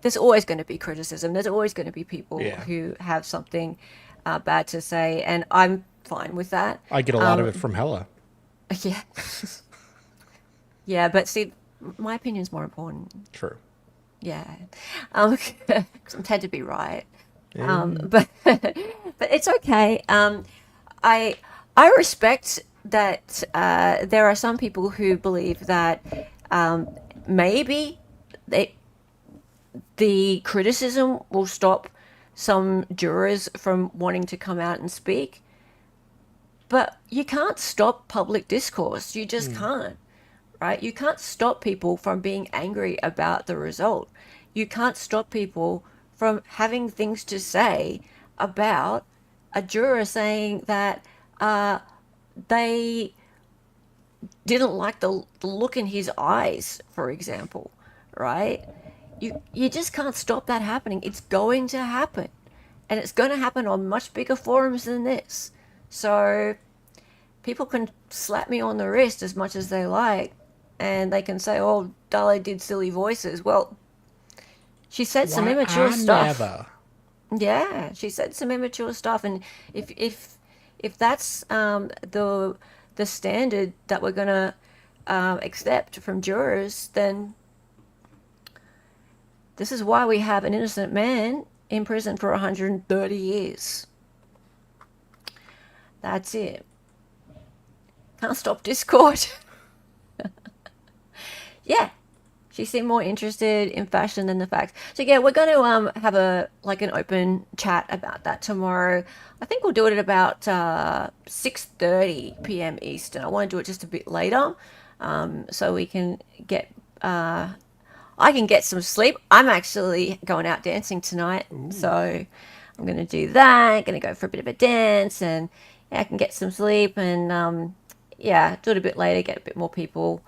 there's always going to be criticism. There's always going to be people who have something bad to say, and I'm fine with that. I get a lot of it from Hella. Yeah. Yeah, but see, my opinion's more important. True. Yeah. 'Cause I tend to be right. But but it's okay. I respect that there are some people who believe that maybe the criticism will stop some jurors from wanting to come out and speak. But you can't stop public discourse. You just can't, right? You can't stop people from being angry about the result. You can't stop people from having things to say about a juror saying that they didn't like the look in his eyes, for example, right? You just can't stop that happening. It's going to happen. And it's going to happen on much bigger forums than this. So people can slap me on the wrist as much as they like, and they can say, oh, Dale did silly voices. Well, she said some immature stuff. Never. Yeah, she said some immature stuff, and if that's the standard that we're gonna accept from jurors, then this is why we have an innocent man in prison for 130 years. That's it. Can't stop Discord. Yeah. She seemed more interested in fashion than the facts. So yeah, we're going to have an open chat about that tomorrow. I think we'll do it at about 6:30 p.m. Eastern. I want to do it just a bit later, so we can get I can get some sleep. I'm actually going out dancing tonight, so I'm going to do that. Going to go for a bit of a dance, and yeah, I can get some sleep, and yeah, do it a bit later, get a bit more people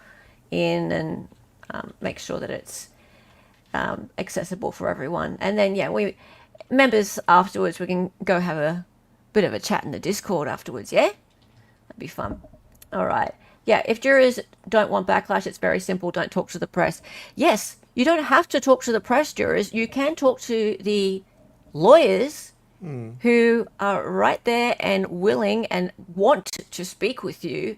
in, and make sure that it's accessible for everyone. And then yeah, we members afterwards, we can go have a bit of a chat in the Discord afterwards. Yeah, that'd be fun. All right. Yeah, if jurors don't want backlash, it's very simple. Don't talk to the press. Yes, you don't have to talk to the press, jurors. You can talk to the lawyers who are right there and willing and want to speak with you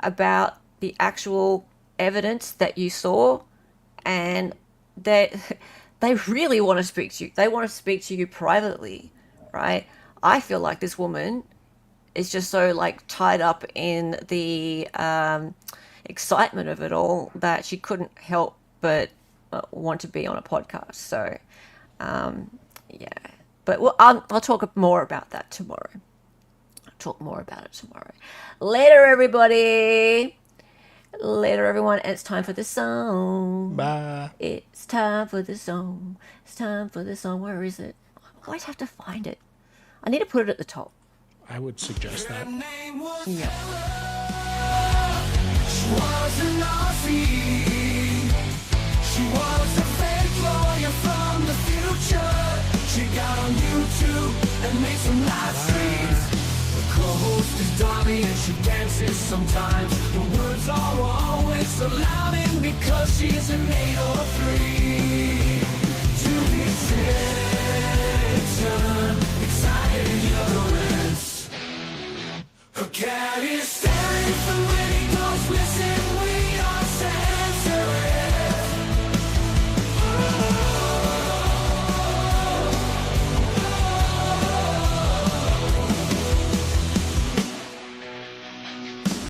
about the actual evidence that you saw, and that they really want to speak to you. They want to speak to you privately, right? I feel like this woman is just so like tied up in the excitement of it all that she couldn't help but want to be on a podcast. So, yeah. But I'll talk more about that tomorrow. I'll talk more about it tomorrow. Later, everybody. Later, everyone. And it's time for the song. Bye. It's time for the song. It's time for the song. Where is it? I always have to find it. I need to put it at the top. I would suggest that. Yeah. She was an Aussie. She was a fake lawyer from the future. She got on YouTube and made some live streams. The co-host is Dobby and she dances sometimes. The words are always so loud and because she's an 8 or 3. To be said.